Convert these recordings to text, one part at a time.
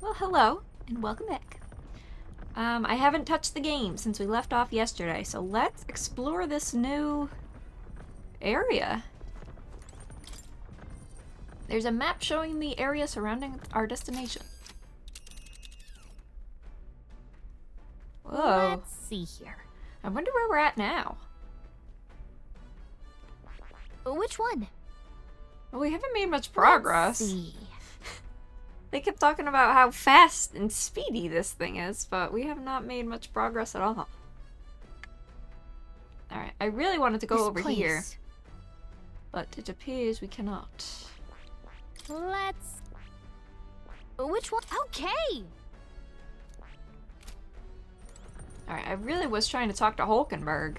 Well, hello, and welcome back. I haven't touched the game since we left off yesterday, so let's explore this new area. There's a map showing the area surrounding our destination. Whoa. Let's see here. I wonder where we're at now. Which one? Well, we haven't made much progress. Let's see. They kept talking about how fast and speedy this thing is, but we have not made much progress at all. Alright, I really wanted to go This over place. here, but it appears we cannot. Let's... Which one? Okay! Alright, I really was trying to talk to Hulkenberg.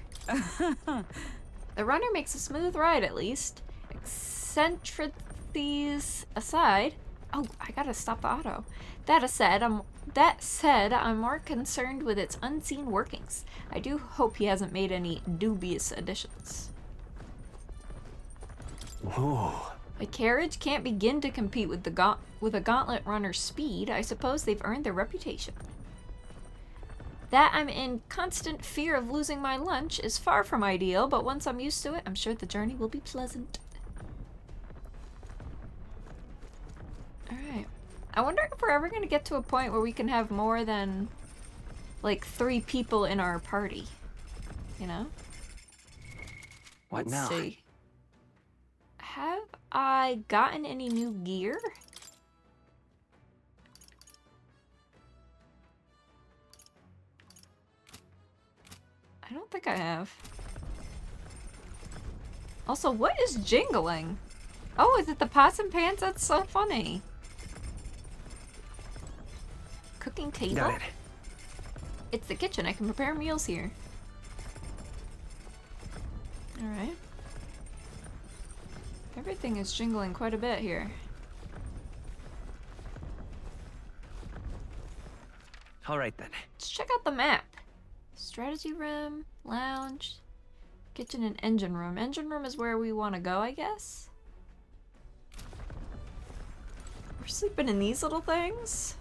The runner makes a smooth ride, at least. Eccentricities aside... Oh, I gotta stop the auto. That said, I'm more concerned with its unseen workings. I do hope he hasn't made any dubious additions. Whoa. A carriage can't begin to compete with a gauntlet runner's speed. I suppose they've earned their reputation. That I'm in constant fear of losing my lunch is far from ideal, but once I'm used to it, I'm sure the journey will be pleasant. Alright. I wonder if we're ever going to get to a point where we can have more than, like, 3 people in our party. You know? What Let's now? see. Have I gotten any new gear? I don't think I have. Also, what is jingling? Oh, is it the pots and pans? That's so funny. Cooking table? Got it. It's the kitchen. I can prepare meals here. Alright. Everything is jingling quite a bit here. All right then. Let's check out the map. Strategy room, lounge, kitchen, and engine room. Engine room is where we want to go, I guess. We're sleeping in these little things.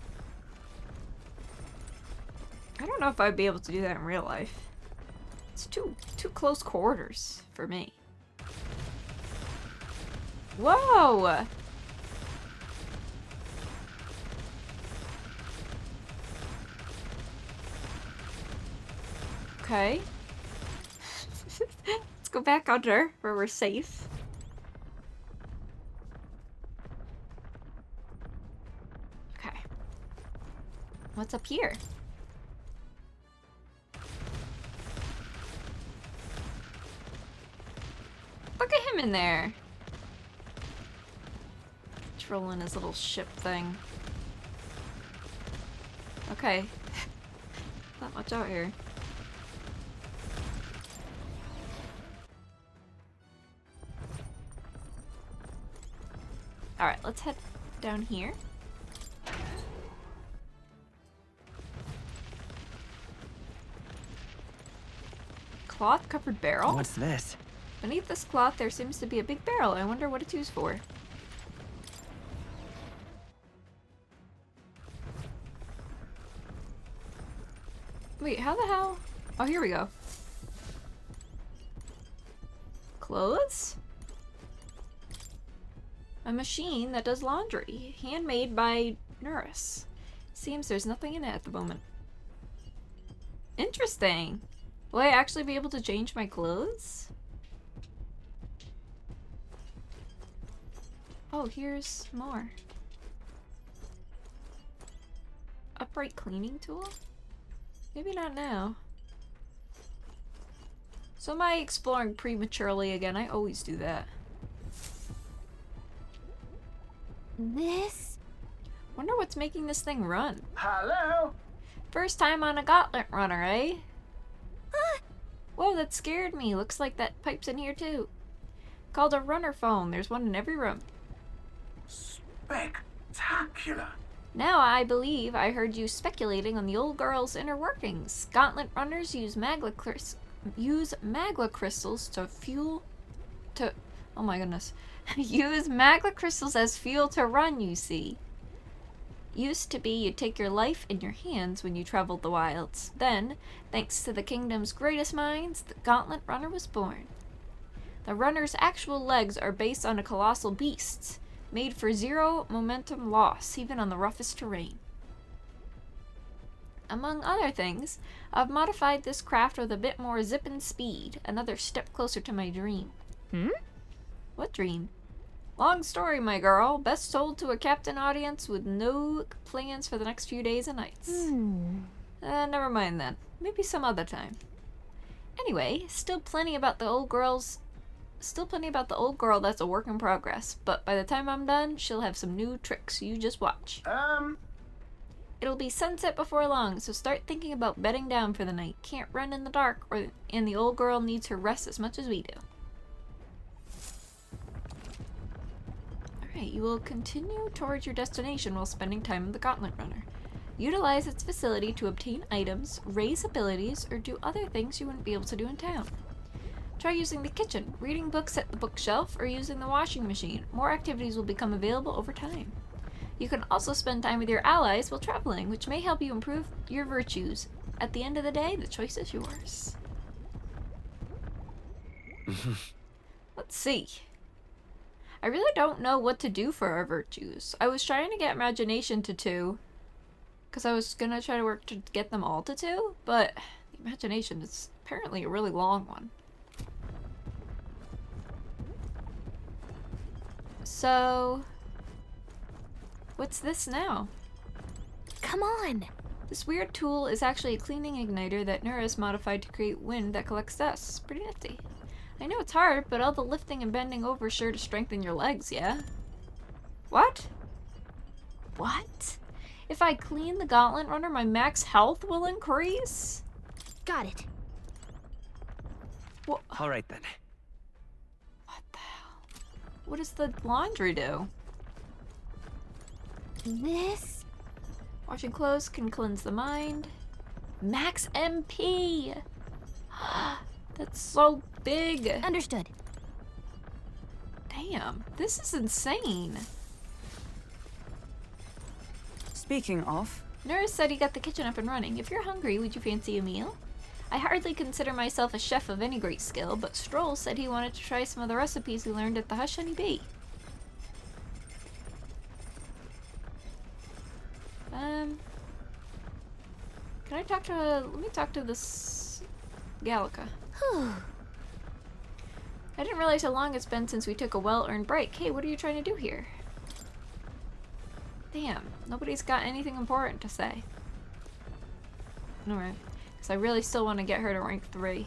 I don't know if I'd be able to do that in real life. It's too close quarters for me. Whoa! Okay. Let's go back under where we're safe. Okay. What's up here? Look at him in there. Trolling his little ship thing. Okay. Not much out here. Alright, let's head down here. Cloth-covered barrel? What's this? Beneath this cloth, there seems to be a big barrel. I wonder what it's used for. Wait, how the hell? Oh, here we go. Clothes? A machine that does laundry. Handmade by Nurse. Seems there's nothing in it at the moment. Interesting. Will I actually be able to change my clothes? Oh, here's more. Upright cleaning tool? Maybe not now. So am I exploring prematurely again? I always do that. This? Wonder what's making this thing run. Hello? First time on a gauntlet runner, eh? Whoa, that scared me. Looks like that pipe's in here too. Called a runner phone. There's one in every room. Spectacular. Now I believe I heard you speculating on the old girl's inner workings. Gauntlet runners use magma crystals to fuel... Oh my goodness. Use magma crystals as fuel to run, you see. Used to be you'd take your life in your hands when you traveled the wilds. Then, thanks to the kingdom's greatest minds, the Gauntlet Runner was born. The runner's actual legs are based on a colossal beast, made for zero momentum loss, even on the roughest terrain. Among other things, I've modified this craft with a bit more zip and speed, another step closer to my dream. What dream? Long story, my girl. Best told to a captain audience with no plans for the next few days and nights. Never mind then. Maybe some other time. Anyway, still plenty about the old girl that's a work in progress. But by the time I'm done, she'll have some new tricks. You just watch. It'll be sunset before long, so start thinking about bedding down for the night. Can't run in the dark, and the old girl needs her rest as much as we do. Alright, you will continue towards your destination while spending time in the Gauntlet Runner. Utilize its facility to obtain items, raise abilities, or do other things you wouldn't be able to do in town. Try using the kitchen, reading books at the bookshelf, or using the washing machine. More activities will become available over time. You can also spend time with your allies while traveling, which may help you improve your virtues. At the end of the day, the choice is yours. Let's see. I really don't know what to do for our virtues. I was trying to get imagination to 2, because I was gonna try to work to get them all to 2, but the imagination is apparently a really long one. So, what's this now? Come on. This weird tool is actually a cleaning igniter that Nura's modified to create wind that collects dust. Pretty nifty. I know it's hard, but all the lifting and bending over is sure to strengthen your legs, yeah? What? What? If I clean the Gauntlet Runner, my max health will increase? Got it. What? All right then. What the hell? What does the laundry do? This? Washing clothes can cleanse the mind. Max MP! That's so big. Understood. Damn, this is insane. Speaking of, Nurse said he got the kitchen up and running. If you're hungry, would you fancy a meal? I hardly consider myself a chef of any great skill, but Stroll said he wanted to try some of the recipes he learned at the Hush Honey Bee. Can I talk to let me talk to this Gallica. I didn't realize how long it's been since we took a well-earned break. Hey, what are you trying to do here? Damn, nobody's got anything important to say. Alright, because I really still want to get her to rank 3.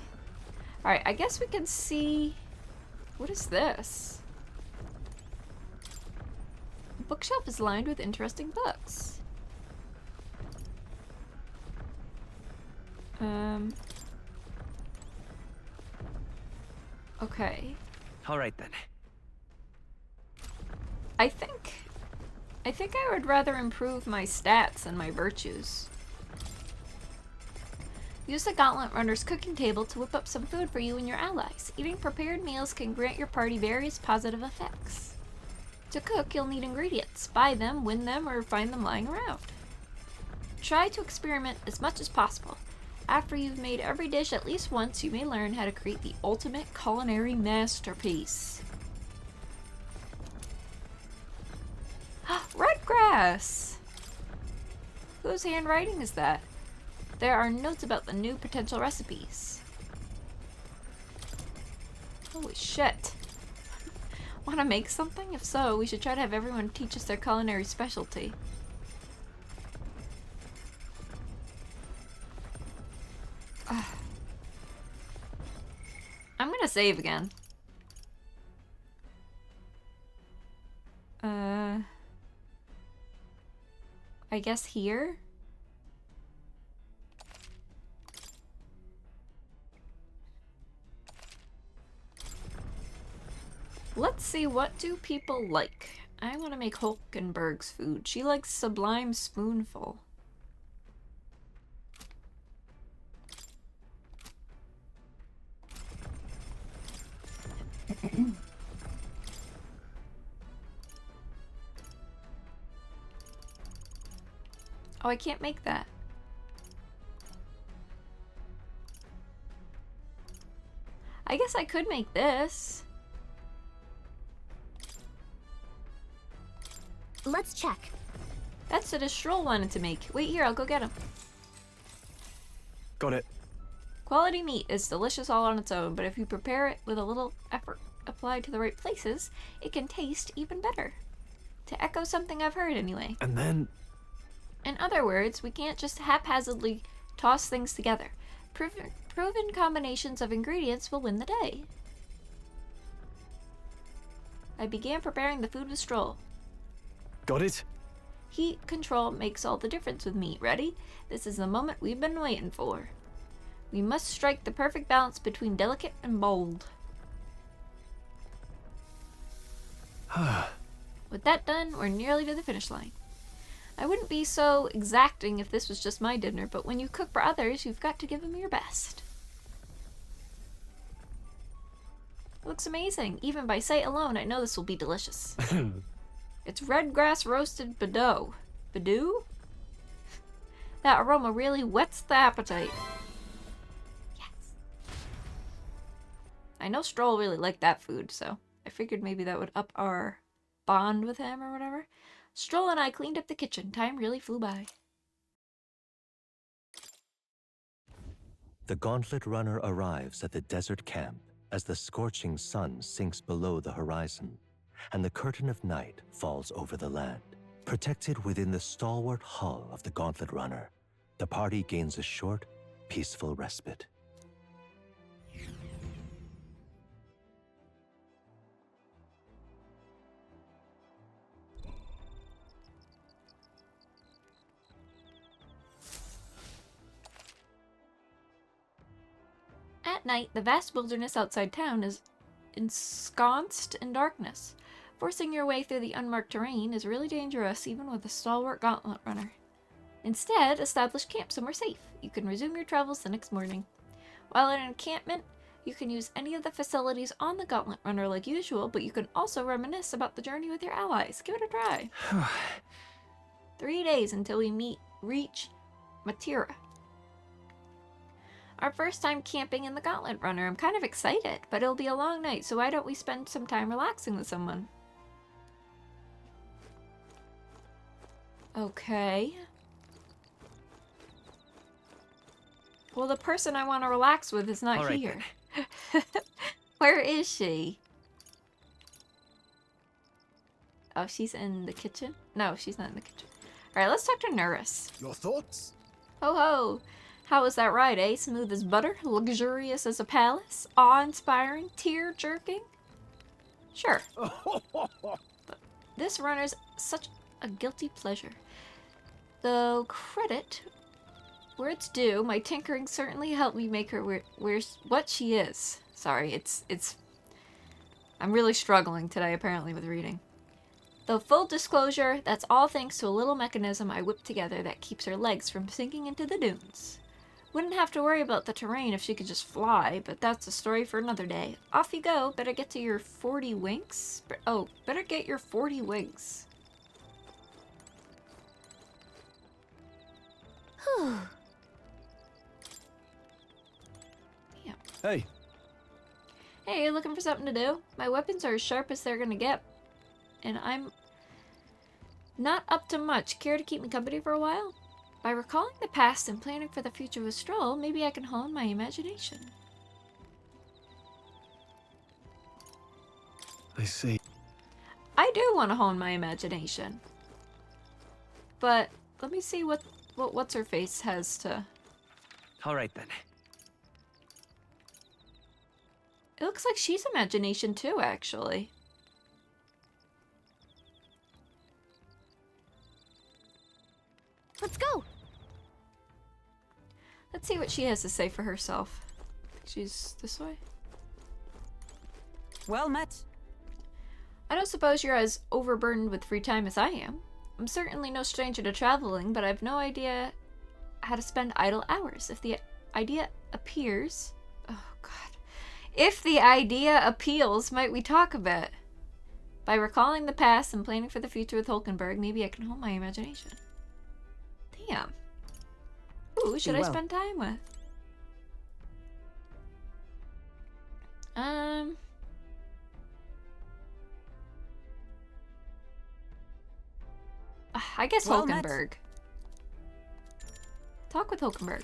Alright, I guess we can see... What is this? The bookshelf is lined with interesting books. Okay. All right then. I think I would rather improve my stats and my virtues. Use the Gauntlet Runner's cooking table to whip up some food for you and your allies. Eating prepared meals can grant your party various positive effects. To cook, you'll need ingredients. Buy them, win them, or find them lying around. Try to experiment as much as possible. After you've made every dish at least once, you may learn how to create the ultimate culinary masterpiece. Red grass! Whose handwriting is that? There are notes about the new potential recipes. Holy shit. Want to make something? If so, we should try to have everyone teach us their culinary specialty. I'm gonna save again. I guess here? Let's see, what do people like? I want to make Hulkenberg's food. She likes Sublime Spoonful. Oh, I can't make that. I guess I could make this. Let's check. That's what a Stroll wanted to make. Wait here, I'll go get him. Got it. Quality meat is delicious all on its own, but if you prepare it with a little effort applied to the right places, it can taste even better. To echo something I've heard anyway. And then... In other words, we can't just haphazardly toss things together. Proven combinations of ingredients will win the day. I began preparing the food with Stroll. Got it? Heat control makes all the difference with meat. Ready? This is the moment we've been waiting for. We must strike the perfect balance between delicate and bold. With that done, we're nearly to the finish line. I wouldn't be so exacting if this was just my dinner, but when you cook for others, you've got to give them your best. It looks amazing. Even by sight alone, I know this will be delicious. It's red grass roasted Bedou. Bedou? That aroma really whets the appetite. Yes. I know Stroll really liked that food, so I figured maybe that would up our bond with him or whatever. Stroll and I cleaned up the kitchen. Time really flew by. The Gauntlet runner arrives at the desert camp as the scorching sun sinks below the horizon and the curtain of night falls over the land. Protected within the stalwart hull of the Gauntlet runner, the party gains a short, peaceful respite. At night, the vast wilderness outside town is ensconced in darkness. Forcing your way through the unmarked terrain is really dangerous, even with a stalwart gauntlet runner. Instead, establish camp somewhere safe. You can resume your travels the next morning. While in an encampment, you can use any of the facilities on the gauntlet runner like usual, but you can also reminisce about the journey with your allies. Give it a try. 3 days until we reach Matira. Our first time camping in the Gauntlet Runner. I'm kind of excited, but it'll be a long night, so why don't we spend some time relaxing with someone? Okay. Well, the person I want to relax with is not here. Where is she? Oh, she's in the kitchen? No, she's not in the kitchen. Alright, let's talk to Nurse. Your thoughts? Ho ho! How was that ride, eh? Smooth as butter? Luxurious as a palace? Awe-inspiring? Tear-jerking? Sure. But this runner's such a guilty pleasure. Though credit where it's due, my tinkering certainly helped me make her what she is. Sorry, it's... I'm really struggling today, apparently, with reading. Though full disclosure, that's all thanks to a little mechanism I whipped together that keeps her legs from sinking into the dunes. Wouldn't have to worry about the terrain if she could just fly, but that's a story for another day. Off you go. Better get to your 40 winks. Oh, better get your 40 wings. Whew. Yeah. Hey. Hey, you looking for something to do? My weapons are as sharp as they're gonna get, and I'm not up to much. Care to keep me company for a while? By recalling the past and planning for the future with Stroll, maybe I can hone my imagination. I see. I do want to hone my imagination. But let me see what What's-Her-Face has to... Alright then. It looks like she's imagination too, actually. Let's go. Let's see what she has to say for herself. She's this way. Well met. I don't suppose you're as overburdened with free time as I am. I'm certainly no stranger to traveling, but I've no idea how to spend idle hours. If the idea appears... Oh, God. If the idea appeals, might we talk a bit? By recalling the past and planning for the future with Hulkenberg, maybe I can hone my imagination. Damn. Who should I well. spend time with? I guess Well met. Hulkenberg. Talk with Hulkenberg.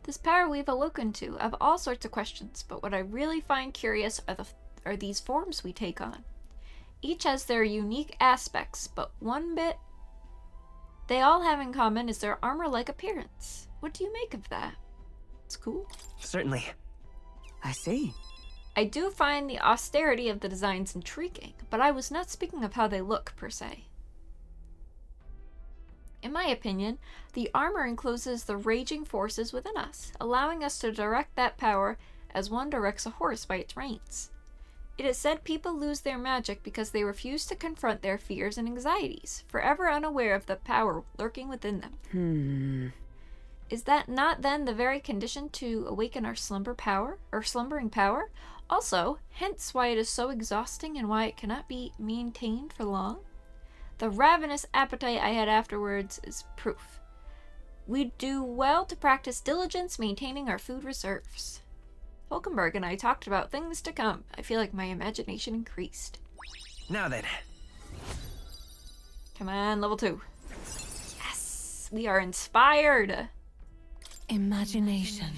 This power we've awoken to, I have all sorts of questions, but what I really find curious are these forms we take on. Each has their unique aspects, but one bit they all have in common is their armor-like appearance. What do you make of that? It's cool. Certainly. I see. I do find the austerity of the designs intriguing, but I was not speaking of how they look, per se. In my opinion, the armor encloses the raging forces within us, allowing us to direct that power as one directs a horse by its reins. It is said people lose their magic because they refuse to confront their fears and anxieties, forever unaware of the power lurking within them. Is that not then the very condition to awaken our slumbering power? Also, hence why it is so exhausting and why it cannot be maintained for long? The ravenous appetite I had afterwards is proof. We do well to practice diligence maintaining our food reserves. Hulkenberg and I talked about things to come. I feel like my imagination increased. Now then. Come on, level 2. Yes! We are inspired! Imagination.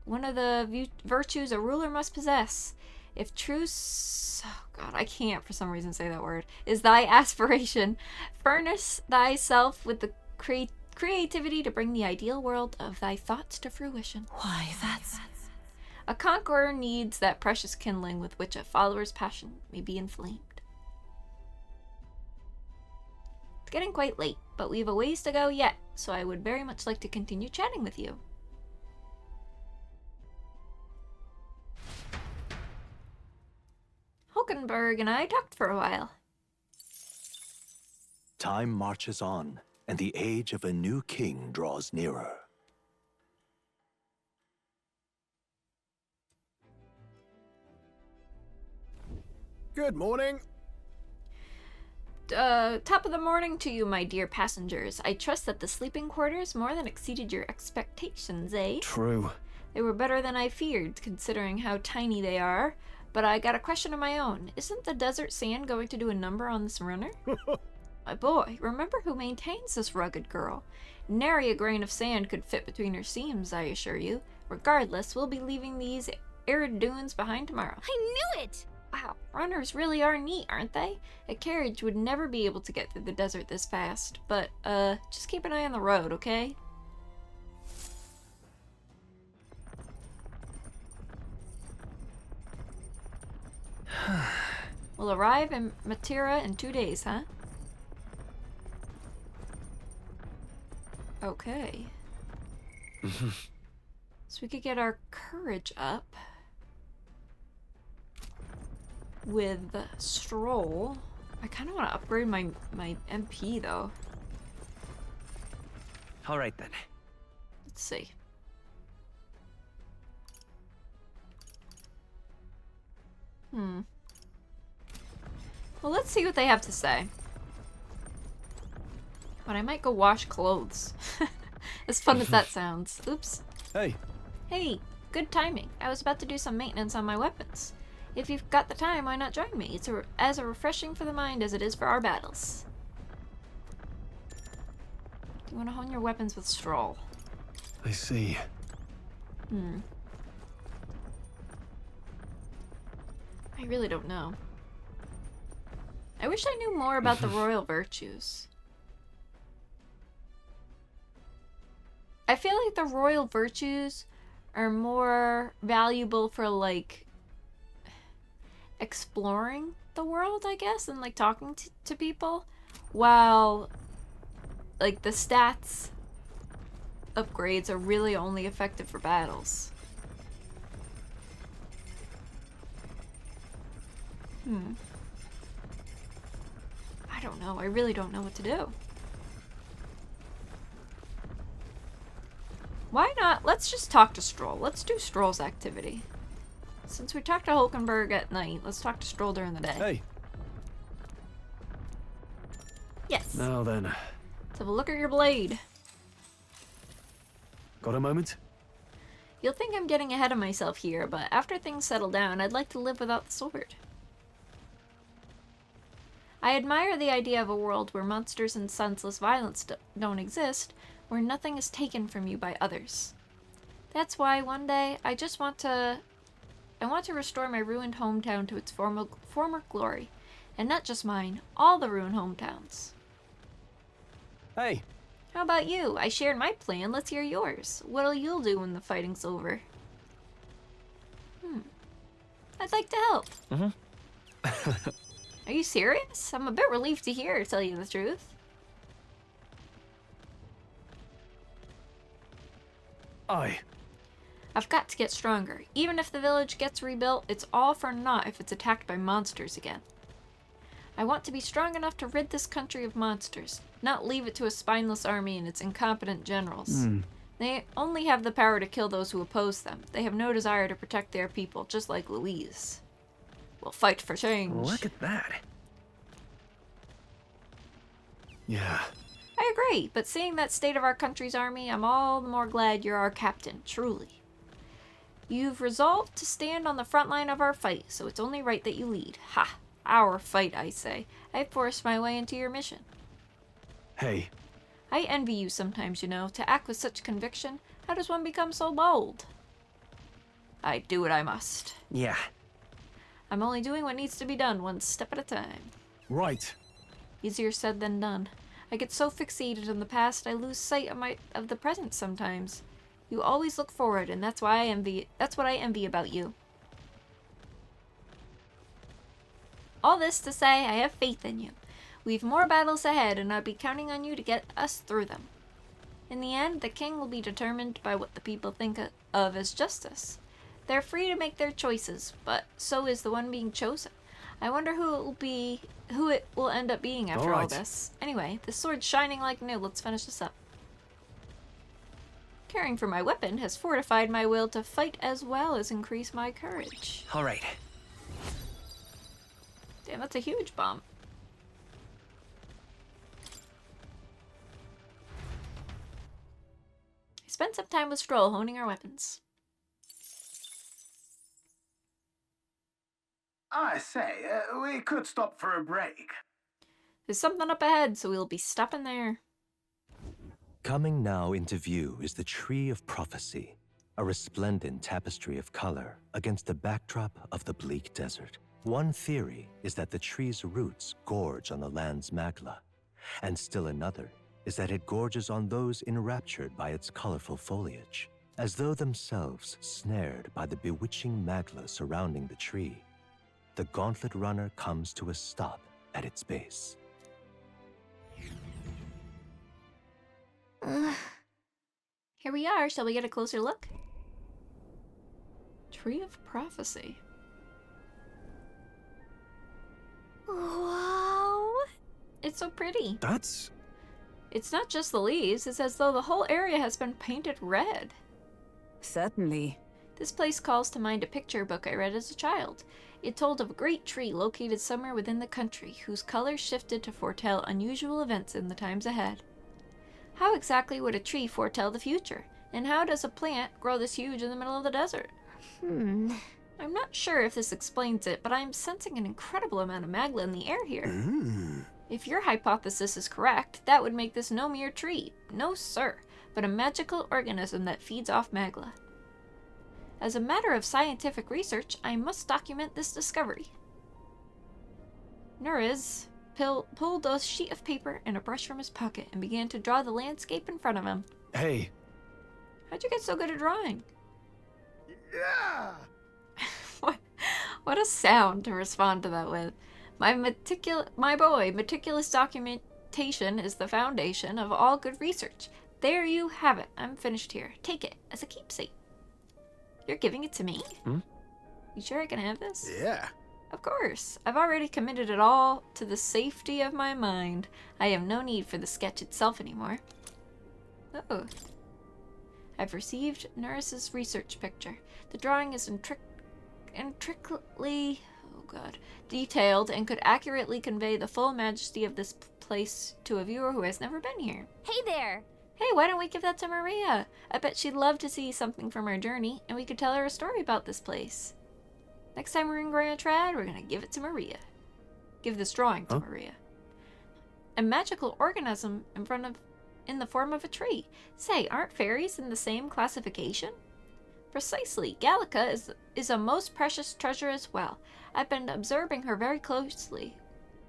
One of the virtues a ruler must possess. If truce... Oh god, I can't for some reason say that word. Is thy aspiration. Furnish thyself with the creativity to bring the ideal world of thy thoughts to fruition. Why, that's... A conqueror needs that precious kindling with which a follower's passion may be inflamed. It's getting quite late, but we have a ways to go yet, so I would very much like to continue chatting with you. Hulkenberg and I talked for a while. Time marches on, and the age of a new king draws nearer. Good morning. Top of the morning to you, my dear passengers. I trust that the sleeping quarters more than exceeded your expectations, eh? True. They were better than I feared, considering how tiny they are. But I got a question of my own. Isn't the desert sand going to do a number on this runner? My boy, remember who maintains this rugged girl. Nary a grain of sand could fit between her seams, I assure you. Regardless, we'll be leaving these arid dunes behind tomorrow. I knew it! Wow, runners really are neat, aren't they? A carriage would never be able to get through the desert this fast. But, just keep an eye on the road, okay? We'll arrive in Matera in 2 days, huh? Okay. So we could get our courage up with Stroll. I kind of want to upgrade my MP, though. All right then. Let's see. Well, let's see what they have to say. But I might go wash clothes. As fun as that sounds. Oops. Hey. Hey, good timing. I was about to do some maintenance on my weapons. If you've got the time, why not join me? It's as refreshing for the mind as it is for our battles. Do you want to hone your weapons with Stroll? I see. I really don't know. I wish I knew more about the royal virtues. I feel like the royal virtues are more valuable for, like, exploring the world, I guess, and, like, talking to people, while, like, the stats upgrades are really only effective for battles. I don't know. I really don't know what to do. Why not? Let's just talk to Stroll. Let's do Stroll's activity. Since we talked to Hulkenberg at night, let's talk to Stroll during the day. Hey. Yes. Now then, Let's have a look at your blade. got a moment? You'll think I'm getting ahead of myself here, but after things settle down, I'd like to live without the sword. I admire the idea of a world where monsters and senseless violence don't exist, where nothing is taken from you by others. That's why one day I want to restore my ruined hometown to its former glory, and not just mine, all the ruined hometowns. Hey, How about you? I shared my plan, let's hear yours. What'll you do when the fighting's over? I'd like to help. Are you serious? I'm a bit relieved to hear, to tell you the truth. I've got to get stronger. Even if the village gets rebuilt, it's all for naught if it's attacked by monsters again. I want to be strong enough to rid this country of monsters, not leave it to a spineless army and its incompetent generals. They only have the power to kill those who oppose them. They have no desire to protect their people, just like Louise. We'll fight for change. look at that. Yeah. I agree, but seeing that state of our country's army, I'm all the more glad you're our captain, truly. You've resolved to stand on the front line of our fight, so it's only right that you lead. Ha! Our fight, I say. I forced my way into your mission. Hey, I envy you sometimes, you know. To act with such conviction, how does one become so bold? I do what I must. yeah. I'm only doing what needs to be done, one step at a time. Right. Easier said than done. I get so fixated in the past, I lose sight of the present sometimes. You always look forward, and that's what I envy about you. All this to say, I have faith in you. We've more battles ahead, and I'll be counting on you to get us through them. In the end, the king will be determined by what the people think of as justice. They're free to make their choices, but so is the one being chosen. I wonder who it will end up being after all this. Anyway, the sword's shining like new. Let's finish this up. Caring for my weapon has fortified my will to fight as well as increase my courage. All right. Damn, that's a huge bump. I spent some time with Stroll honing our weapons. I say, we could stop for a break. There's something up ahead, so we'll be stopping there. Coming now into view is the Tree of Prophecy, a resplendent tapestry of color against the backdrop of the bleak desert. One theory is that the tree's roots gorge on the land's magla, and still another is that it gorges on those enraptured by its colorful foliage, as though themselves snared by the bewitching magla surrounding the tree. The Gauntlet runner comes to a stop at its base. Here we are. Shall we get a closer look? Tree of Prophecy. Whoa! It's so pretty. That's... It's not just the leaves. It's as though the whole area has been painted red. Certainly. This place calls to mind a picture book I read as a child. It told of a great tree located somewhere within the country, whose colors shifted to foretell unusual events in the times ahead. How exactly would a tree foretell the future? And how does a plant grow this huge in the middle of the desert? I'm not sure if this explains it, but I'm sensing an incredible amount of magla in the air here. If your hypothesis is correct, that would make this no mere tree. No, sir, but a magical organism that feeds off magla. As a matter of scientific research, I must document this discovery. Nuriz pulled a sheet of paper and a brush from his pocket and began to draw the landscape in front of him. Hey. How'd you get so good at drawing? Yeah! What a sound to respond to that with. Meticulous documentation is the foundation of all good research. There you have it. I'm finished here. Take it as a keepsake. You're giving it to me? You sure I can have this? Yeah. Of course. I've already committed it all to the safety of my mind. I have no need for the sketch itself anymore. Oh. I've received Nuris's research picture. The drawing is intricately oh god, detailed and could accurately convey the full majesty of this place to a viewer who has never been here. Hey there! Hey, why don't we give that to Maria? I bet she'd love to see something from our journey, and we could tell her a story about this place. Next time we're in Grand Trad, we're gonna give it to Maria. Give this drawing to Maria. A magical organism in the form of a tree. Say, aren't fairies in the same classification? Precisely. Gallica is a most precious treasure as well. I've been observing her very closely,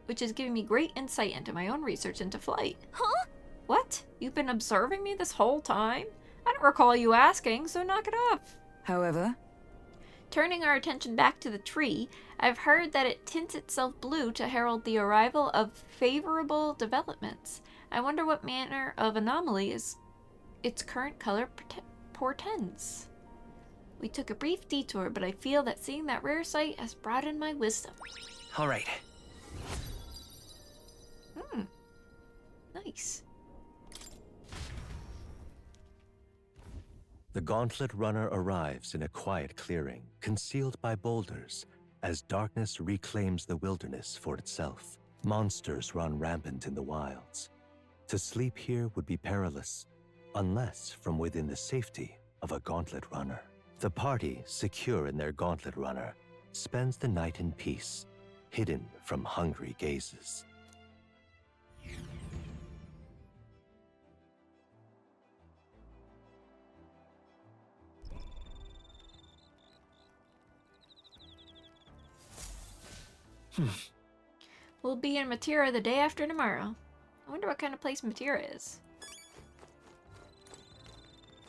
which is giving me great insight into my own research into flight. Huh? What? You've been observing me this whole time? I don't recall you asking, so knock it off. However, Turning our attention back to the tree, I've heard that it tints itself blue to herald the arrival of favorable developments. I wonder what manner of anomaly its current color portends. We took a brief detour, but I feel that seeing that rare sight has broadened my wisdom. All right. Nice. The Gauntlet runner arrives in a quiet clearing, concealed by boulders, as darkness reclaims the wilderness for itself. Monsters run rampant in the wilds. To sleep here would be perilous, unless from within the safety of a Gauntlet runner. The party, secure in their Gauntlet runner, spends the night in peace, hidden from hungry gazes. We'll be in Matera the day after tomorrow. I wonder what kind of place Matera is.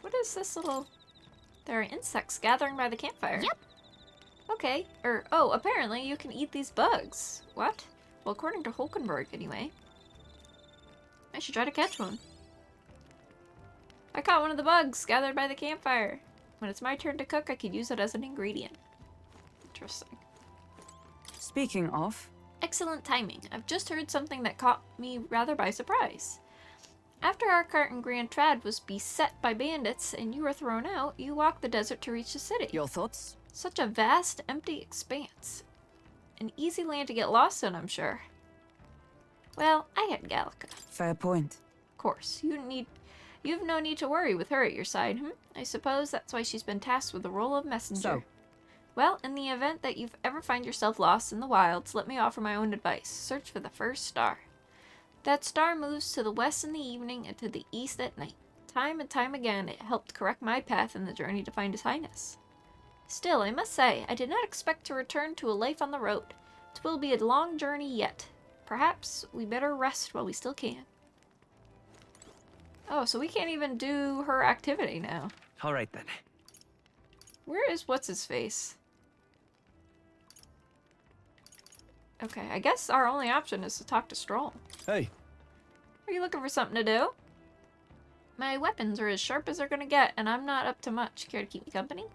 What is this little... There are insects gathering by the campfire. Yep. Okay. Oh, apparently you can eat these bugs. What? Well, according to Hulkenberg, anyway. I should try to catch one. I caught one of the bugs gathered by the campfire. When it's my turn to cook, I could use it as an ingredient. Interesting. speaking of, Excellent timing. I've just heard something that caught me rather by surprise. After our cart in Grand Trad was beset by bandits and you were thrown out, you walked the desert to reach the city. your thoughts? Such a vast, empty expanse. An easy land to get lost in, I'm sure. Well, I had Gallica. Fair point. Of course. You've no need to worry with her at your side, I suppose that's why she's been tasked with the role of messenger. So? Well, in the event that you ever find yourself lost in the wilds, let me offer my own advice. Search for the first star. That star moves to the west in the evening and to the east at night. Time and time again, it helped correct my path in the journey to find His Highness. Still, I must say, I did not expect to return to a life on the road. It will be a long journey yet. Perhaps we better rest while we still can. Oh, so we can't even do her activity now. All right then. Where is what's-his-face? Okay, I guess our only option is to talk to Stroll. Hey, Are you looking for something to do? My weapons are as sharp as they're gonna get, and I'm not up to much. Care to keep me company?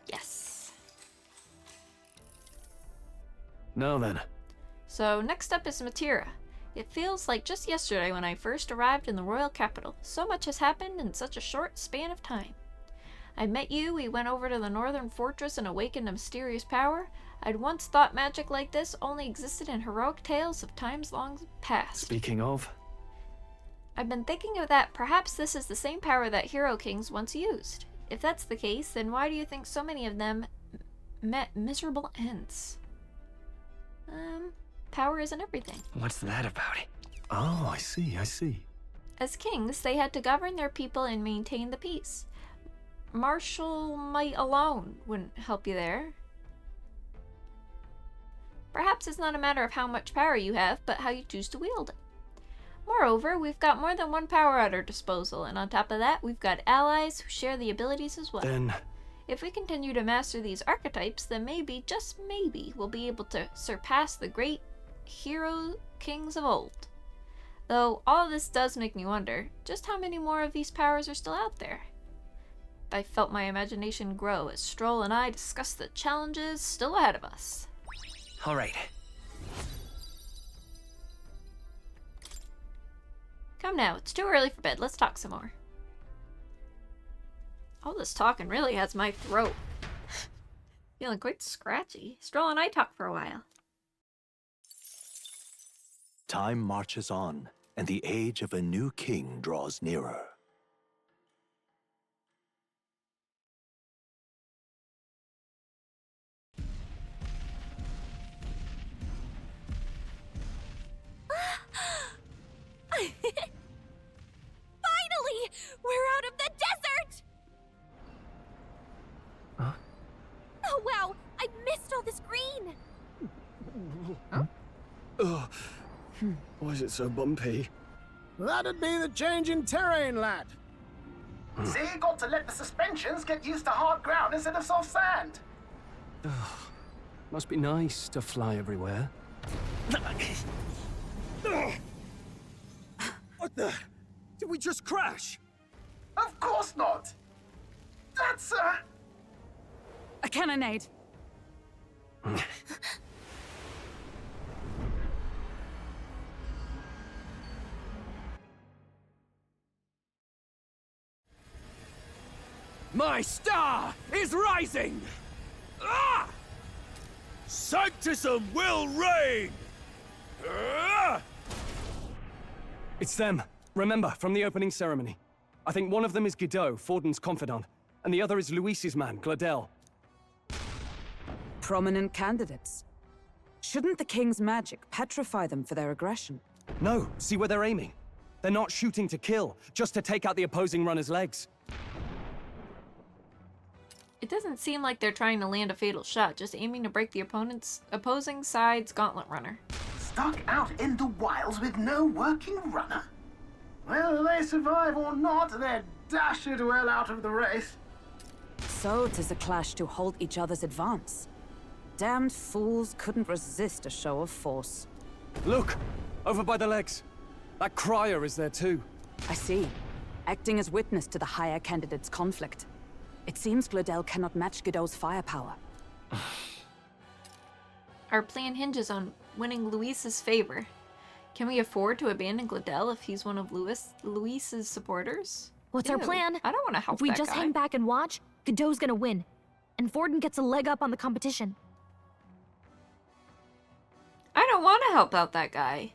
Yes. now then. So next up is Matera. It feels like just yesterday when I first arrived in the royal capital. So much has happened in such a short span of time. I met you, we went over to the northern fortress and awakened a mysterious power. I'd once thought magic like this only existed in heroic tales of times long past. Speaking of, I've been thinking of that. Perhaps this is the same power that hero kings once used. If that's the case, then why do you think so many of them met miserable ends? Power isn't everything. what's that about? Oh, I see. As kings, they had to govern their people and maintain the peace. Martial might alone wouldn't help you there. Perhaps it's not a matter of how much power you have, but how you choose to wield it. Moreover, we've got more than one power at our disposal, and on top of that, we've got allies who share the abilities as well. Then, If we continue to master these archetypes, then maybe, just maybe, we'll be able to surpass the great hero kings of old. Though all this does make me wonder, just how many more of these powers are still out there? I felt my imagination grow as Stroll and I discussed the challenges still ahead of us. all right. Come now, it's too early for bed. Let's talk some more. All this talking really has my throat. Feeling quite scratchy. Stroll and I talk for a while. Time marches on, and the age of a new king draws nearer. Finally! We're out of the desert! Huh? Oh wow! I missed all this green! Ugh. Why is it so bumpy? That'd be the change in terrain, lad. See, got to let the suspensions get used to hard ground instead of soft sand. Must be nice to fly everywhere. What the? Did we just crash? Of course not. That's, A cannonade. My star is rising! Ah! Sanctism will reign! Ah! It's them. Remember, from the opening ceremony. I think one of them is Guido, Forden's confidant, and the other is Luis's man, Gladel. Prominent candidates. Shouldn't the king's magic petrify them for their aggression? No, see where they're aiming. They're not shooting to kill, just to take out the opposing runner's legs. It doesn't seem like they're trying to land a fatal shot, just aiming to break the opposing side's gauntlet runner. stuck out in the wilds with no working runner. Whether they survive or not, they're dashed well out of the race. So 'tis a clash to halt each other's advance. Damned fools couldn't resist a show of force. Look! Over by the legs. That crier is there too. I see. Acting as witness to the higher candidate's conflict. It seems Gladel cannot match Godot's firepower. Our plan hinges on winning Luis's favor. Can we afford to abandon Gladel if he's one of Luis's supporters? What's our Ew, plan? I don't want to help If we that just guy. hang back and watch, Godot's gonna win. And Forden gets a leg up on the competition. I don't want to help out that guy.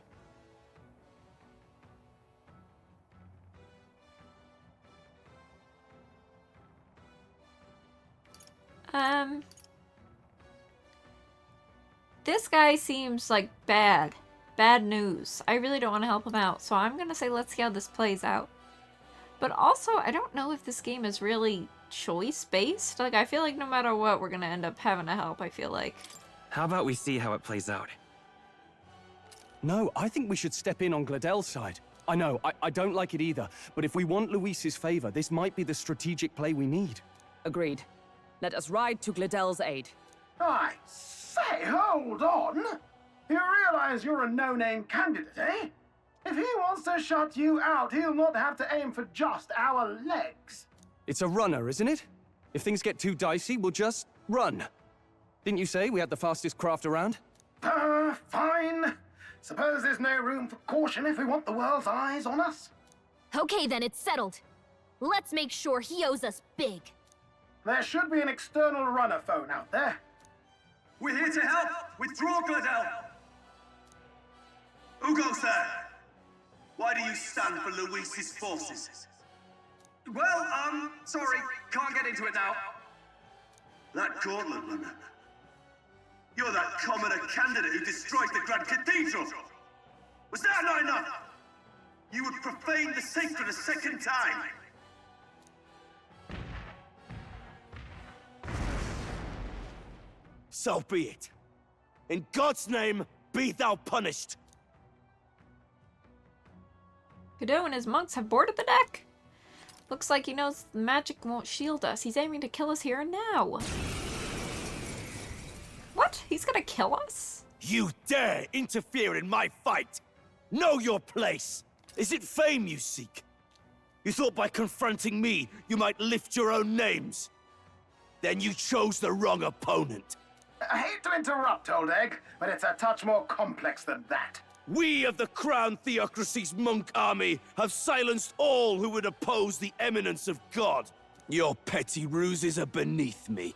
This guy seems like bad news. I really don't want to help him out, so I'm gonna say let's see how this plays out. But also, I don't know if this game is really choice-based. Like, I feel like no matter what, we're gonna end up having to help, I feel like. How about we see how it plays out? No, I think we should step in on Gladel's side. I know, I don't like it either, but if we want Luis's favor, this might be the strategic play we need. Agreed. Let us ride to Gladel's aid. I say, hold on. You realize you're a no-name candidate, eh? If he wants to shut you out, he'll not have to aim for just our legs. It's a runner, isn't it? If things get too dicey, we'll just run. Didn't you say we had the fastest craft around? Fine. Suppose there's no room for caution if we want the world's eyes on us? Okay then, it's settled. Let's make sure he owes us big. There should be an external runner phone out there. We're here to help! Withdraw, Gladel! Who goes there? Why do you stand for Luis's forces? Well, sorry, can't get into it now. That Gauntlet runner. You're that commoner candidate who destroyed the Grand Cathedral! Was that not enough? You would profane the sacred a second time! So be it. In God's name, be thou punished. Godot and his monks have boarded the deck. Looks like he knows the magic won't shield us. He's aiming to kill us here and now. What? He's gonna kill us? You dare interfere in my fight! Know your place! Is it fame you seek? You thought by confronting me, you might lift your own names? Then you chose the wrong opponent. I hate to interrupt, old egg, but it's a touch more complex than that. We of the Crown Theocracy's monk army have silenced all who would oppose the eminence of God. Your petty ruses are beneath me.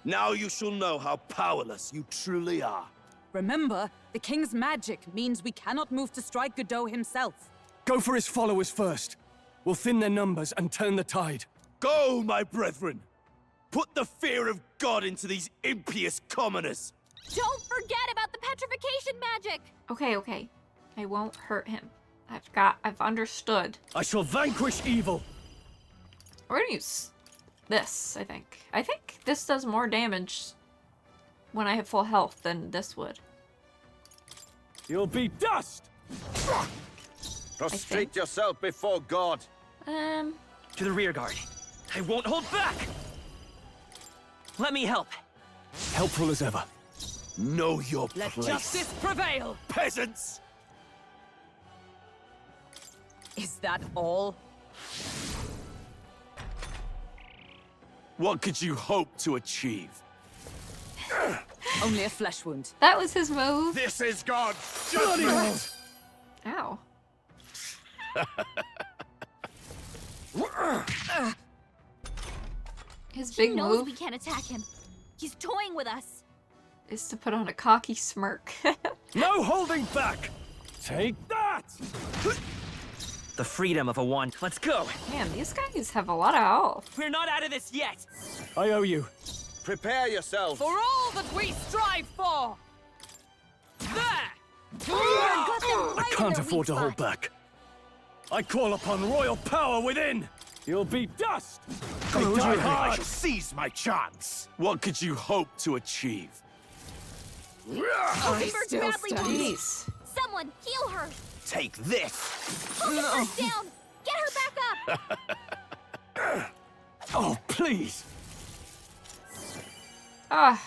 Now you shall know how powerless you truly are. Remember, the king's magic means we cannot move to strike Godot himself. Go for his followers first. We'll thin their numbers and turn the tide. Go, my brethren! Put the fear of God into these impious commoners! Don't forget about the petrification magic! Okay, okay. I won't hurt him. I've understood. I shall vanquish evil. We're gonna use this, I think. I think this does more damage when I have full health than this would. You'll be dust! Prostrate yourself before God. To the rear guard. I won't hold back! Let me help. Helpful as ever. Know your Let place. justice prevail! Peasants! Is that all? What could you hope to achieve? Only a flesh wound. That was his move. This is God! Bloody hell! Ow. His He big knows move we can't attack him. He's toying with us. is to put on a cocky smirk. No holding back! Take that! The freedom of a wand. Let's go! Man, these guys have a lot of health. We're not out of this yet! I owe you. Prepare yourselves! For all that we strive for! There! Got them I right in can't their afford weak to hold spot. back. I call upon royal power within! You'll be dust! They die I hard! shall seize my chance! What could you hope to achieve? Hulkenberg's badly wounded. Jeez. Someone heal her. Take this! Hulkenberg's down. Get her back up. Oh, please! Ah,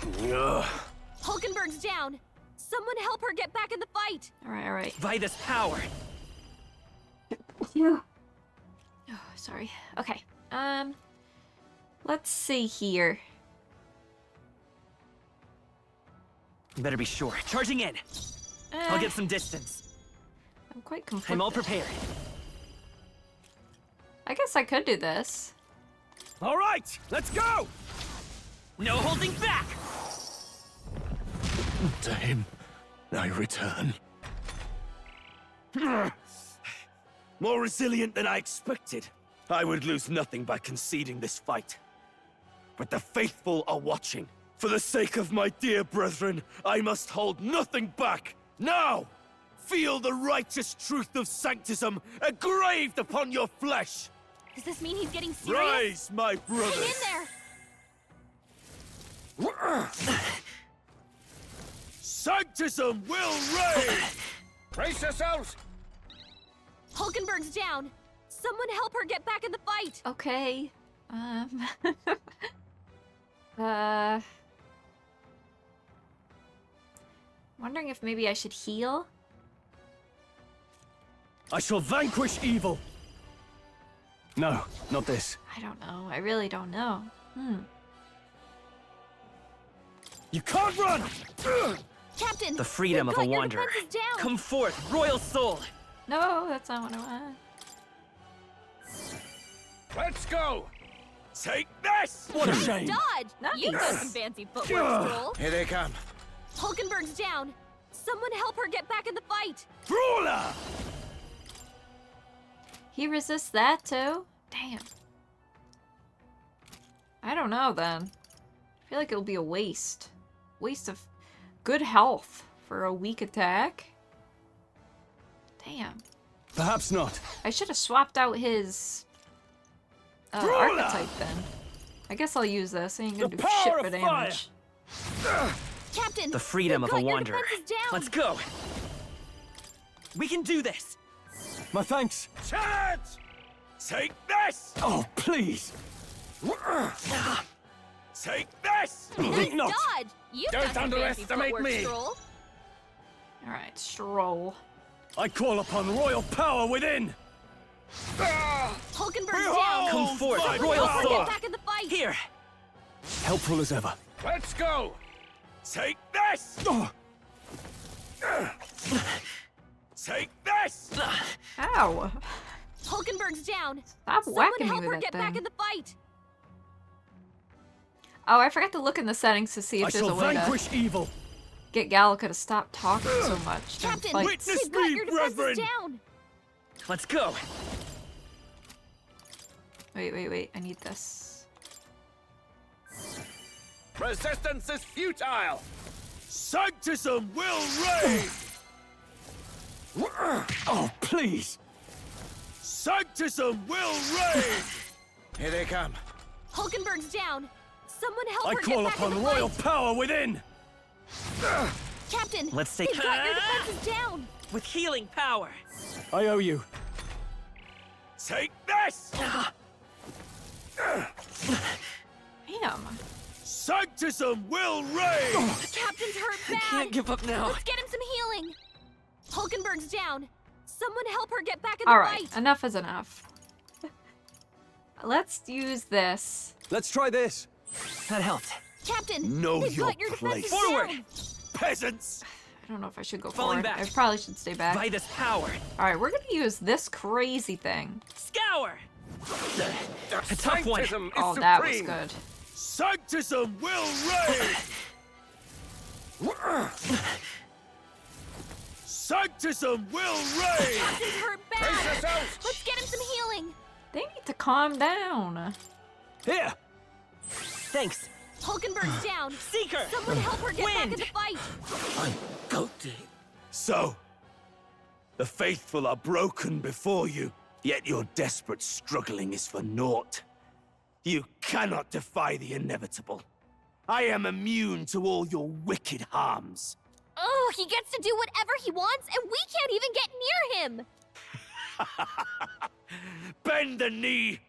Hulkenberg's down. Someone help her get back in the fight. alright, alright. By this power! Oh, sorry. Okay. Let's see here. Better be sure. Charging in! I'll get some distance. I'm quite conflicted. I'm all prepared. I guess I could do this. All right, let's go! No holding back! To him, I return. More resilient than I expected. I would lose nothing by conceding this fight. But the faithful are watching. For the sake of my dear brethren, I must hold nothing back. Now, feel the righteous truth of sanctism engraved upon your flesh. Does this mean he's getting serious? Rise, my Hang in brothers. there. Sanctism will reign! Brace yourselves! Hulkenberg's down. Someone help her get back in the fight. Okay. Wondering if maybe I should heal? I shall vanquish evil! No, not this. I don't know. I really don't know. You can't run! Captain. The freedom we've of a got your wanderer. defenses down. Come forth, royal soul! No, that's not what I want. Let's go! Take this! What a shame! Dodge. You got some fancy footwork, Stroll. Here they come. Hulkenberg's down. Someone help her get back in the fight. Brawler! He resists that too? Damn. I don't know then. I feel like it'll be a waste. Waste of good health for a weak attack. Damn. Perhaps not. I should have swapped out his Brawler! archetype then. I guess I'll use this. I ain't gonna The do power shit of for fire! damage. Captain. The freedom we've of a got your wanderer. defenses down. Let's go! We can do this! My thanks. Charge! Take this! Oh, please! Take this! Nice not. dodge. You've Don't got some fancy underestimate footwork, me. Stroll. Alright, stroll. I call upon royal power within! Hulkenberg's Behold! down. Come forth, my royal Help her soul! get back in the fight. Here! Helpful as ever. Let's go! Take this! Oh, Take this! Ow! Hulkenberg's down. Stop Someone whacking me help with her that get thing. back in the fight. Oh, I forgot to look in the settings to see if I there's a shall way vanquish evil. get Gallica to stop talking so much. during Captain, fights. they've got your defenses down. Let's go. Wait. I need this. Resistance is futile! Sanctism will reign! Oh, please! Sanctism will reign! Here they come. Hulkenberg's down. Someone help I her call get back in upon the royal fight. power within! Captain, Let's take- they've got your defenses down. With healing power. I owe you. Take this! Damn. Sanctism will reign! The captain's hurt bad. Can't give up now. Let's get him some healing. Hulkenberg's down. Someone help her get back in the All right, fight. enough is enough. Let's use this. Let's try this. That helped. Captain, Know they've your got your place. defenses Forward. down. Peasants! I don't know if I should go Falling forward. back. I probably should stay back. By this power. All right, we're gonna use this crazy thing. Scour. A tough one. Sanctism is Oh, that was supreme. good. Sanctism will reign! Sanctism will reign! Captain's hurt bad. Let's get him some healing. They need to calm down. Here! Thanks. Hulkenberg's down. Seeker. Someone help her get back in Wind. the fight. So, the faithful are broken before you, yet your desperate struggling is for naught. You cannot defy the inevitable. I am immune to all your wicked harms. Oh, he gets to do whatever he wants, and we can't even get near him. Bend the knee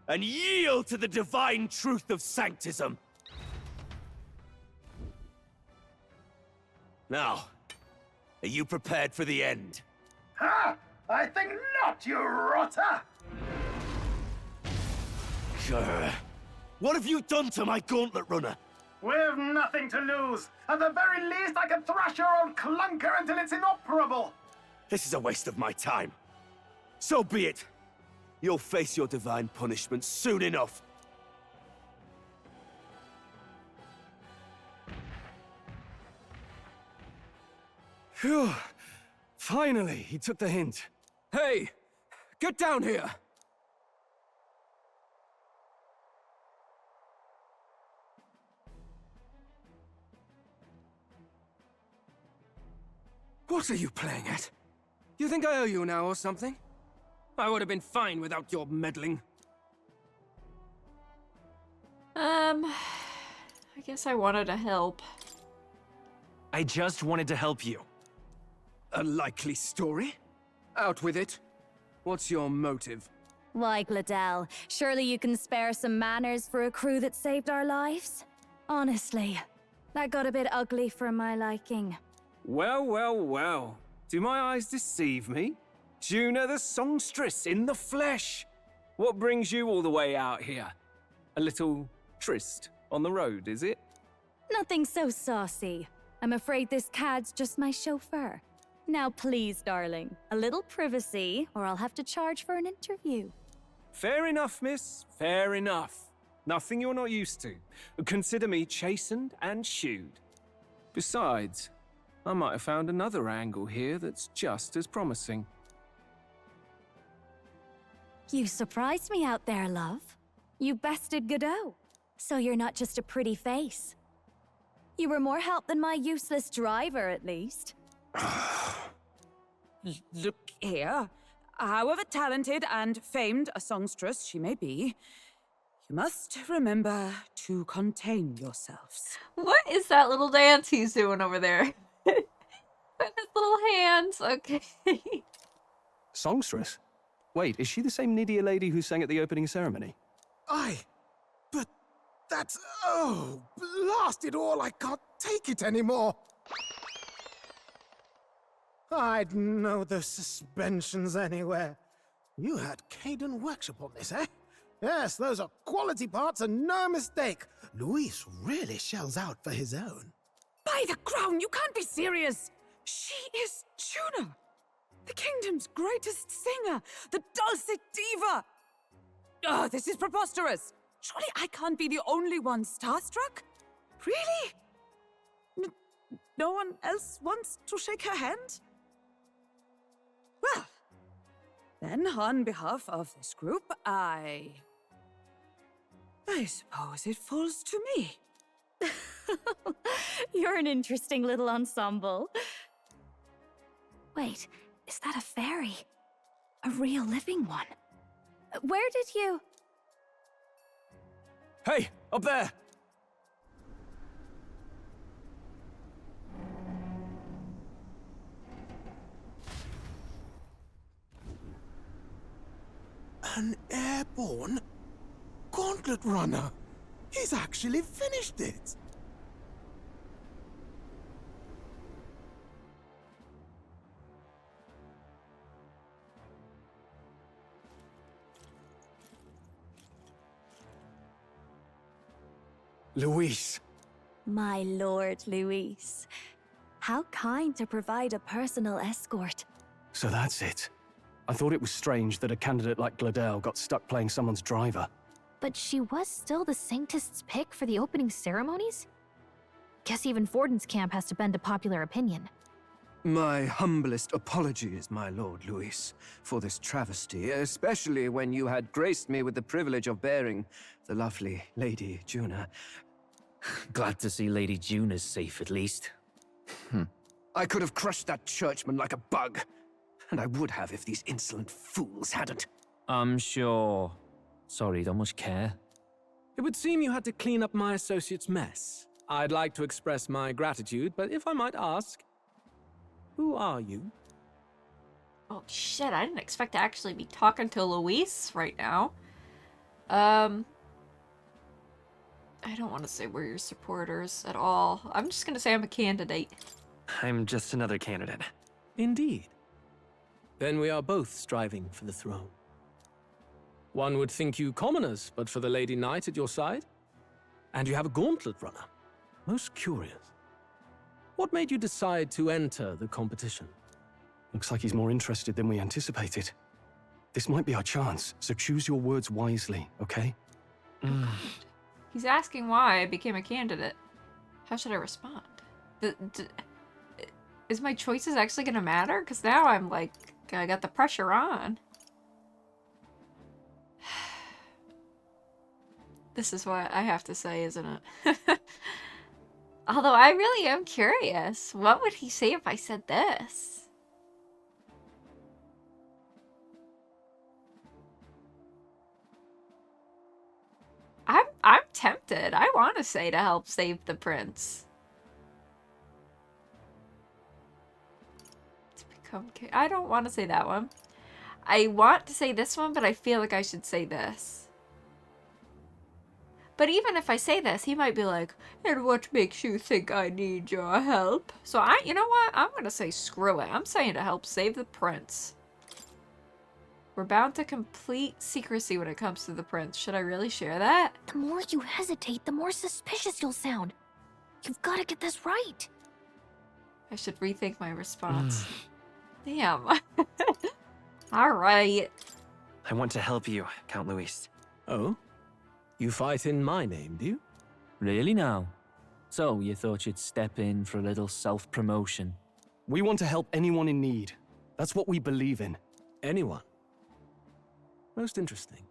and yield to the divine truth of sanctism. Now, are you prepared for the end? Ha! I think not, you rotter! Grr. What have you done to my gauntlet runner? We've nothing to lose. At the very least, I can thrash your old clunker until it's inoperable. This is a waste of my time. So be it. You'll face your divine punishment soon enough. Phew. Finally, he took the hint. Hey! Get down here! What are you playing at? You think I owe you now or something? I would have been fine without your meddling. I guess I wanted to help. I just wanted to help you. A likely story? Out with it. What's your motive? Why, Gladell, surely you can spare some manners for a crew that saved our lives? Honestly, that got a bit ugly for my liking. Well. Do my eyes deceive me? Juna the songstress in the flesh. What brings you all the way out here? A little tryst on the road, is it? Nothing so saucy. I'm afraid this cad's just my chauffeur. Now please, darling, a little privacy, or I'll have to charge for an interview. Fair enough, miss. Fair enough. Nothing you're not used to. Consider me chastened and shooed. Besides, I might have found another angle here that's just as promising. You surprised me out there, love. You bested Godot. So you're not just a pretty face. You were more help than my useless driver, at least. Look here. However talented and famed a songstress she may be, you must remember to contain yourselves. What is that little dance he's doing over there? With his little hands. Okay. Songstress? Wait, is she the same Nidia lady who sang at the opening ceremony? Aye, but that's... oh, blast it all, I can't take it anymore. I'd know those suspensions anywhere. You had Caden workshop on this, eh? Yes, those are quality parts and no mistake. Luis really shells out for his own. By the crown, you can't be serious! She is Juna! The kingdom's greatest singer! The dulcet diva! Oh, this is preposterous! Surely I can't be the only one starstruck? Really? No one else wants to shake her hand? Well, then on behalf of this group, I suppose it falls to me. You're an interesting little ensemble. Wait, is that a fairy? A real living one? Where did you... Hey, up there! An airborne Gauntlet runner. He's actually finished it. Luis. My lord, Luis. How kind to provide a personal escort. So that's it. I thought it was strange that a candidate like Gladel got stuck playing someone's driver. But she was still the Sanctist's pick for the opening ceremonies? Guess even Forden's camp has to bend to popular opinion. My humblest apologies, my lord Luis, for this travesty, especially when you had graced me with the privilege of bearing the lovely Lady Juna. Glad to see Lady Juna's safe, at least. I could have crushed that churchman like a bug, and I would have if these insolent fools hadn't. I'm sure. Sorry, don't much care. It would seem you had to clean up my associate's mess. I'd like to express my gratitude, but if I might ask, who are you? Oh shit, I didn't expect to actually be talking to Luis right now. I don't want to say we're your supporters at all. I'm just gonna say I'm a candidate. I'm just another candidate. Indeed. Then we are both striving for the throne. One would think you commoners, but for the Lady Knight at your side. And you have a Gauntlet runner. Most curious. What made you decide to enter the competition? Looks like he's more interested than we anticipated. This might be our chance, so choose your words wisely, okay? He's asking why I became a candidate. How should I respond? Is my choices actually gonna matter? Because now I'm like, I got the pressure on. This is what I have to say, isn't it? Although I really am curious. What would he say if I said this? I'm tempted. I want to say to help save the prince. To become I don't want to say that one. I want to say this one, but I feel like I should say this. But even if I say this, he might be like, and what makes you think I need your help? So you know what? I'm going to say screw it. I'm saying to help save the prince. We're bound to complete secrecy when it comes to the prince. Should I really share that? The more you hesitate, the more suspicious you'll sound. You've got to get this right. I should rethink my response. Damn. All right. I want to help you, Count Luis. Oh? You fight in my name, do you? Really now? So, you thought you'd step in for a little self-promotion? We want to help anyone in need. That's what we believe in. Anyone? Most interesting.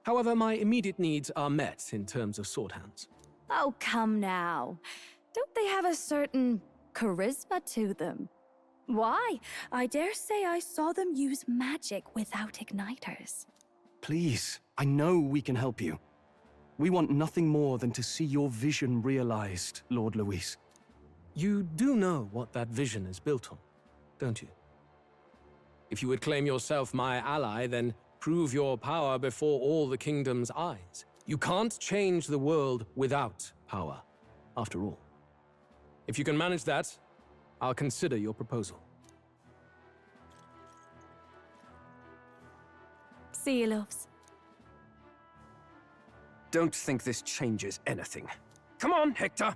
However, my immediate needs are met in terms of sword hands. Oh, come now. Don't they have a certain charisma to them? Why? I dare say I saw them use magic without igniters. Please, I know we can help you. We want nothing more than to see your vision realized, Lord Luis. You do know what that vision is built on, don't you? If you would claim yourself my ally, then prove your power before all the kingdom's eyes. You can't change the world without power, after all. If you can manage that, I'll consider your proposal. See you, loves. Don't think this changes anything. Come on, Hector!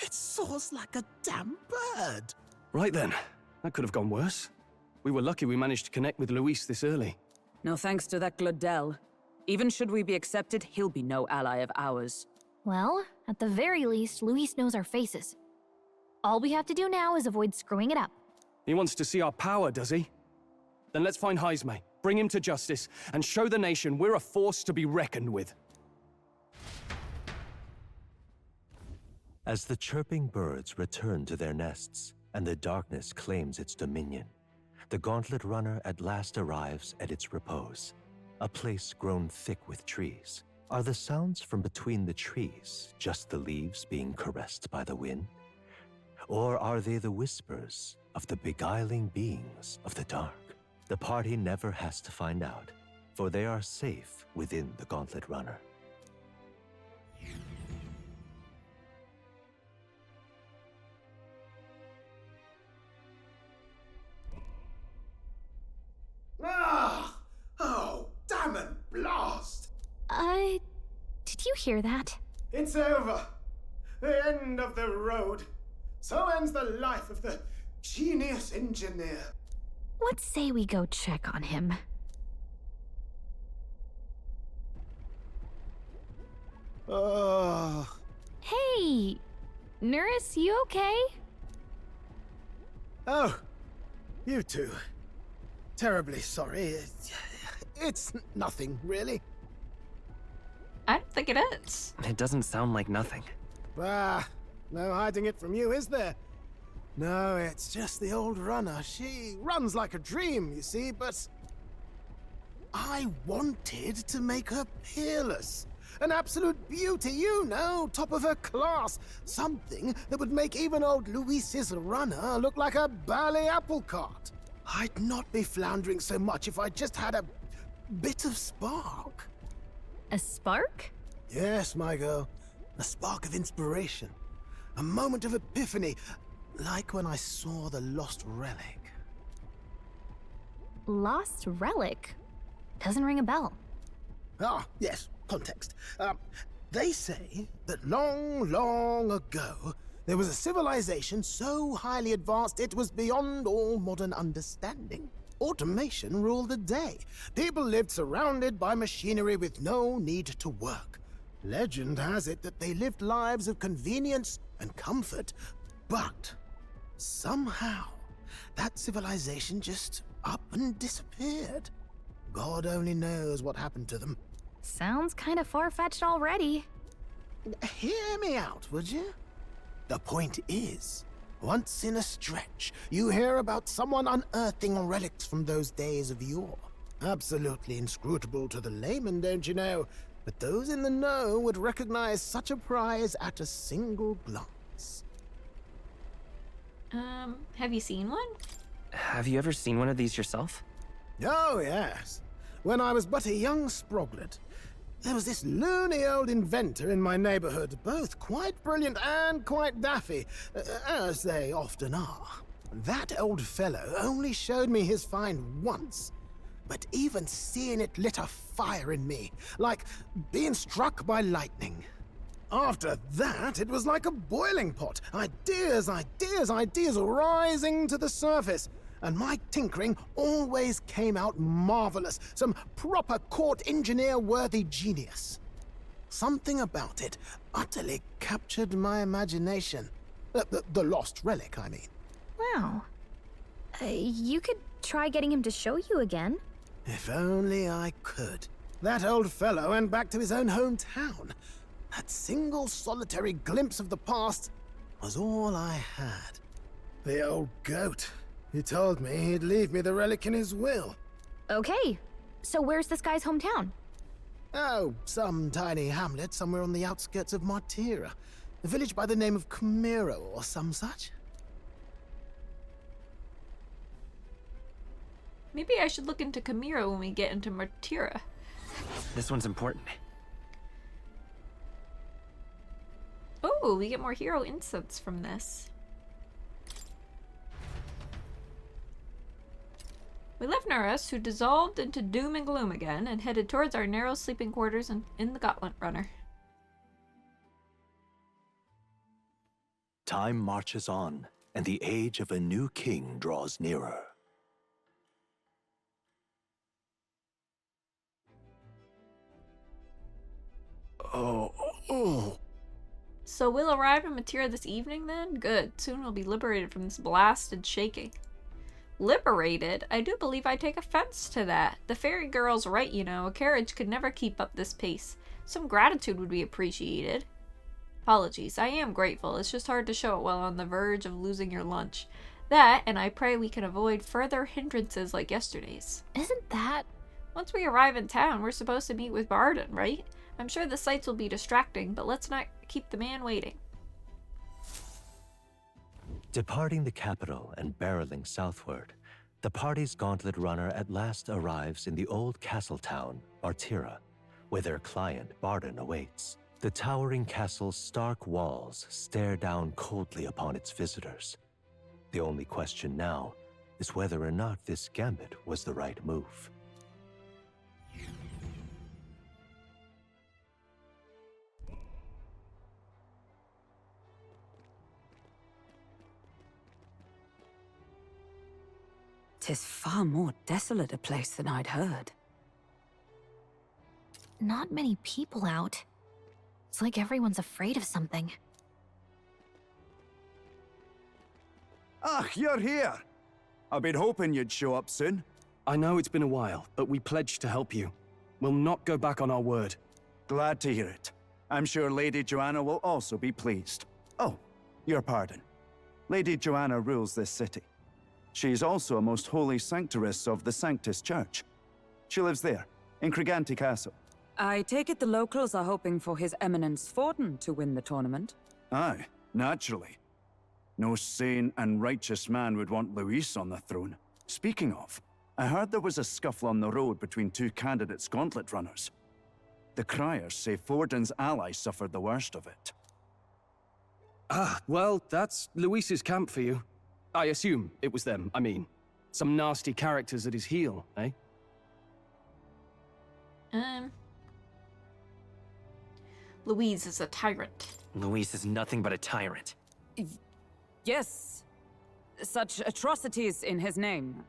It soars like a damn bird. Right then, That could have gone worse. We were lucky we managed to connect with Luis this early. No thanks to that Glodell. Even should we be accepted, he'll be no ally of ours. Well, at the very least, Luis knows our faces. All we have to do now is avoid screwing it up. He wants to see our power, does he? Then let's find Heisme, bring him to justice, and show the nation we're a force to be reckoned with. As the chirping birds return to their nests and the darkness claims its dominion, the Gauntlet Runner at last arrives at its repose, a place grown thick with trees. Are the sounds from between the trees just the leaves being caressed by the wind? Or are they the whispers of the beguiling beings of the dark? The party never has to find out, for they are safe within the Gauntlet Runner. Ah! Oh, damn and blast! Did you hear that? It's over. The end of the road. So ends the life of the genius engineer. Let's say we go check on him. Oh. Hey! Nurse, you okay? Oh, you two. Terribly sorry. It's nothing, really. I don't think it is. It doesn't sound like nothing. Ah, no hiding it from you, is there? No, it's just the old runner. She runs like a dream, you see, but I wanted to make her peerless. An absolute beauty, you know, top of her class. Something that would make even old Luis's runner look like a bally apple cart. I'd not be floundering so much if I just had a bit of spark. A spark? Yes, my girl. A spark of inspiration. A moment of epiphany. Like when I saw the lost relic. Lost relic? Doesn't ring a bell. Ah, yes, context. They say that long, long ago, there was a civilization so highly advanced it was beyond all modern understanding. Automation ruled the day. People lived surrounded by machinery with no need to work. Legend has it that they lived lives of convenience and comfort, but somehow that civilization just up and disappeared. God only knows what happened to them. Sounds kind of far-fetched already. Hear me out, would you? The point is, once in a stretch, you hear about someone unearthing relics from those days of yore. Absolutely inscrutable to the layman, don't you know? But those in the know would recognize such a prize at a single glance. Have you seen one? Have you ever seen one of these yourself? Oh, yes. When I was but a young sproglet, there was this loony old inventor in my neighborhood, both quite brilliant and quite daffy, as they often are. That old fellow only showed me his find once, but even seeing it lit a fire in me, like being struck by lightning. After that, it was like a boiling pot. Ideas, ideas, ideas rising to the surface. And my tinkering always came out marvelous. Some proper court engineer-worthy genius. Something about it utterly captured my imagination. The lost relic, I mean. Wow. You could try getting him to show you again. If only I could. That old fellow went back to his own hometown. That single solitary glimpse of the past was all I had. The old goat. He told me he'd leave me the relic in his will. Okay, so where's this guy's hometown? Oh, some tiny hamlet somewhere on the outskirts of Martira. A village by the name of Camiro or some such. Maybe I should look into Camiro when we get into Martira. This one's important. Oh, we get more hero insights from this. We left Norris, who dissolved into doom and gloom again, and headed towards our narrow sleeping quarters in the Gauntlet Runner. Time marches on, and the age of a new king draws nearer. So we'll arrive in Matera this evening then? Good. Soon we'll be liberated from this blasted shaking. Liberated? I do believe I take offense to that. The fairy girl's right, you know. A carriage could never keep up this pace. Some gratitude would be appreciated. Apologies. I am grateful. It's just hard to show it while on the verge of losing your lunch. That, and I pray we can avoid further hindrances like yesterday's. Isn't that... Once we arrive in town, we're supposed to meet with Barden, right? I'm sure the sights will be distracting, but let's not keep the man waiting. Departing the capital and barreling southward, the party's gauntlet runner at last arrives in the old castle town, Bartira, where their client Barden awaits. The towering castle's stark walls stare down coldly upon its visitors. The only question now is whether or not this gambit was the right move. "'Tis far more desolate a place than I'd heard." Not many people out. It's like everyone's afraid of something. Ach, you're here! I've been hoping you'd show up soon. I know it's been a while, but we pledged to help you. We'll not go back on our word. Glad to hear it. I'm sure Lady Joanna will also be pleased. Oh, your pardon. Lady Joanna rules this city. She's also a most holy sanctoress of the Sanctus Church. She lives there, in Criganti Castle. I take it the locals are hoping for His Eminence Forden to win the tournament? Aye, naturally. No sane and righteous man would want Luis on the throne. Speaking of, I heard there was a scuffle on the road between two candidates gauntlet runners. The criers say Forden's ally suffered the worst of it. Ah, well, that's Luis's camp for you. I assume it was them, I mean. Some nasty characters at his heel, eh? Louise is a tyrant. Luis is nothing but a tyrant. Yes. Such atrocities in his name.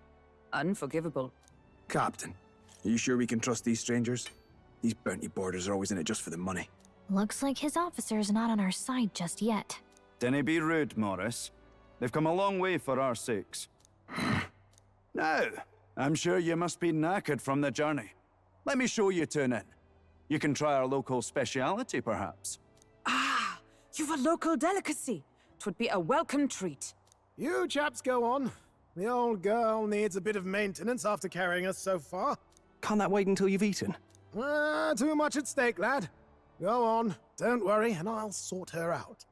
Unforgivable. Captain, are you sure we can trust these strangers? These bounty boarders are always in it just for the money. Looks like his officer's not on our side just yet. Dinna be rude, Morris. They've come a long way for our sakes. Now, I'm sure you must be knackered from the journey. Let me show you to an inn. You can try our local speciality, perhaps. Ah, you've a local delicacy. 'Twould be a welcome treat. You chaps go on. The old girl needs a bit of maintenance after carrying us so far. Can't that wait until you've eaten? Too much at stake, lad. Go on, don't worry, and I'll sort her out.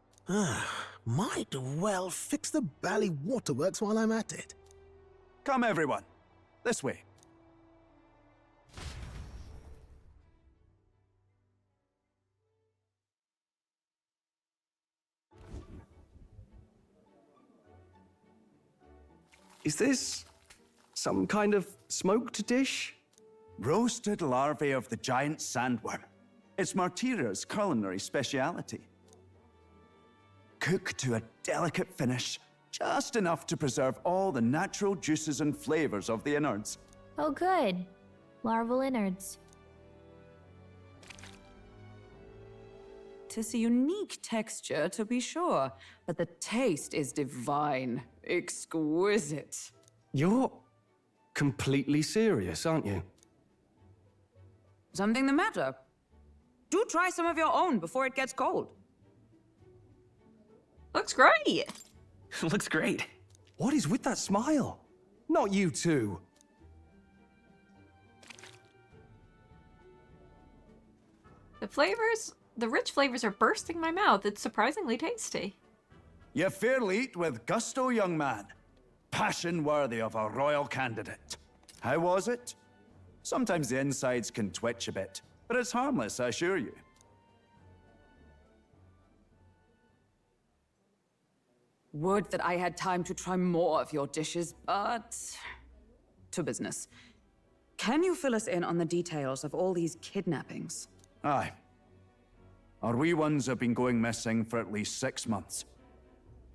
Might well fix the bally waterworks while I'm at it. Come, everyone. This way. Is this some kind of smoked dish? Roasted larvae of the giant sandworm. It's Martira's culinary speciality. Cooked to a delicate finish, just enough to preserve all the natural juices and flavors of the innards. Oh good. Larval innards. 'Tis a unique texture, to be sure, but the taste is divine. Exquisite. You're completely serious, aren't you? Something the matter? Do try some of your own before it gets cold. Looks great. Looks great. What is with that smile? Not you two. The rich flavors are bursting my mouth. It's surprisingly tasty. You fairly eat with gusto, young man. Passion worthy of a royal candidate. How was it? Sometimes the insides can twitch a bit, but it's harmless, I assure you. Would that I had time to try more of your dishes, but... to business. Can you fill us in on the details of all these kidnappings? Aye. Our wee ones have been going missing for at least 6 months.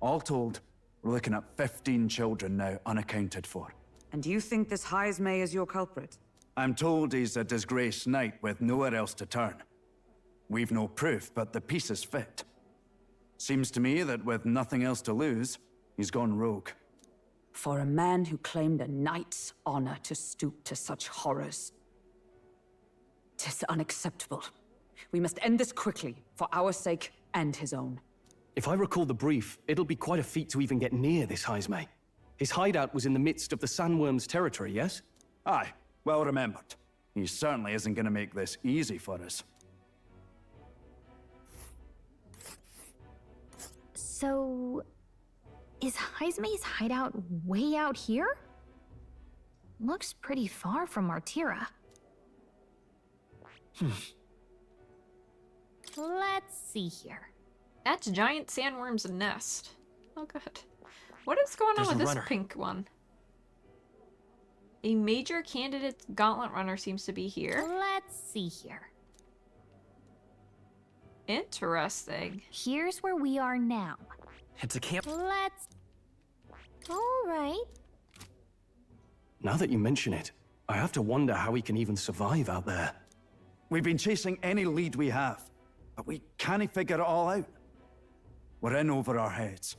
All told, We're looking at 15 children now, unaccounted for. And you think this Heismay is your culprit? I'm told he's a disgraced knight with nowhere else to turn. We've no proof, but the pieces fit. Seems to me that with nothing else to lose, he's gone rogue. For a man who claimed a knight's honor to stoop to such horrors. 'Tis unacceptable. We must end this quickly, for our sake and his own. If I recall the brief, it'll be quite a feat to even get near this Heismay. His hideout was in the midst of the Sandworm's territory, yes? Aye, well remembered. He certainly isn't going to make this easy for us. So, is Heismay's hideout way out here? Looks pretty far from Martira. Let's see here. That's giant sandworm's nest. Oh god. What is going on with this pink one? A major candidate gauntlet runner seems to be here. Let's see here. Interesting. Here's where we are now. It's a camp. Let's... Alright. Now that you mention it, I have to wonder how he can even survive out there. We've been chasing any lead we have, but we can't figure it all out. We're in over our heads.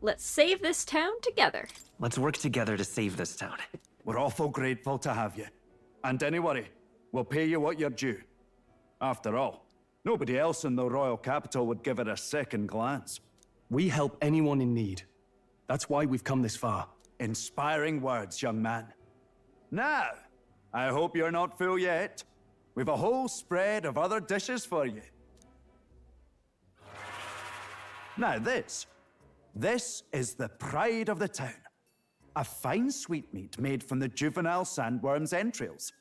Let's save this town together. Let's work together to save this town. We're awful grateful to have you. And don't worry, we'll pay you what you're due. After all, nobody else in the royal capital would give it a second glance. We help anyone in need. That's why we've come this far. Inspiring words, young man. Now, I hope you're not full yet. We've a whole spread of other dishes for you. Now this is the pride of the town. A fine sweetmeat made from the juvenile sandworm's entrails.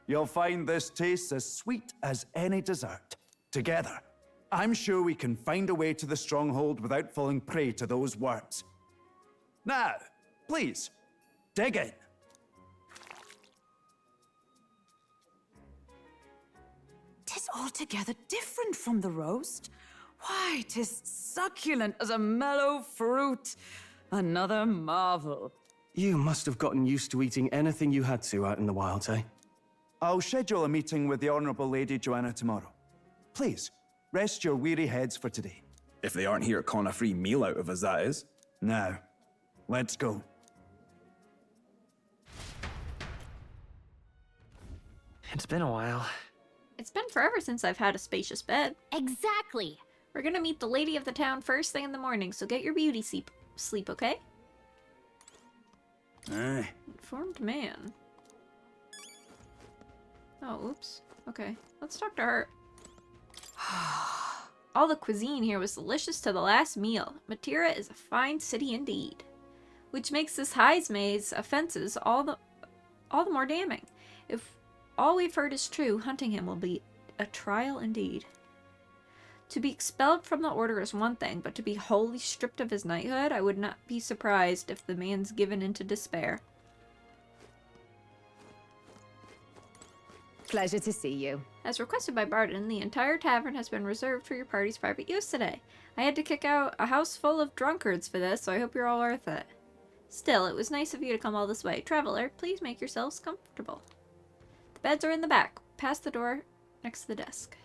You'll find this tastes as sweet as any dessert. Together, I'm sure we can find a way to the stronghold without falling prey to those worms. Now, please, dig in. 'Tis altogether different from the roast. Why, 'tis succulent as a mellow fruit. Another marvel. You must have gotten used to eating anything you had to out in the wilds, eh? I'll schedule a meeting with the Honourable Lady Joanna tomorrow. Please, rest your weary heads for today. If they aren't here calling a free meal out of us, that is. Now, let's go. It's been a while. It's been forever since I've had a spacious bed. Exactly. We're gonna meet the lady of the town first thing in the morning, so get your beauty sleep, okay? Aye. Informed man. Oh, oops. Okay, let's talk to her. All the cuisine here was delicious to the last meal. Matira is a fine city indeed. Which makes this Heismay's offenses all the more damning. If all we've heard is true, hunting him will be a trial indeed. To be expelled from the order is one thing, but to be wholly stripped of his knighthood, I would not be surprised if the man's given into despair. Pleasure to see you. As requested by Barden, the entire tavern has been reserved for your party's private use today. I had to kick out a house full of drunkards for this, so I hope you're all worth it. Still, it was nice of you to come all this way. Traveler, please make yourselves comfortable. The beds are in the back, past the door, next to the desk.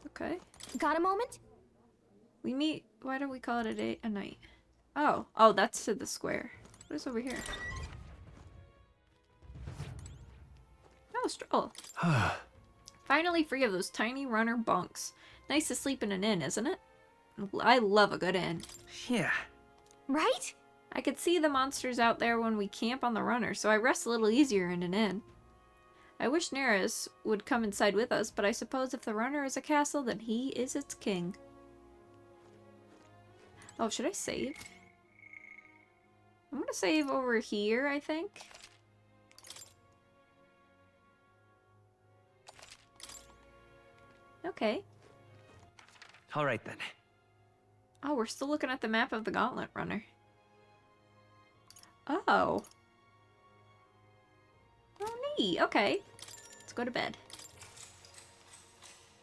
Okay. Got a moment? We meet... Why don't we call it a night? Oh, that's to the square. What is over here? Oh, stroll. Finally free of those tiny runner bunks. Nice to sleep in an inn, isn't it? I love a good inn. Yeah. Right? I could see the monsters out there when we camp on the runner, so I rest a little easier in an inn. I wish Neris would come inside with us, but I suppose if the runner is a castle, then he is its king. Oh, should I save? I'm gonna save over here, I think. Okay. Alright then. Oh, we're still looking at the map of the Gauntlet Runner. Oh. Oh, neat. Okay. Let's go to bed.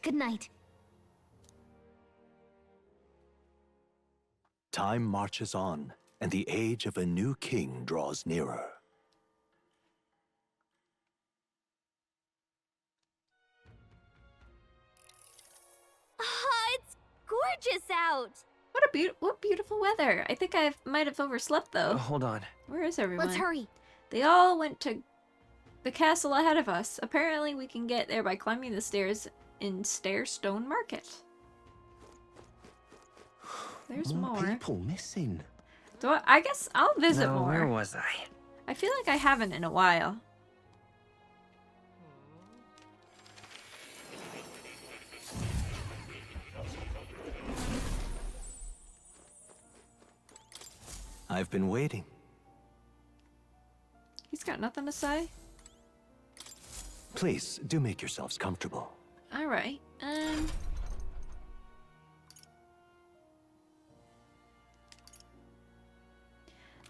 Good night. Time marches on, and the age of a new king draws nearer. It's gorgeous out! What beautiful weather. I think I might have overslept though. Hold on. Where is everyone? Let's hurry. They all went to the castle ahead of us. Apparently we can get there by climbing the stairs in Starestone Market. There's more. people missing. So I guess I'll visit No, more. where was I? I feel like I haven't in a while. I've been waiting. He's got nothing to say. Please, do make yourselves comfortable. All right.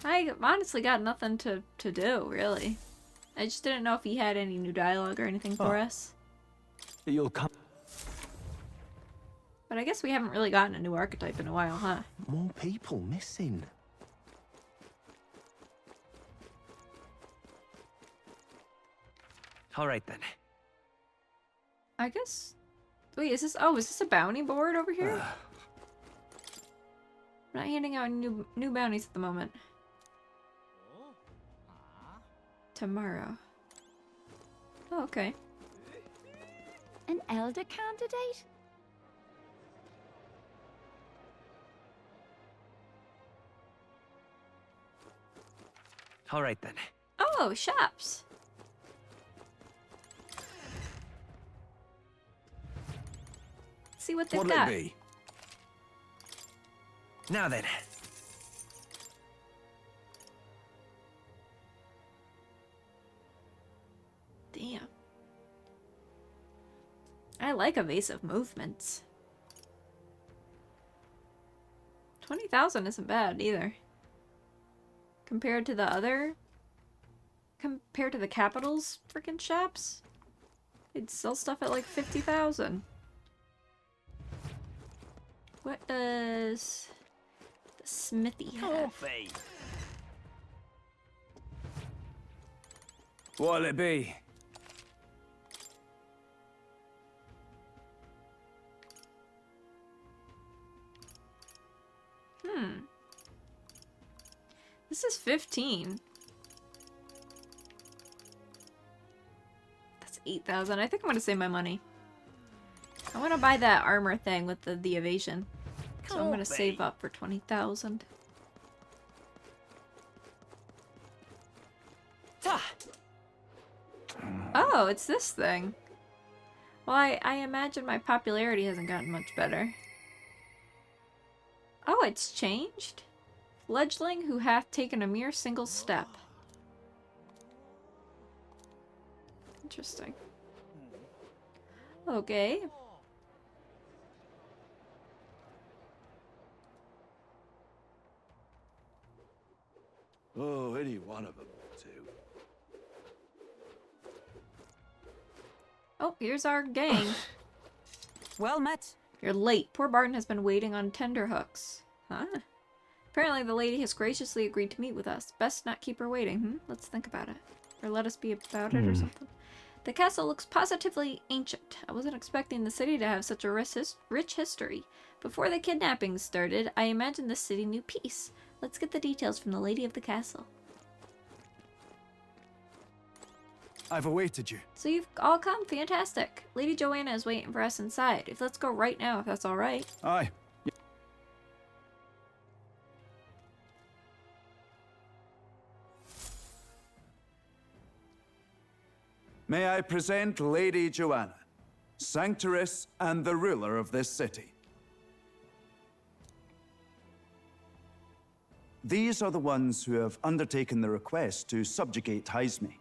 I honestly got nothing to do, really. I just didn't know if he had any new dialogue or anything for us. You'll come. But I guess we haven't really gotten a new archetype in a while, huh? More people missing. All right then. I guess. Wait, is this? Oh, is this a bounty board over here? We're not handing out new bounties at the moment. Tomorrow. Oh, okay. An elder candidate? All right then. Oh, shops. See what they've got. What'll it be? Now then. Damn. I like evasive movements. 20,000 isn't bad either. Compared to the Capital's freaking shops, they'd sell stuff at like 50,000. What does the smithy have? What'll it be? This is 15. That's 8,000. I think I'm gonna save my money. I want to buy that armor thing with the evasion. So I'm gonna save up for 20,000. Oh, it's this thing. Well, I imagine my popularity hasn't gotten much better. Oh, it's changed? Fledgling who hath taken a mere single step. Interesting. Okay. Oh, any one of them, too. Oh, here's our gang. Well met. You're late. Poor Barton has been waiting on tenterhooks. Huh? Apparently the lady has graciously agreed to meet with us. Best not keep her waiting, Let's think about it. Or let us be about it or something. The castle looks positively ancient. I wasn't expecting the city to have such a rich history. Before the kidnappings started, I imagined the city knew peace. Let's get the details from the lady of the castle. I've awaited you. So you've all come. Fantastic. Lady Joanna is waiting for us inside. Let's go right now, if that's all right. Aye. May I present Lady Joanna, Sanctoress and the ruler of this city. These are the ones who have undertaken the request to subjugate Heisme.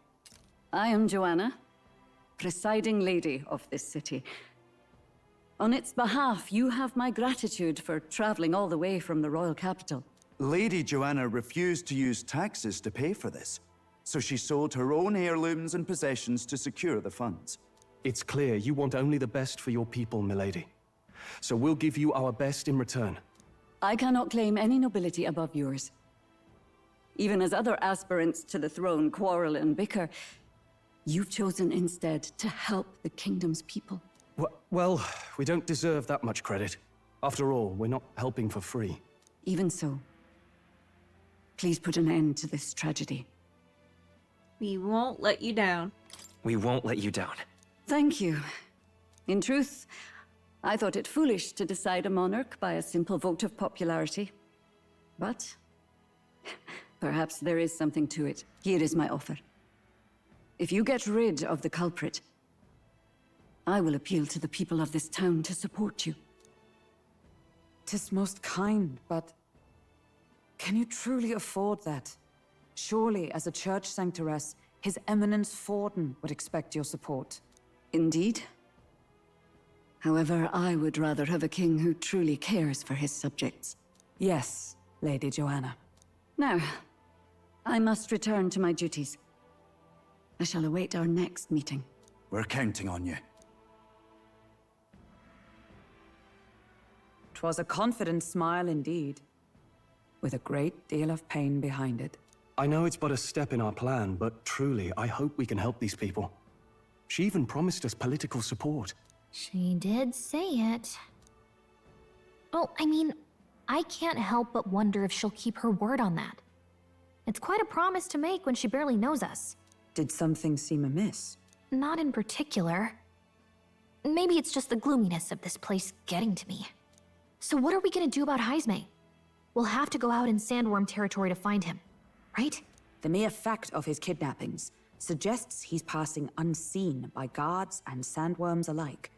I am Joanna, presiding lady of this city. On its behalf, you have my gratitude for traveling all the way from the royal capital. Lady Joanna refused to use taxes to pay for this, so she sold her own heirlooms and possessions to secure the funds. It's clear you want only the best for your people, milady. So we'll give you our best in return. I cannot claim any nobility above yours. Even as other aspirants to the throne quarrel and bicker, you've chosen instead to help the kingdom's people. Well, we don't deserve that much credit. After all, we're not helping for free. Even so, please put an end to this tragedy. We won't let you down. We won't let you down. Thank you. In truth, I thought it foolish to decide a monarch by a simple vote of popularity. But perhaps there is something to it. Here is my offer. If you get rid of the culprit, I will appeal to the people of this town to support you. 'Tis most kind, but can you truly afford that? Surely, as a church sanctoress, His Eminence Forden would expect your support. Indeed. However, I would rather have a king who truly cares for his subjects. Yes, Lady Joanna. Now, I must return to my duties. I shall await our next meeting. We're counting on you. 'Twas a confident smile indeed, with a great deal of pain behind it. I know it's but a step in our plan, but truly, I hope we can help these people. She even promised us political support. She did say it. Oh, I mean, I can't help but wonder if she'll keep her word on that. It's quite a promise to make when she barely knows us. Did something seem amiss? Not in particular. Maybe it's just the gloominess of this place getting to me. So what are we gonna do about Heisme? We'll have to go out in Sandworm territory to find him, right? The mere fact of his kidnappings suggests he's passing unseen by guards and sandworms alike.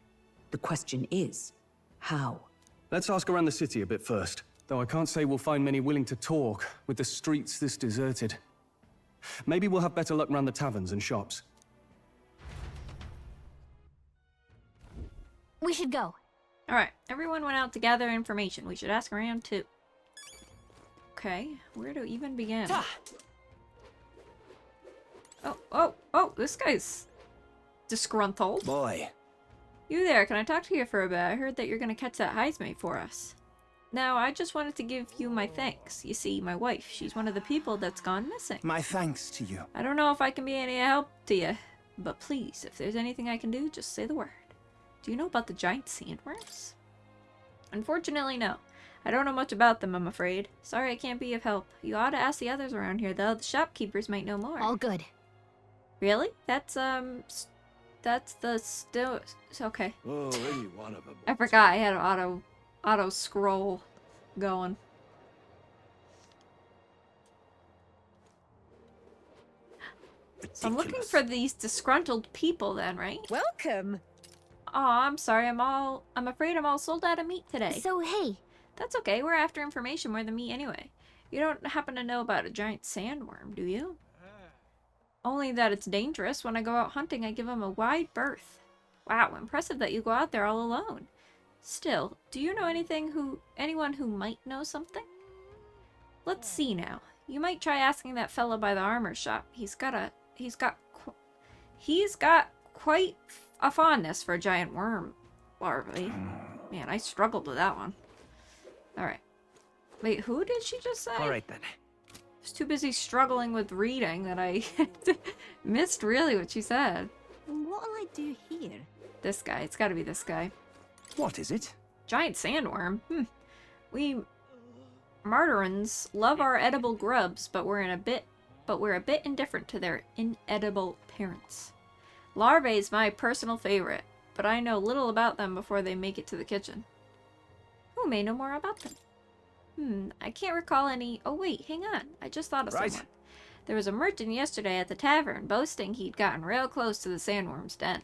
The question is, how? Let's ask around the city a bit first. Though I can't say we'll find many willing to talk, with the streets this deserted. Maybe we'll have better luck around the taverns and shops. We should go. Alright, everyone went out to gather information. We should ask around too. Okay, where to even begin? Oh, this guy's disgruntled. Boy. You there, can I talk to you for a bit? I heard that you're gonna catch that Heisme for us. Now, I just wanted to give you my thanks. You see, my wife, she's one of the people that's gone missing. My thanks to you. I don't know if I can be any help to you, but please, if there's anything I can do, just say the word. Do you know about the giant sandworms? Unfortunately, no. I don't know much about them, I'm afraid. Sorry I can't be of help. You ought to ask the others around here, though. The shopkeepers might know more. All good. Really? That's the okay. Oh, any one of them. I forgot I had an auto scroll going. So I'm looking for these disgruntled people then, right? Welcome. Oh, I'm sorry. I'm afraid I'm all sold out of meat today. So, hey. That's okay. We're after information more than meat anyway. You don't happen to know about a giant sandworm, do you? Only that it's dangerous. When I go out hunting, I give them a wide berth. Wow, impressive that you go out there all alone. Still, do you know anyone who might know something? Let's see now. You might try asking that fella by the armor shop. He's got quite a fondness for giant worm larvae. Man, I struggled with that one. Alright. Wait, who did she just say? Alright then. I was too busy struggling with reading that I missed really what she said. What'll I do here? This guy. It's gotta be this guy. What is it? Giant sandworm. We Martirans love our edible grubs, but we're a bit indifferent to their inedible parents. Larvae is my personal favorite, but I know little about them before they make it to the kitchen. Who may know more about them? I can't recall any. Oh wait, hang on. I just thought of someone. There was a merchant yesterday at the tavern boasting he'd gotten real close to the sandworm's den.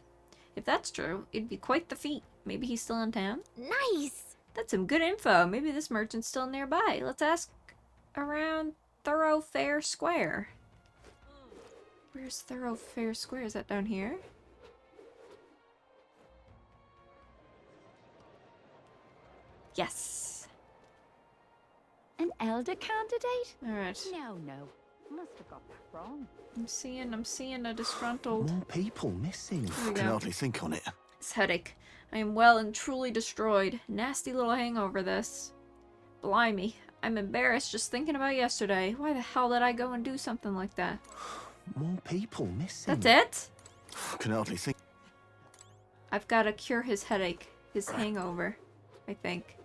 If that's true, it'd be quite the feat. Maybe he's still in town? Nice! That's some good info. Maybe this merchant's still nearby. Let's ask around Thoroughfare Square. Where's Thoroughfare Square? Is that down here? Yes. An elder candidate? Alright. No. Must have got that wrong. I'm seeing a disgruntled... More people missing. Here we I can go. hardly think on it. This headache. I am well and truly destroyed. Nasty little hangover, this. Blimey. I'm embarrassed just thinking about yesterday. Why the hell did I go and do something like that? More people missing. That's it? I can hardly think. I've got to cure his headache. His hangover, I think.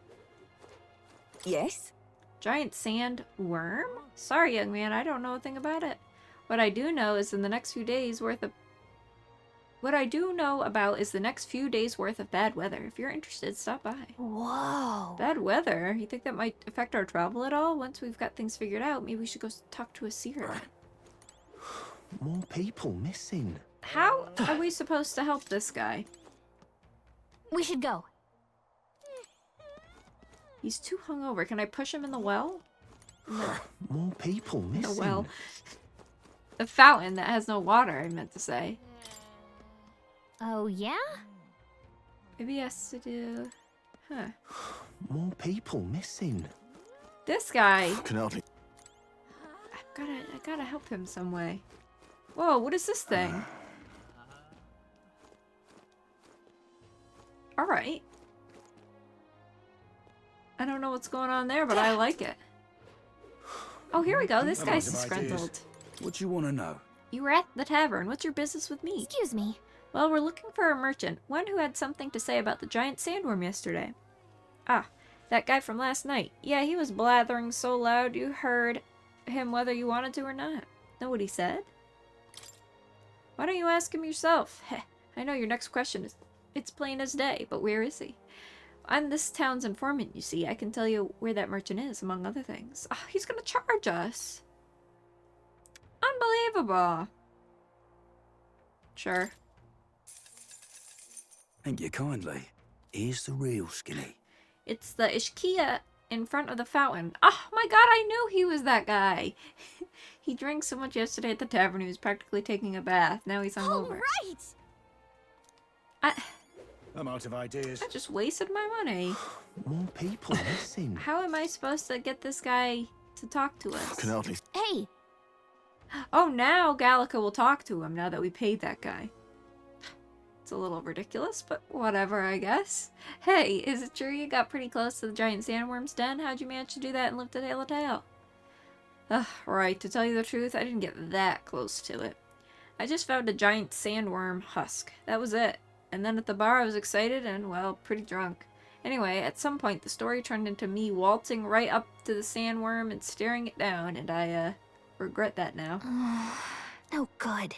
Yes? Giant sand worm? Sorry, young man, I don't know a thing about it. What I do know is in the next few days worth of... What I do know about is the next few days worth of bad weather. If you're interested, stop by. Whoa. Bad weather? You think that might affect our travel at all? Once we've got things figured out, maybe we should go talk to a seer. More people missing. How are we supposed to help this guy? We should go. He's too hungover. Can I push him in the well? More people missing. The well. The fountain that has no water, I meant to say. Oh, yeah? Maybe he has to do... Huh. More people missing. This guy... I can hardly... I gotta help him some way. Whoa, what is this thing? Alright. I don't know what's going on there, but I like it. Oh, here we go. This guy's disgruntled. What you want to know? You were at the tavern. What's your business with me? Excuse me. Well, we're looking for a merchant. One who had something to say about the giant sandworm yesterday. Ah, that guy from last night. Yeah, he was blathering so loud you heard him whether you wanted to or not. Know what he said? Why don't you ask him yourself? Heh, I know your next question is... It's plain as day, but where is he? I'm this town's informant, you see. I can tell you where that merchant is, among other things. Oh, he's gonna charge us. Unbelievable. Sure. Thank you kindly. Here's the real skinny. It's the Ishkia in front of the fountain. Oh my god, I knew he was that guy. He drank so much yesterday at the tavern he was practically taking a bath. Now he's hungover. Right. I'm out of ideas. I just wasted my money. More people missing. How am I supposed to get this guy to talk to us? Can hardly... Hey. Oh, now Gallica will talk to him now that we paid that guy. It's a little ridiculous, but whatever, I guess. Hey, is it true you got pretty close to the giant sandworm's den? How'd you manage to do that and live to tell a tale? Right, to tell you the truth, I didn't get that close to it. I just found a giant sandworm husk. That was it. And then at the bar I was excited and, well, pretty drunk. Anyway, at some point the story turned into me waltzing right up to the sandworm and staring it down, and I, regret that now. No good.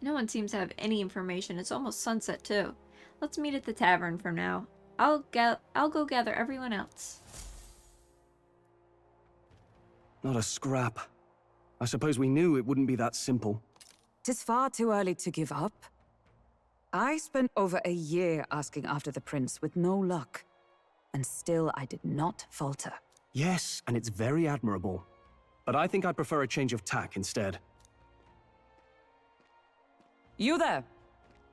No one seems to have any information. It's almost sunset, too. Let's meet at the tavern for now. I'll go gather everyone else. Not a scrap. I suppose we knew it wouldn't be that simple. 'Tis far too early to give up. I spent over a year asking after the prince with no luck. And still I did not falter. Yes, and it's very admirable. But I think I'd prefer a change of tack instead. You there.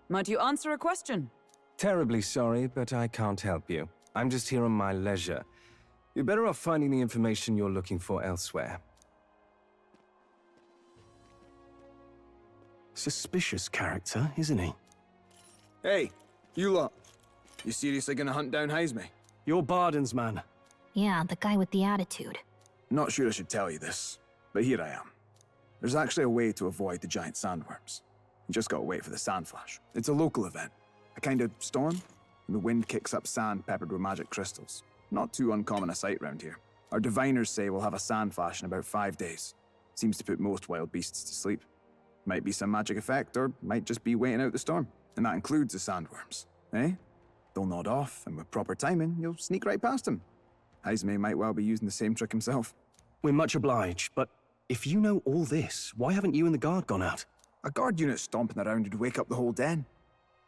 Might you answer a question? Terribly sorry, but I can't help you. I'm just here on my leisure. You're better off finding the information you're looking for elsewhere. Suspicious character, isn't he? Hey, you lot. You seriously gonna hunt down Heisme? You're Barden's man. Yeah, the guy with the attitude. Not sure I should tell you this, but here I am. There's actually a way to avoid the giant sandworms. You just gotta wait for the sand flash. It's a local event. A kind of storm, and the wind kicks up sand peppered with magic crystals. Not too uncommon a sight round here. Our diviners say we'll have a sand flash in about 5 days. Seems to put most wild beasts to sleep. Might be some magic effect, or might just be waiting out the storm. And that includes the sandworms, eh? They'll nod off, and with proper timing, you'll sneak right past them. Heisme might well be using the same trick himself. We're much obliged, but if you know all this, why haven't you and the guard gone out? A guard unit stomping around would wake up the whole den.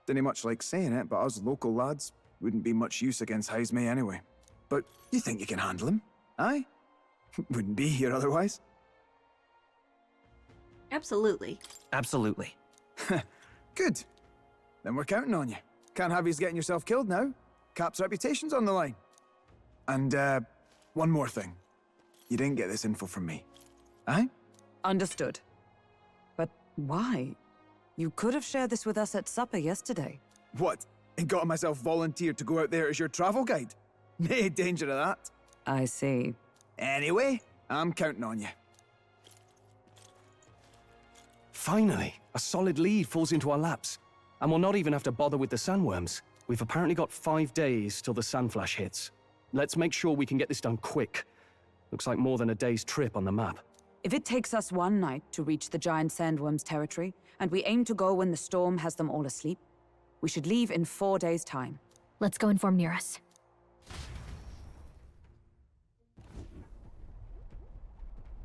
Didn't much like saying it, but us local lads wouldn't be much use against Heisme anyway. But you think you can handle him, aye? Wouldn't be here otherwise. Absolutely. Absolutely. Good. Then we're counting on you. Can't have you getting yourself killed now. Cap's reputation's on the line. And, one more thing. You didn't get this info from me. Aye? Understood. But why? You could have shared this with us at supper yesterday. What? And got myself volunteered to go out there as your travel guide? Nay danger of that. I see. Anyway, I'm counting on you. Finally, a solid lead falls into our laps. And we'll not even have to bother with the sandworms. We've apparently got 5 days till the sandflash hits. Let's make sure we can get this done quick. Looks like more than a day's trip on the map. If it takes us one night to reach the giant sandworm's territory, and we aim to go when the storm has them all asleep, we should leave in 4 days' time. Let's go inform Nearus.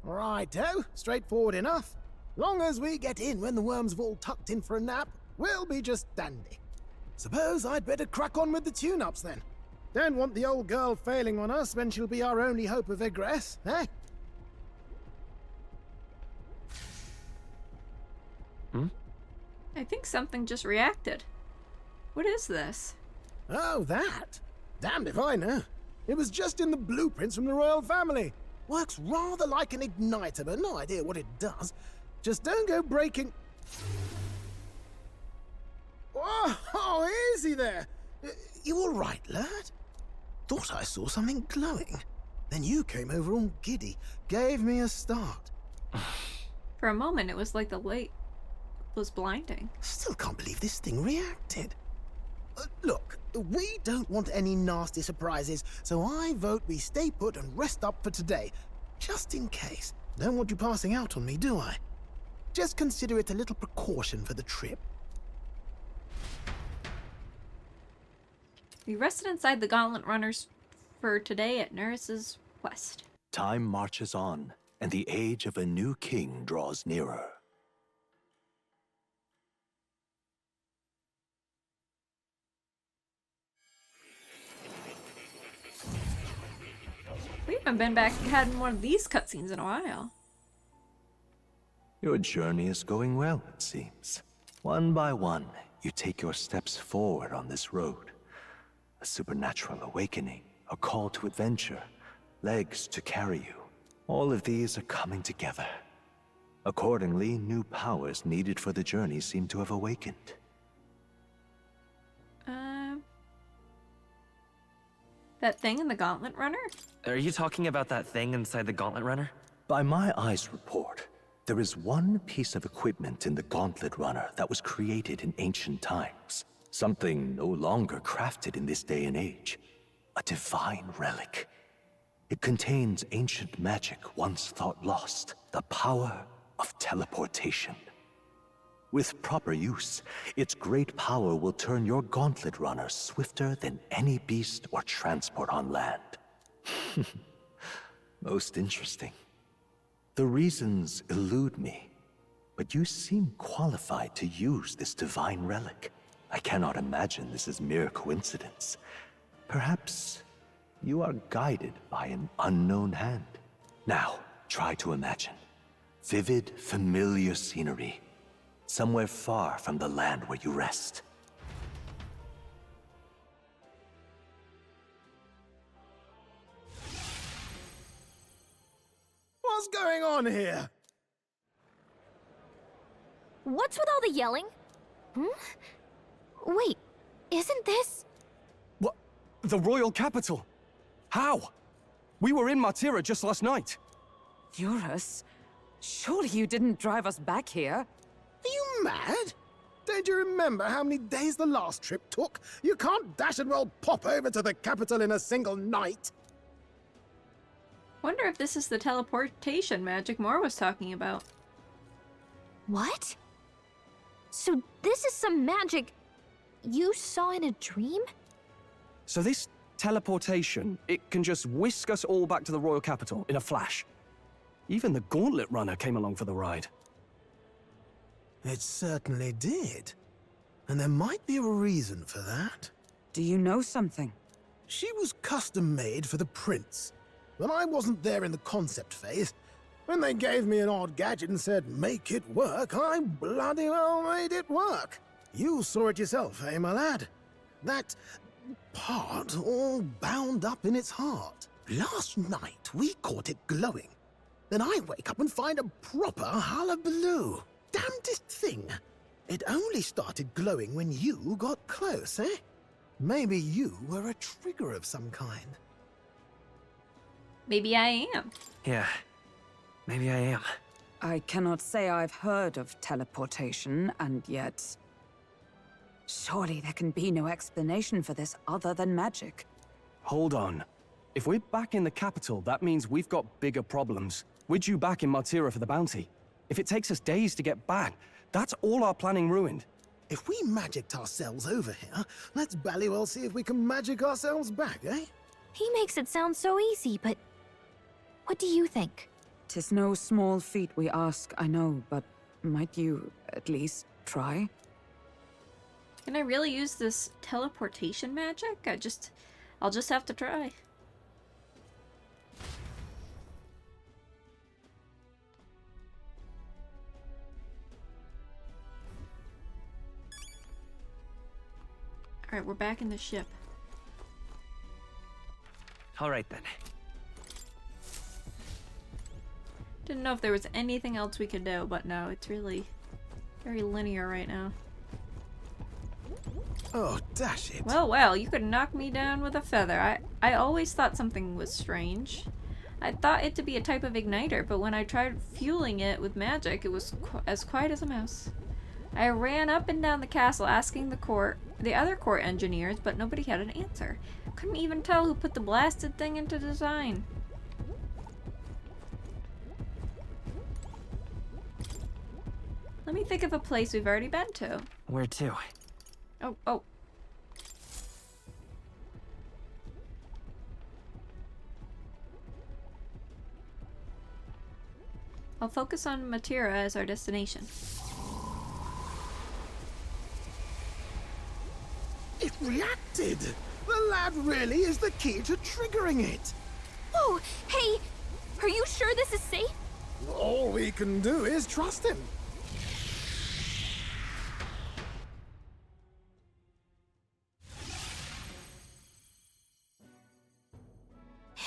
Righto, straightforward enough. Long as we get in when the worms have all tucked in for a nap, we'll be just dandy. Suppose I'd better crack on with the tune-ups then. Don't want the old girl failing on us when she'll be our only hope of egress, eh? I think something just reacted. What is this? Oh, that? Damned if I know. It was just in the blueprints from the royal family. Works rather like an igniter, but no idea what it does. Just don't go breaking... Oh, easy there. You all right, lad? Thought I saw something glowing. Then you came over all giddy, gave me a start. For a moment, it was like the light was blinding. Still can't believe this thing reacted. Look, we don't want any nasty surprises, so I vote we stay put and rest up for today. Just in case. Don't want you passing out on me, do I? Just consider it a little precaution for the trip. We rested inside the Gauntlet Runners for today at Nearus's quest. Time marches on, and the age of a new king draws nearer. We haven't been back had one of these cutscenes in a while. Your journey is going well, it seems. One by one, you take your steps forward on this road. A supernatural awakening, a call to adventure, legs to carry you. All of these are coming together. Accordingly, new powers needed for the journey seem to have awakened. That thing in the Gauntlet Runner? Are you talking about that thing inside the Gauntlet Runner? By my eyes report, there is one piece of equipment in the Gauntlet Runner that was created in ancient times. Something no longer crafted in this day and age. A divine relic. It contains ancient magic once thought lost. The power of teleportation. With proper use, its great power will turn your Gauntlet Runner swifter than any beast or transport on land. Most interesting. The reasons elude me, but you seem qualified to use this divine relic. I cannot imagine this is mere coincidence. Perhaps you are guided by an unknown hand. Now, try to imagine. Vivid, familiar scenery. Somewhere far from the land where you rest. What's going on here? What's with all the yelling? Wait, isn't this... What? The royal capital? How? We were in Martira just last night. Eurus? Surely you didn't drive us back here? Are you mad? Don't you remember how many days the last trip took? You can't dash and well pop over to the capital in a single night. Wonder if this is the teleportation magic Moore was talking about. What? So this is some magic you saw in a dream? So this teleportation, it can just whisk us all back to the royal capital in a flash. Even the Gauntlet Runner came along for the ride. It certainly did. And there might be a reason for that. Do you know something? She was custom-made for the prince. When I wasn't there in the concept phase, when they gave me an odd gadget and said, make it work, I bloody well made it work. You saw it yourself, eh, my lad? That part all bound up in its heart. Last night, we caught it glowing. Then I wake up and find a proper hullabaloo. Damnedest thing. It only started glowing when you got close, eh? Maybe you were a trigger of some kind. Maybe I am. Yeah, maybe I am. I cannot say I've heard of teleportation, and yet... Surely there can be no explanation for this other than magic. Hold on. If we're back in the capital, that means we've got bigger problems. We're due back in Martira for the bounty. If it takes us days to get back, that's all our planning ruined. If we magicked ourselves over here, let's bally well see if we can magic ourselves back, eh? He makes it sound so easy, but what do you think? 'Tis no small feat we ask, I know, but might you at least try? Can I really use this teleportation magic? I'll just have to try. Alright, we're back in the ship. Alright then. Didn't know if there was anything else we could do, but no, it's really very linear right now. Oh, dash it. Well, you could knock me down with a feather. I always thought something was strange. I thought it to be a type of igniter, but when I tried fueling it with magic, it was as quiet as a mouse. I ran up and down the castle asking the other court engineers, but nobody had an answer. Couldn't even tell who put the blasted thing into design. Let me think of a place we've already been to. Where to? Oh. I'll focus on Matira as our destination. It reacted! The lad really is the key to triggering it! Oh, hey! Are you sure this is safe? All we can do is trust him.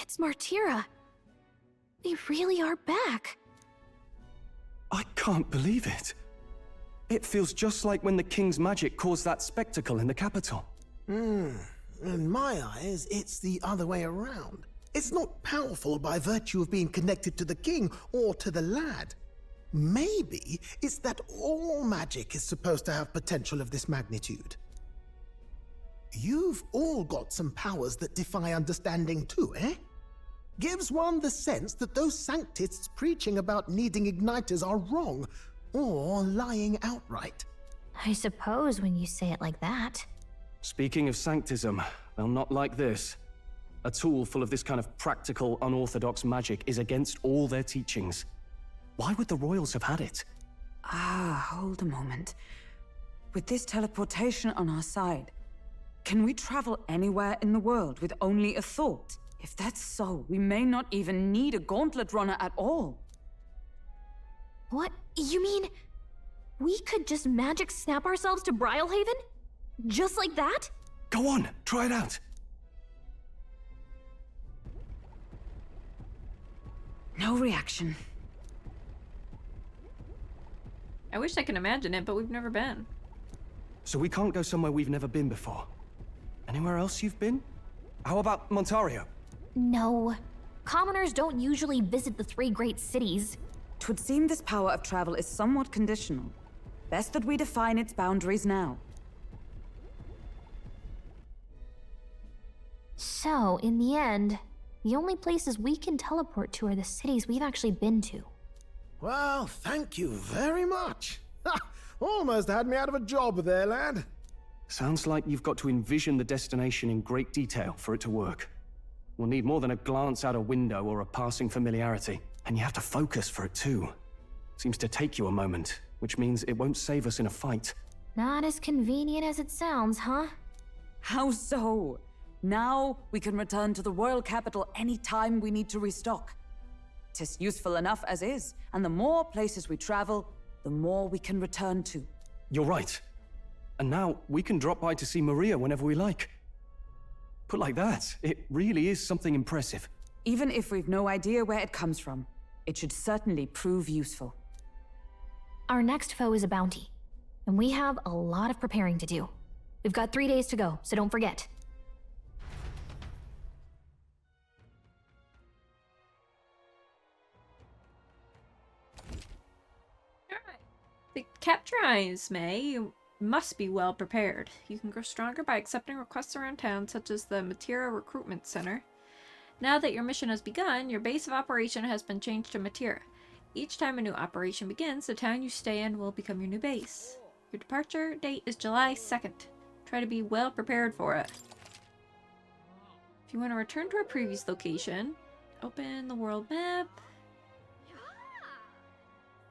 It's Martira. We really are back. I can't believe it. It feels just like when the king's magic caused that spectacle in the capital. In my eyes, it's the other way around. It's not powerful by virtue of being connected to the king or to the lad. Maybe it's that all magic is supposed to have potential of this magnitude. You've all got some powers that defy understanding too, eh? Gives one the sense that those sanctists preaching about needing igniters are wrong, or lying outright. I suppose when you say it like that. Speaking of sanctism, well, not like this. A tool full of this kind of practical, unorthodox magic is against all their teachings. Why would the royals have had it? Hold a moment. With this teleportation on our side, can we travel anywhere in the world with only a thought? If that's so, we may not even need a gauntlet runner at all. What? You mean we could just magic snap ourselves to Brylehaven? Just like that? Go on, try it out. No reaction. I wish I could imagine it, but we've never been. So we can't go somewhere we've never been before. Anywhere else you've been? How about Montario? No. Commoners don't usually visit the three great cities. 'Twould seem this power of travel is somewhat conditional. Best that we define its boundaries now. So, in the end, the only places we can teleport to are the cities we've actually been to. Well, thank you very much. Ha! Almost had me out of a job there, lad. Sounds like you've got to envision the destination in great detail for it to work. We'll need more than a glance out a window or a passing familiarity. And you have to focus for it too. Seems to take you a moment, which means it won't save us in a fight. Not as convenient as it sounds, huh? How so? Now we can return to the royal capital any time we need to restock. 'Tis useful enough as is, and the more places we travel, the more we can return to. You're right. And now we can drop by to see Maria whenever we like. Put like that, it really is something impressive. Even if we've no idea where it comes from, it should certainly prove useful. Our next foe is a bounty, and we have a lot of preparing to do. We've got 3 days to go, so don't forget. capture May, you must be well prepared. You can grow stronger by accepting requests around town, such as the Matera Recruitment Center. Now that your mission has begun, your base of operation has been changed to Matera. Each time a new operation begins, the town you stay in will become your new base. Your departure date is July 2nd. Try to be well prepared for it. If you want to return to a previous location, open the world map.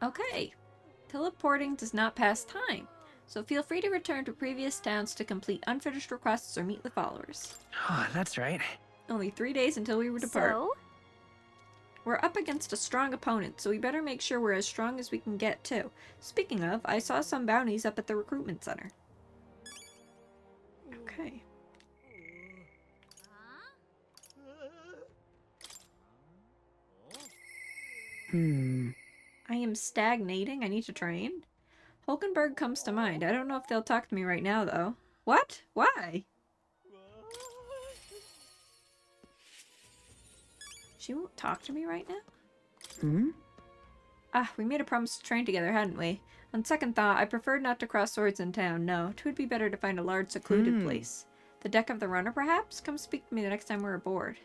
Okay. Teleporting does not pass time, so feel free to return to previous towns to complete unfinished requests or meet with followers. Oh, that's right. Only 3 days until we depart. So? We're up against a strong opponent, so we better make sure we're as strong as we can get, too. Speaking of, I saw some bounties up at the recruitment center. Okay. I am stagnating. I need to train. Hulkenberg comes to mind. I don't know if they'll talk to me right now, though. What? Why? She won't talk to me right now? Ah, we made a promise to train together, hadn't we? On second thought, I preferred not to cross swords in town. No, it would be better to find a large, secluded place. The deck of the runner, perhaps? Come speak to me the next time we're aboard.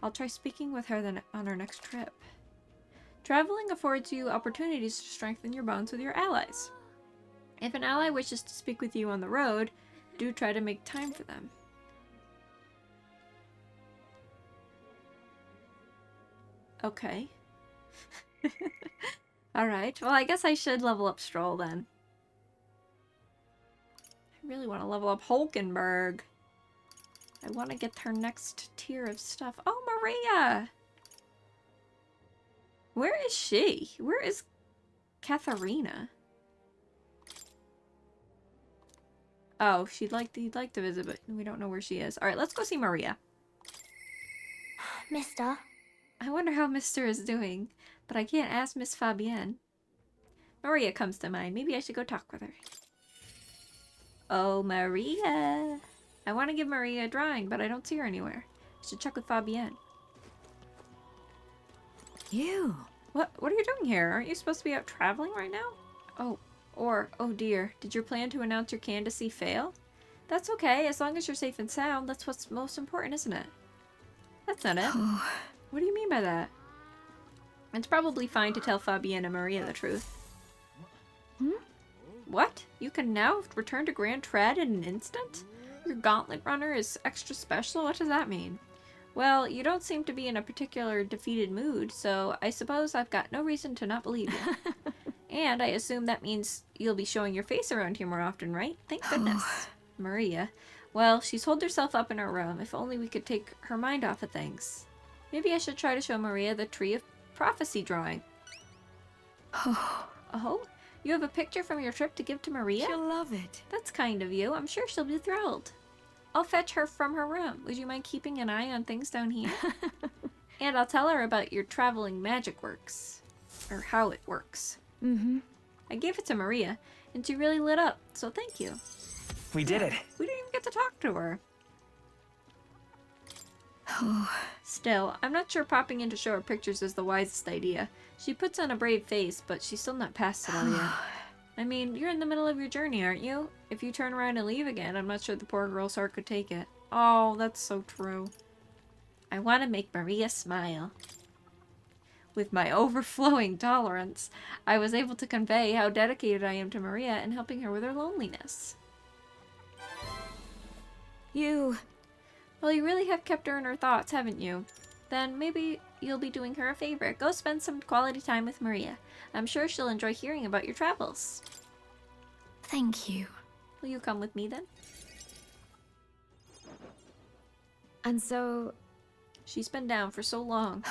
I'll try speaking with her then on our next trip. Traveling affords you opportunities to strengthen your bonds with your allies. If an ally wishes to speak with you on the road, do try to make time for them. Okay. Alright, well I guess I should level up Stroll then. I really want to level up Hulkenberg. I want to get her next tier of stuff. Oh, Maria! Where is she? Where is Katharina? Oh, he'd like to visit, but we don't know where she is. Alright, let's go see Maria. Mister? I wonder how Mister is doing, but I can't ask Miss Fabienne. Maria comes to mind. Maybe I should go talk with her. Oh, Maria. I want to give Maria a drawing, but I don't see her anywhere. I should check with Fabienne. You. What are you doing here? Aren't you supposed to be out traveling right now? Oh dear, did your plan to announce your candidacy fail? That's okay, as long as you're safe and sound. That's what's most important, isn't it? That's not it. What do you mean by that? It's probably fine to tell Fabienne and Maria the truth. What? You can now return to Grand Trad in an instant? Your Gauntlet runner is extra special? What does that mean? Well, you don't seem to be in a particular defeated mood, so I suppose I've got no reason to not believe you. And I assume that means you'll be showing your face around here more often, right? Thank goodness. Maria. Well, she's holed herself up in her room. If only we could take her mind off of things. Maybe I should try to show Maria the Tree of Prophecy drawing. Oh? You have a picture from your trip to give to Maria? She'll love it. That's kind of you. I'm sure she'll be thrilled. I'll fetch her from her room. Would you mind keeping an eye on things down here? And I'll tell her about your traveling magic works. Or how it works. I gave it to Maria, and she really lit up, so thank you. We did it. We didn't even get to talk to her. Still, I'm not sure popping in to show her pictures is the wisest idea. She puts on a brave face, but she's still not past it all yet. I mean, you're in the middle of your journey, aren't you? If you turn around and leave again, I'm not sure the poor girl's heart could take it. Oh, that's so true. I want to make Maria smile. With my overflowing tolerance, I was able to convey how dedicated I am to Maria and helping her with her loneliness. Well, you really have kept her in her thoughts, haven't you? Then maybe you'll be doing her a favor. Go spend some quality time with Maria. I'm sure she'll enjoy hearing about your travels. Thank you. Will you come with me then? And so... She's been down for so long.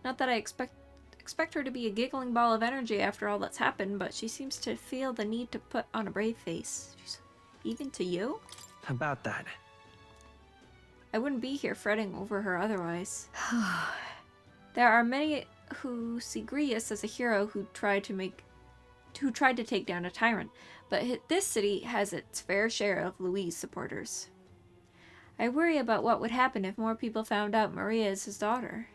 Not that I expect her to be a giggling ball of energy after all that's happened, but she seems to feel the need to put on a brave face. Even to you? About that. I wouldn't be here fretting over her otherwise. There are many who see Grius as a hero who tried to take down a tyrant, but this city has its fair share of Louis supporters. I worry about what would happen if more people found out Maria is his daughter.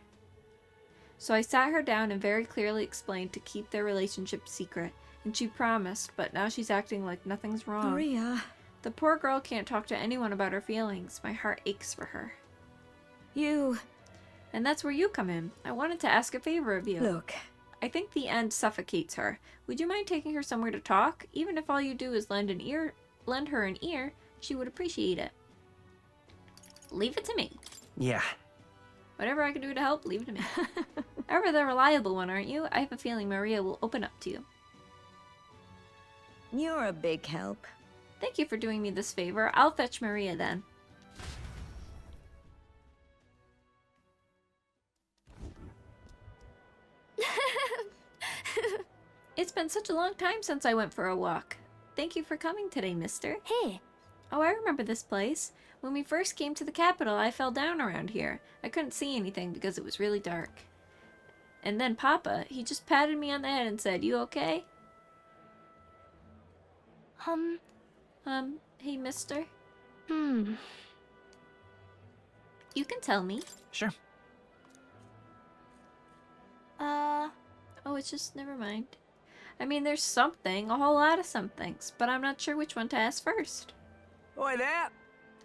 So I sat her down and very clearly explained to keep their relationship secret, And she promised, but now she's acting like nothing's wrong. Maria. The poor girl can't talk to anyone about her feelings. My heart aches for her. You... And that's where you come in. I wanted to ask a favor of you. Look. I think the end suffocates her. Would you mind taking her somewhere to talk? Even if all you do is lend her an ear, she would appreciate it. Leave it to me. Yeah. Whatever I can do to help, leave it to me. Ever the reliable one, aren't you? I have a feeling Maria will open up to you. You're a big help. Thank you for doing me this favor. I'll fetch Maria then. It's been such a long time since I went for a walk. Thank you for coming today, mister. Hey. Oh, I remember this place. When we first came to the capital, I fell down around here. I couldn't see anything because it was really dark. And then Papa, he just patted me on the head and said, "You okay?" Hey, mister? Hmm. You can tell me. Sure. Oh, it's just, never mind. I mean, there's something, a whole lot of somethings, but I'm not sure which one to ask first. Oi there!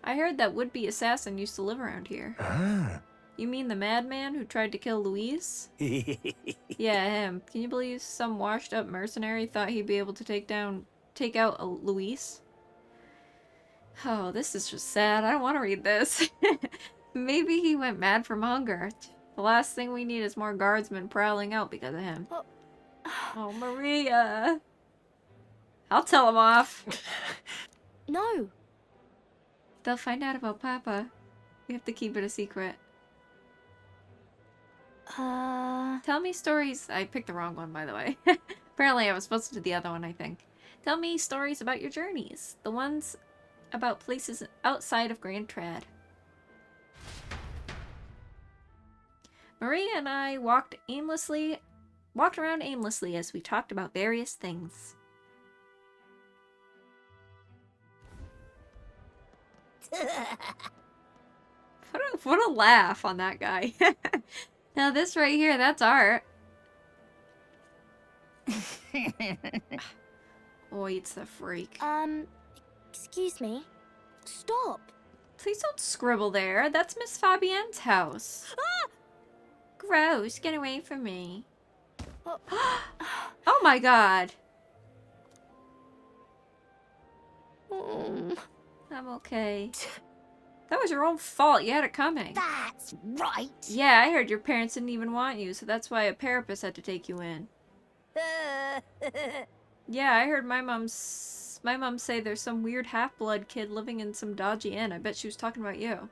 I heard that would-be assassin used to live around here. Ah. You mean the madman who tried to kill Louise? Yeah, him. Can you believe some washed-up mercenary thought he'd be able to take out a Louise? Oh, this is just sad. I don't want to read this. Maybe he went mad from hunger. The last thing we need is more guardsmen prowling out because of him. Oh, Maria. I'll tell him off. No. They'll find out about Papa. We have to keep it a secret. Tell me stories. I picked the wrong one, by the way. Apparently I was supposed to do the other one, I think. Tell me stories about your journeys. The ones about places outside of Grand Trad. Maria and I walked around aimlessly as we talked about various things. What a laugh on that guy. Now this right here, that's art. Oh, it's the freak. Excuse me. Stop. Please don't scribble there. That's Miss Fabienne's house. Ah! Gross. Get away from me. Oh my god. I'm okay. That was your own fault. You had it coming. That's right. Yeah, I heard your parents didn't even want you, so that's why a parapet had to take you in. Yeah, I heard my mom say there's some weird half-blood kid living in some dodgy inn. I bet she was talking about you.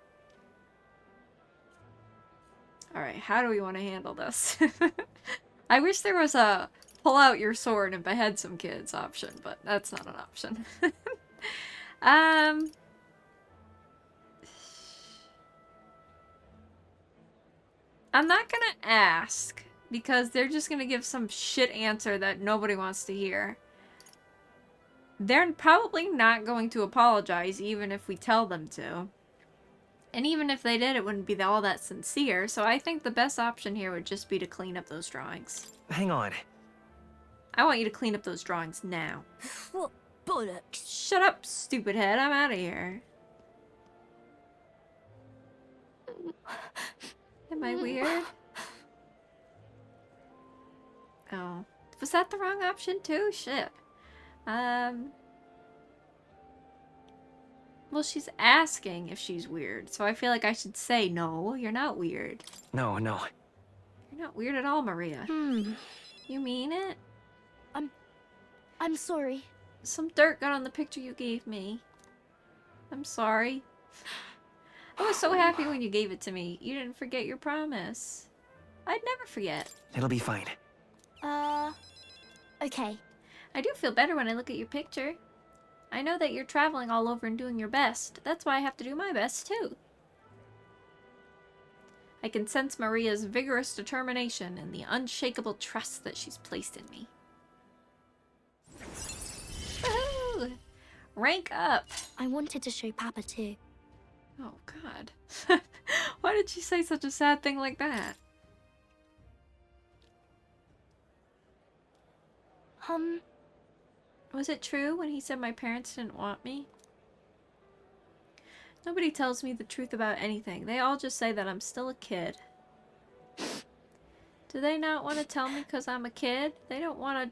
Alright, how do we want to handle this? I wish there was a pull out your sword and behead some kids option, but that's not an option. I'm not gonna ask, because they're just gonna give some shit answer that nobody wants to hear. They're probably not going to apologize, even if we tell them to. And even if they did, it wouldn't be all that sincere, so I think the best option here would just be to clean up those drawings. Hang on. I want you to clean up those drawings now. What bollocks? Shut up, stupid head. I'm out of here. Am I weird? Oh. Was that the wrong option too? Shit. Well, she's asking if she's weird, so I feel like I should say, no, you're not weird. No. You're not weird at all, Maria. You mean it? I'm sorry. Some dirt got on the picture you gave me. I'm sorry. I was so happy when you gave it to me. You didn't forget your promise. I'd never forget. It'll be fine. Okay. I do feel better when I look at your picture. I know that you're traveling all over and doing your best. That's why I have to do my best, too. I can sense Maria's vigorous determination and the unshakable trust that she's placed in me. Woohoo! Rank up! I wanted to show Papa too. Oh, God. Why did she say such a sad thing like that? Was it true when he said my parents didn't want me? Nobody tells me the truth about anything. They all just say that I'm still a kid. Do they not want to tell me because I'm a kid? They don't want to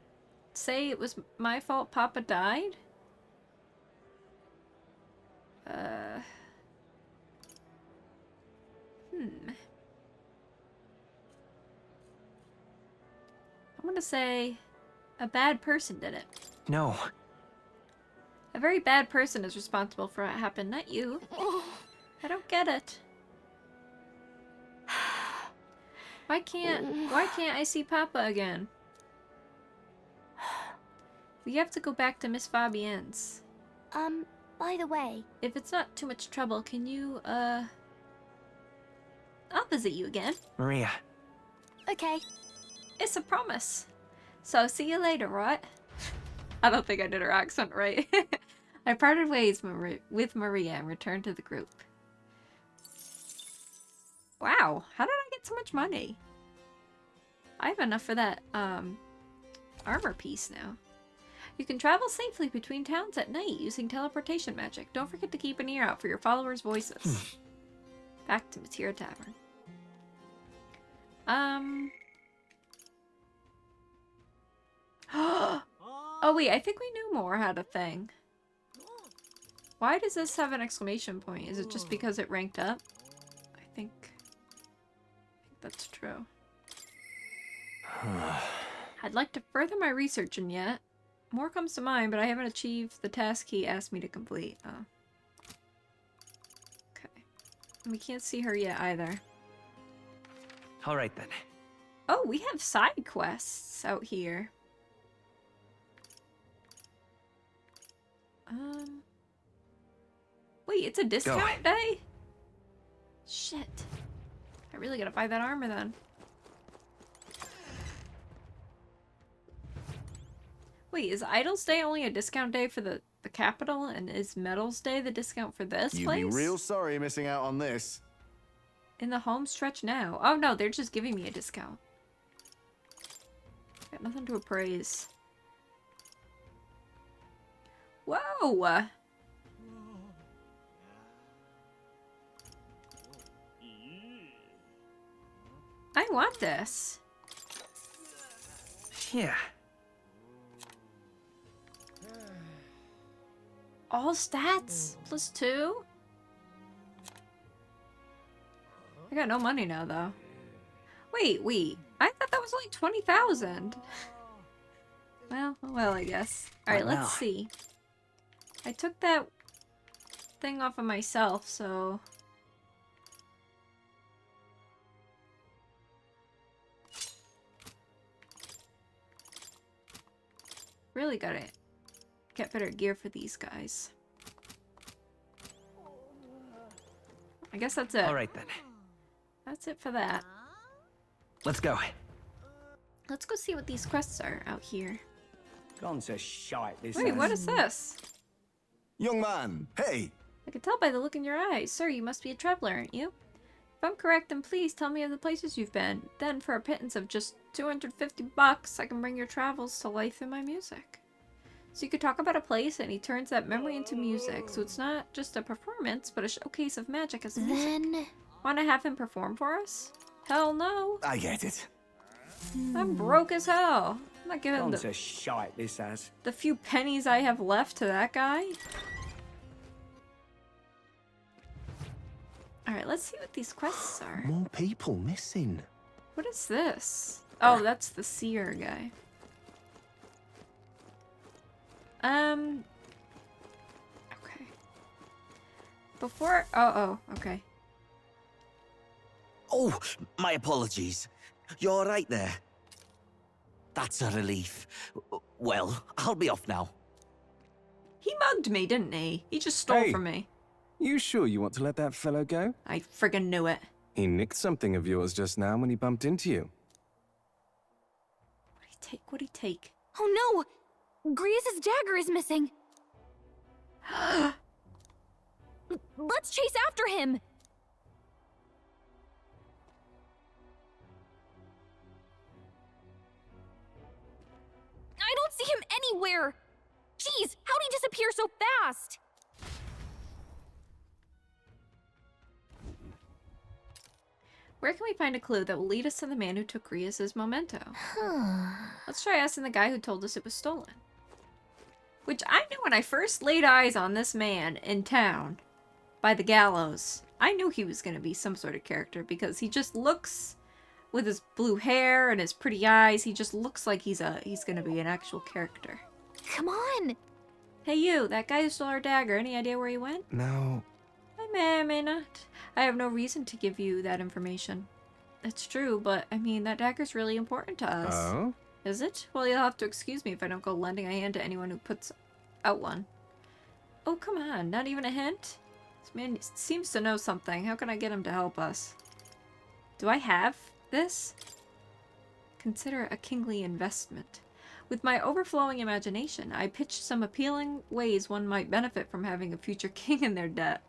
say it was my fault Papa died? I'm gonna say a bad person did it. No. A very bad person is responsible for what happened, not you. I don't get it. Why can't I see Papa again? We have to go back to Miss Fabienne's. By the way... If it's not too much trouble, can you, I'll visit you again. Maria. Okay. It's a promise. So, see you later, right? I don't think I did her accent right. I parted ways with Maria and returned to the group. Wow, how did I get so much money? I have enough for that, armor piece now. You can travel safely between towns at night using teleportation magic. Don't forget to keep an ear out for your followers' voices. Back to Matira Tavern. Oh wait, I think we knew more had a thing. Why does this have an exclamation point? Is it just because it ranked up? I think that's true. I'd like to further my research, and yet more comes to mind, but I haven't achieved the task he asked me to complete. Oh. Okay. We can't see her yet either. Alright then. Oh, we have side quests out here. Wait, it's a discount day? Shit. I really gotta buy that armor then. Wait, is Idols Day only a discount day for the capital? And is Metals Day the discount for this place? You'd be real sorry missing out on this. In the home stretch now. Oh no, they're just giving me a discount. Got nothing to appraise. Whoa! I want this. Yeah. All stats +2? I got no money now, though. Wait. I thought that was only 20,000. Well, I guess. Alright, let's see. I took that thing off of myself, so... Really gotta get better gear for these guys. I guess that's it. Alright then. That's it for that. Let's go. Let's go see what these quests are out here. Gone to shite, this Wait, what is this? Young man, hey! I can tell by the look in your eyes. Sir, you must be a traveler, aren't you? If I'm correct, then please tell me of the places you've been. Then, for a pittance of just 250 bucks, I can bring your travels to life in my music. So you could talk about a place, and he turns that memory into music. So it's not just a performance, but a showcase of magic as music. Then... Want to have him perform for us? Hell no. I get it. I'm broke as hell. I'm not giving Gone the... to shite, this has. The few pennies I have left to that guy? Alright, let's see what these quests are. More people missing. What is this? Oh, that's the seer guy. Okay. Before... Oh, okay. Oh, my apologies. You're all right there? That's a relief. Well, I'll be off now. He mugged me, didn't he? He just stole from me. You sure you want to let that fellow go? I friggin' knew it. He nicked something of yours just now when he bumped into you. What'd he take? Oh no! Griez's dagger is missing! Let's chase after him! I don't see him anywhere! Jeez, how'd he disappear so fast? Where can we find a clue that will lead us to the man who took Rias's memento? Let's try asking the guy who told us it was stolen. Which I knew when I first laid eyes on this man in town by the gallows. I knew he was going to be some sort of character because he just looks, with his blue hair and his pretty eyes, he just looks like he's going to be an actual character. Come on! Hey you, that guy who stole our dagger, any idea where he went? No. I may not. I have no reason to give you that information. It's true, but I mean, that dagger's really important to us. Oh? Is it? Well, you'll have to excuse me if I don't go lending a hand to anyone who puts out one. Oh, come on, not even a hint? This man seems to know something. How can I get him to help us? Do I have this? Consider a kingly investment. With my overflowing imagination, I pitched some appealing ways one might benefit from having a future king in their debt.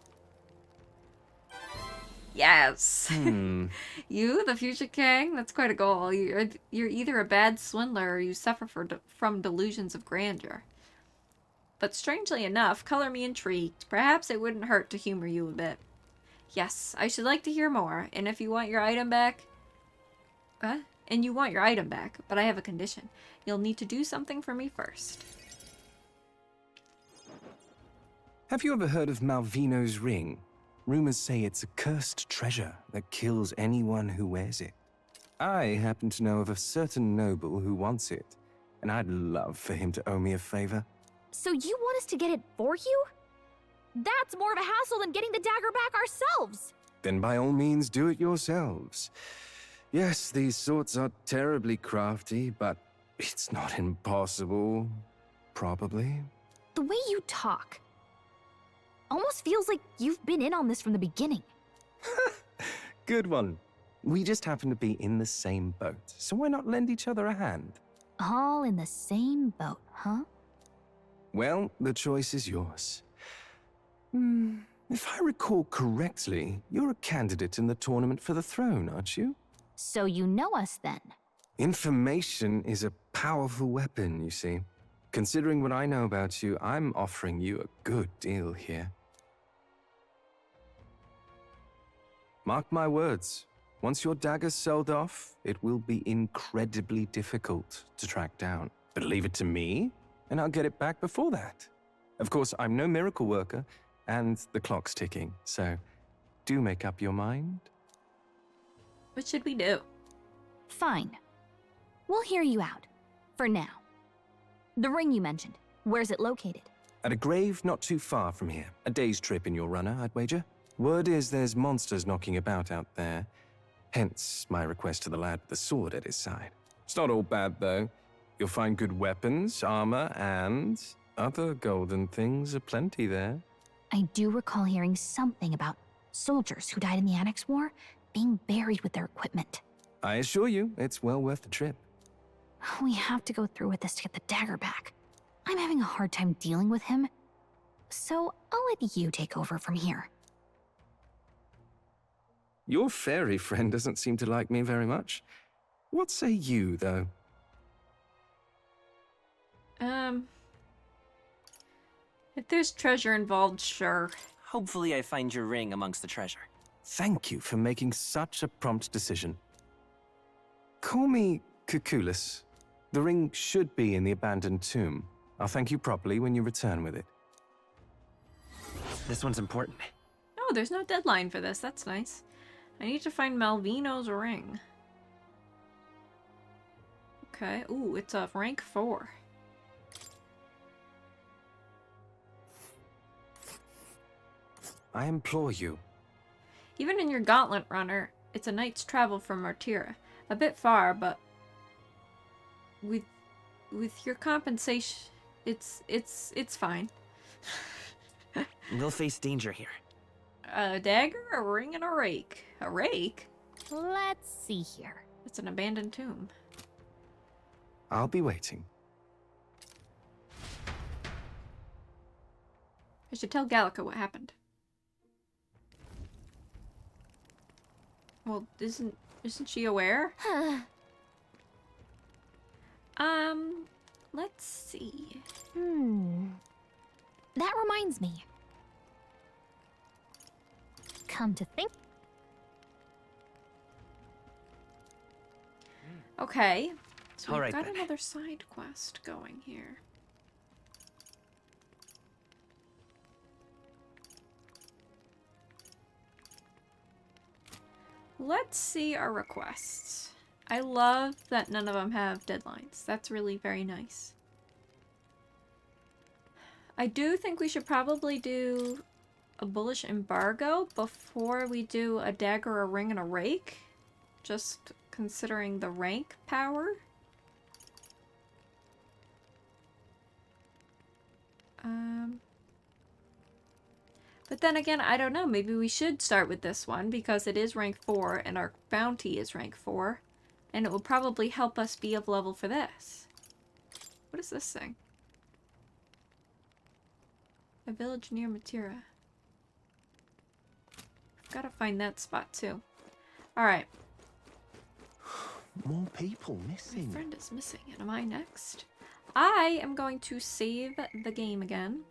Yes! You, the future king? That's quite a goal. You're either a bad swindler or you suffer from delusions of grandeur. But strangely enough, color me intrigued. Perhaps it wouldn't hurt to humor you a bit. Yes, I should like to hear more, and if you want your item back... And you want your item back, but I have a condition. You'll need to do something for me first. Have you ever heard of Malvino's ring? Rumors say it's a cursed treasure that kills anyone who wears it. I happen to know of a certain noble who wants it, and I'd love for him to owe me a favor. So you want us to get it for you? That's more of a hassle than getting the dagger back ourselves! Then by all means do it yourselves. Yes, these sorts are terribly crafty, but it's not impossible. Probably. The way you talk almost feels like you've been in on this from the beginning. Good one. We just happen to be in the same boat, so why not lend each other a hand? All in the same boat, huh? Well, the choice is yours. If I recall correctly, you're a candidate in the tournament for the throne, aren't you? So you know us then? Information is a powerful weapon, you see. Considering what I know about you, I'm offering you a good deal here. Mark my words, once your dagger's sold off, it will be incredibly difficult to track down. But leave it to me, and I'll get it back before that. Of course, I'm no miracle worker, and the clock's ticking, so do make up your mind. What should we do? Fine. We'll hear you out. For now. The ring you mentioned, where's it located? At a grave not too far from here. A day's trip in your runner, I'd wager. Word is there's monsters knocking about out there. Hence my request to the lad with the sword at his side. It's not all bad, though. You'll find good weapons, armor, and other golden things aplenty there. I do recall hearing something about soldiers who died in the Annex War being buried with their equipment. I assure you, it's well worth the trip. We have to go through with this to get the dagger back. I'm having a hard time dealing with him, so I'll let you take over from here. Your fairy friend doesn't seem to like me very much. What say you, though? If there's treasure involved, sure. Hopefully I find your ring amongst the treasure. Thank you for making such a prompt decision. Call me Cuculus. The ring should be in the abandoned tomb. I'll thank you properly when you return with it. This one's important. Oh, there's no deadline for this. That's nice. I need to find Malvino's ring. Okay. Ooh, it's a rank 4. I implore you. Even in your Gauntlet runner, it's a night's travel from Martira. A bit far, but with your compensation, it's fine. We'll face danger here. A dagger, a ring, and a rake. A rake? Let's see here. It's an abandoned tomb. I'll be waiting. I should tell Gallica what happened. Well, isn't she aware? Let's see. That reminds me. Come to think. Okay. So we've Alright got then. another side quest going here. Let's see our requests. I love that none of them have deadlines. That's really very nice. I do think we should probably do a bullish embargo before we do a dagger, a ring, and a rake. Just considering the rank power. But then again, I don't know. Maybe we should start with this one because it is rank 4 and our bounty is rank 4. And it will probably help us be of level for this. What is this thing? A village near Matira. I've got to find that spot too. Alright. More people My missing. friend is missing. And am I next? I am going to save the game again.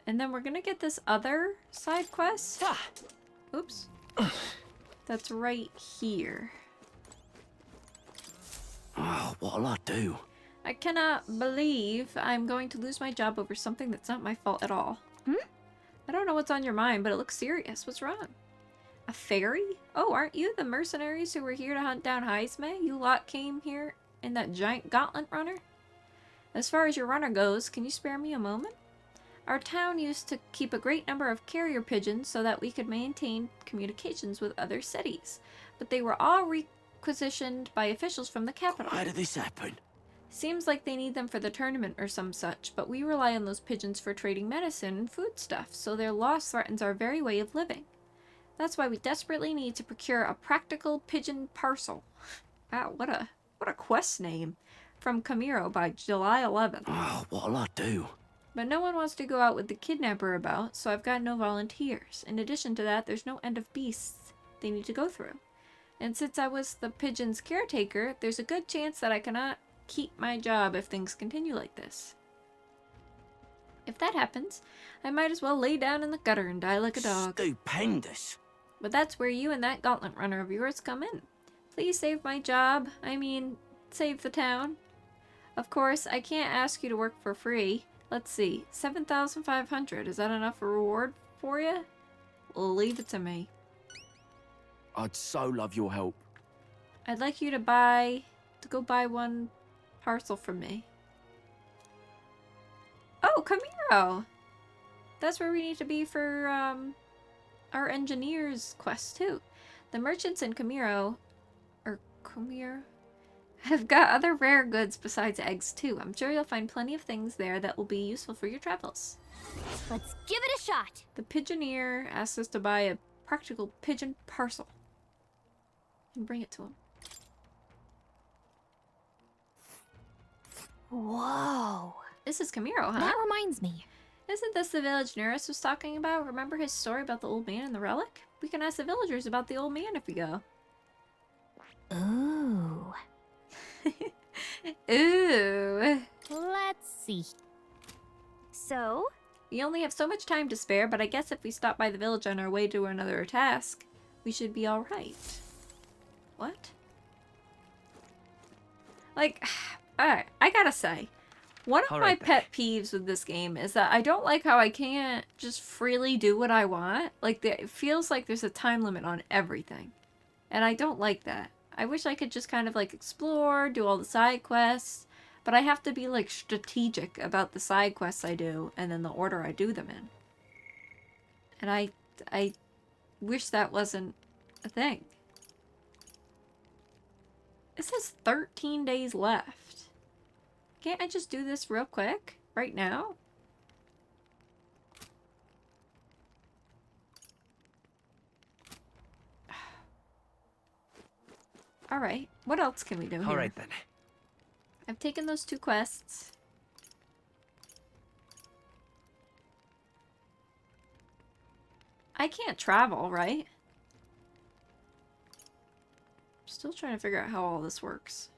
And then we're gonna get this other side quest. Oops. That's right here. Oh, what'll I do? I cannot believe I'm going to lose my job over something that's not my fault at all. I don't know what's on your mind, but it looks serious. What's wrong? A fairy? Oh, aren't you the mercenaries who were here to hunt down Heisme? You lot came here in that giant gauntlet runner? As far as your runner goes, can you spare me a moment? Our town used to keep a great number of carrier pigeons so that we could maintain communications with other cities, but they were all requisitioned by officials from the capital. Why did this happen? Seems like they need them for the tournament or some such, but we rely on those pigeons for trading medicine and foodstuff, so their loss threatens our very way of living. That's why we desperately need to procure a practical pigeon parcel. Wow, what a quest name. From Camiro by July 11th. Oh, what'll I do? But no one wants to go out with the kidnapper about, so I've got no volunteers. In addition to that, there's no end of beasts they need to go through. And since I was the pigeon's caretaker, there's a good chance that I cannot keep my job if things continue like this. If that happens, I might as well lay down in the gutter and die like a dog. Stupendous. But that's where you and that gauntlet runner of yours come in. Please save my job. I mean, save the town. Of course, I can't ask you to work for free. Let's see, 7,500. Is that enough a reward for you? Leave it to me. I'd so love your help. I'd like you to go buy one parcel from me. Oh, Camiro! That's where we need to be for our engineer's quest too. The merchants in Camiro have got other rare goods besides eggs too. I'm sure you'll find plenty of things there that will be useful for your travels. Let's give it a shot. The pigeoneer asks us to buy a practical pigeon parcel and bring it to him. Whoa. This is Camiro, huh? That reminds me. Isn't this the village Neris was talking about? Remember his story about the old man and the relic? We can ask the villagers about the old man if we go. Ooh. Ooh. Let's see. So? We only have so much time to spare, but I guess if we stop by the village on our way to another task, we should be alright. What? Like, alright, I gotta say, one of my pet peeves with this game is that I don't like how I can't just freely do what I want. Like, it feels like there's a time limit on everything. And I don't like that. I wish I could just kind of like explore, do all the side quests, but I have to be like strategic about the side quests I do and then the order I do them in. And I wish that wasn't a thing. It says 13 days left. Can't I just do this real quick? Right now? Alright, what else can we do here? Alright then. I've taken those 2 quests. I can't travel, right? Still trying to figure out how all this works.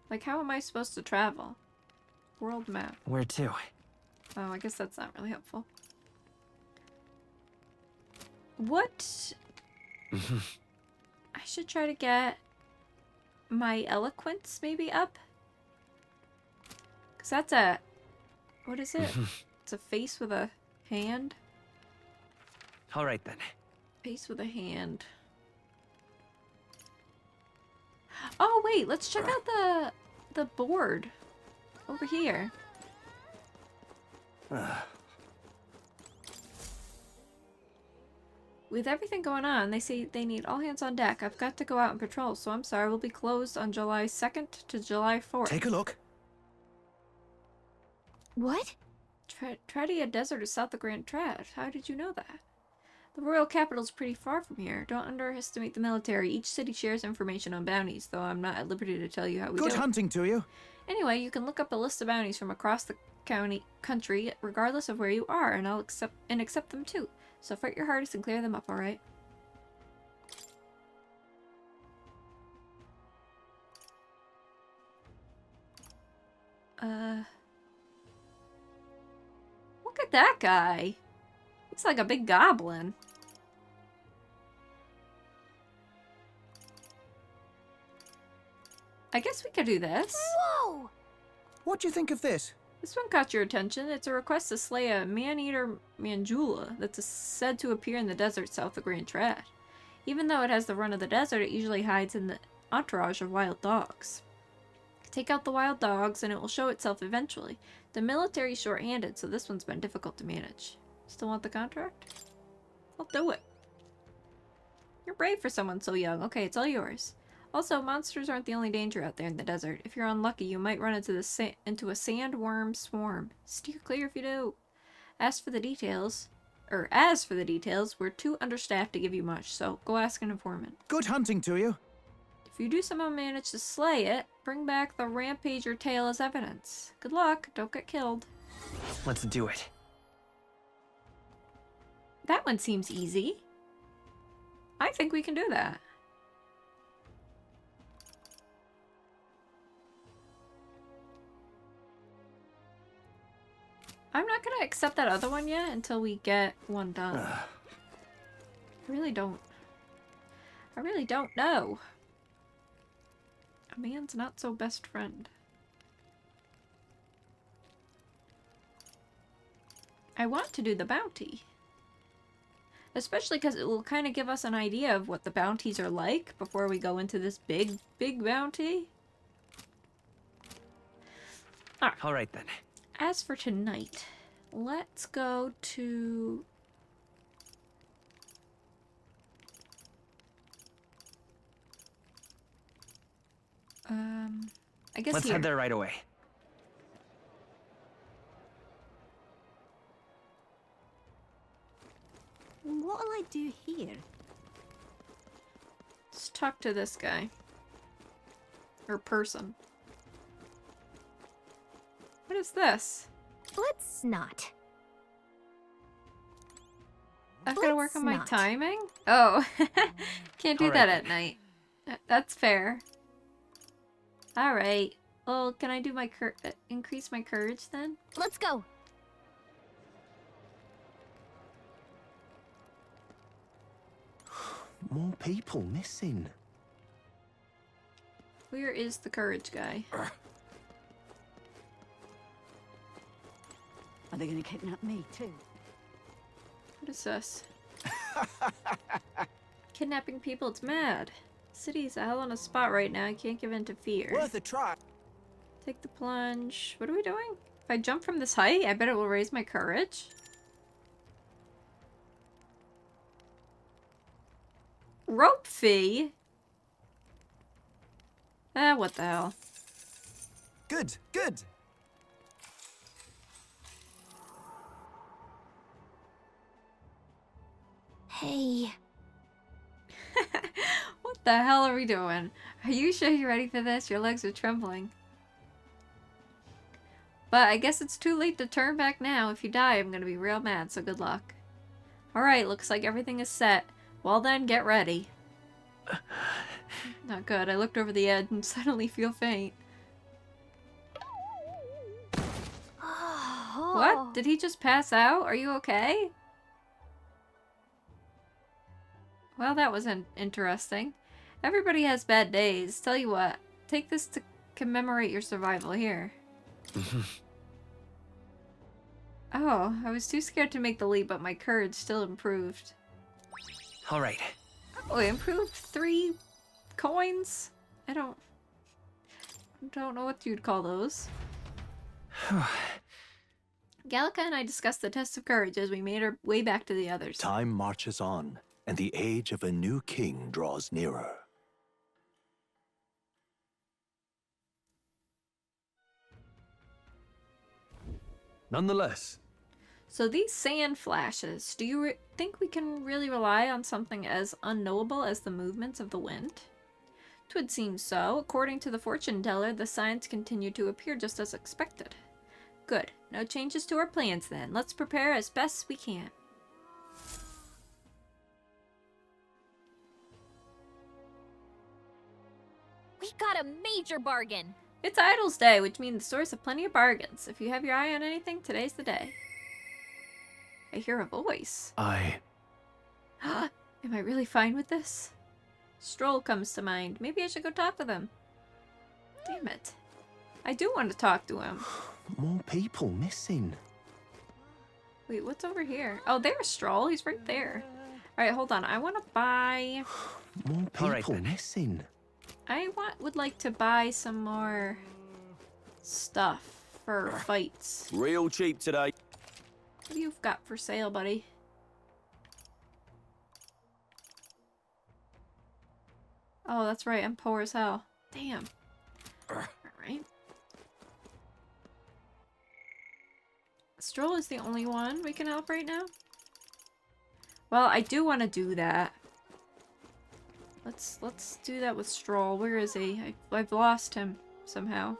Like, how am I supposed to travel? World map. Where to? Oh, I guess that's not really helpful. What? I should try to get my eloquence maybe up. Because that's a... What is it? It's a face with a hand. All right then. Face with a hand. Oh, wait. Let's check out the board. Over here. With everything going on, they say they need all hands on deck. I've got to go out and patrol, so I'm sorry. We'll be closed on July 2nd to July 4th. Take a look. What? Tradia Desert is south of Grand Trash. How did you know that? The royal capital's pretty far from here. Don't underestimate the military. Each city shares information on bounties, though I'm not at liberty to tell you how we do it. Good hunting to you. Anyway, you can look up a list of bounties from across the country, regardless of where you are, and I'll accept them too. So fight your hardest and clear them up, alright? Look at that guy. Looks like a big goblin. I guess we could do this. Whoa! What do you think of this? This one caught your attention. It's a request to slay a man-eater Manjula that's said to appear in the desert south of Grand Trash. Even though it has the run of the desert, it usually hides in the entourage of wild dogs. Take out the wild dogs and it will show itself eventually. The military's short-handed, so this one's been difficult to manage. Still want the contract? I'll do it. You're brave for someone so young. Okay, it's all yours. Also, monsters aren't the only danger out there in the desert. If you're unlucky, you might run into a sandworm swarm. Steer clear if you do. As for the details, we're too understaffed to give you much, so go ask an informant. Good hunting to you. If you do somehow manage to slay it, bring back the rampager tail as evidence. Good luck, don't get killed. Let's do it. That one seems easy. I think we can do that. I'm not gonna accept that other one yet until we get one done. I really don't know. A man's not so best friend. I want to do the bounty. Especially because it will kind of give us an idea of what the bounties are like before we go into this big bounty. All right then. As for tonight, let's go to... I guess Let's head there right away. What'll I do here? Let's talk to this guy. Or person. What is this? Let's not. I've got to work on my timing? Oh, can't do All right, that at night. That's fair. Alright. Well, can I do my increase my courage then? Let's go. More people missing. Where is the courage guy? Are they gonna kidnap me too? What is this? Kidnapping people, it's mad. City's a hell on a spot right now. I can't give in to fear. Worth a try. Take the plunge. What are we doing? If I jump from this height, I bet it will raise my courage. Rope fee? What the hell? Good, good. Hey. What the hell are we doing? Are you sure you're ready for this? Your legs are trembling. But I guess it's too late to turn back now. If you die, I'm gonna be real mad, so good luck. Alright, looks like everything is set. Well then, get ready. Not good. I looked over the edge and suddenly feel faint. What? Did he just pass out? Are you okay? Well, that was interesting. Everybody has bad days. Tell you what, take this to commemorate your survival here. Oh, I was too scared to make the leap, but my courage still improved. All right. Oh, it improved 3 coins? I don't know what you'd call those. Gallica and I discussed the test of courage as we made our way back to the others. Time marches on, and the age of a new king draws nearer. Nonetheless. So these sand flashes, do you think we can really rely on something as unknowable as the movements of the wind? 'Twould seem so. According to the fortune teller, the signs continue to appear just as expected. Good. No changes to our plans then. Let's prepare as best we can. We got a major bargain. It's Idol's Day, which means the stores have plenty of bargains. If you have your eye on anything, today's the day. I hear a voice. Am I really fine with this? Stroll comes to mind. Maybe I should go talk with him. Damn it. I do want to talk to him. More people missing. Wait, what's over here? Oh, there's Stroll. He's right there. Alright, hold on. I want to buy... More people missing. I would like to buy some more stuff for fights. Real cheap today. What do you've got for sale, buddy? Oh, that's right. I'm poor as hell. Damn. Alright. Stroll is the only one we can help right now? Well, I do want to do that. Let's do that with Stroll. Where is he? I've lost him somehow.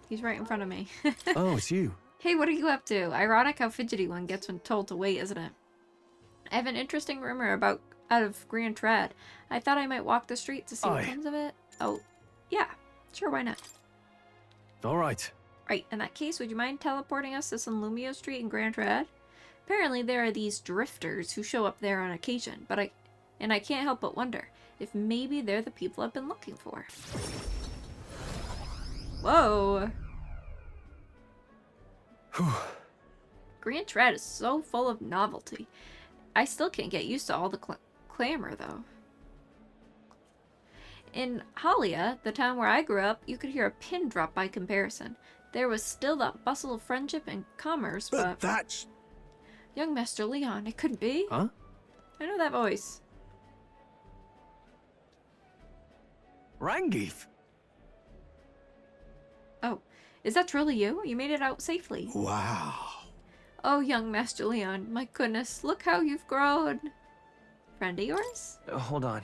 He's right in front of me. Oh, it's you. Hey, what are you up to? Ironic how fidgety one gets when told to wait, isn't it? I have an interesting rumor out of Grand Trad. I thought I might walk the street to see what comes of it. Oh, yeah. Sure, why not? All right. Right, in that case, would you mind teleporting us to some Lumio Street in Grand Trad? Apparently there are these drifters who show up there on occasion, but I can't help but wonder if maybe they're the people I've been looking for. Whoa! Grand Trad is so full of novelty. I still can't get used to all the clamor, though. In Halia, the town where I grew up, you could hear a pin drop by comparison. There was still that bustle of friendship and commerce, but that's... Young Master Leon, it couldn't be. Huh? I know that voice. Rangif? Oh, is that truly you? You made it out safely. Wow. Oh, young Master Leon, my goodness, look how you've grown. Friend of yours? Hold on.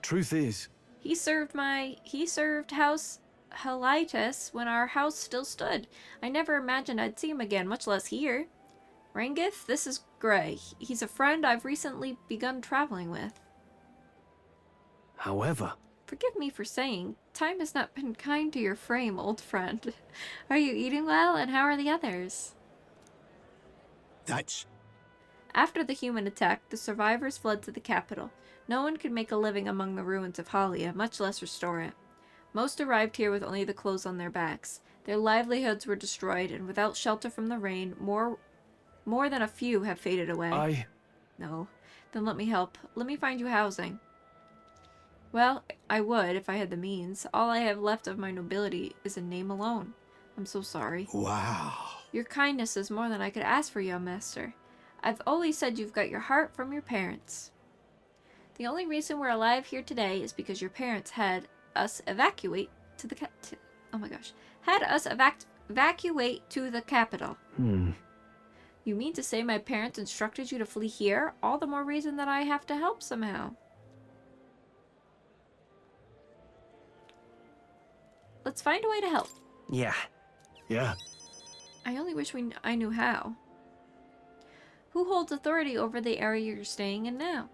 Truth is... He served House Helitis when our house still stood. I never imagined I'd see him again, much less here. Rangif, this is Gray. He's a friend I've recently begun traveling with. However... Forgive me for saying, time has not been kind to your frame, old friend. Are you eating well, and how are the others? That's... After the human attack, the survivors fled to the capital. No one could make a living among the ruins of Halia, much less restore it. Most arrived here with only the clothes on their backs. Their livelihoods were destroyed, and without shelter from the rain, more than a few have faded away. No. Then let me help. Let me find you housing. Well, I would if I had the means. All I have left of my nobility is a name alone. I'm so sorry. Wow. Your kindness is more than I could ask for, young master. I've always said you've got your heart from your parents. The only reason we're alive here today is because your parents had us evacuate to the evacuate to the capital. You mean to say my parents instructed you to flee here? All the more reason that I have to help somehow. Let's find a way to help. Yeah. Yeah. I only wish I knew how. Who holds authority over the area you're staying in now?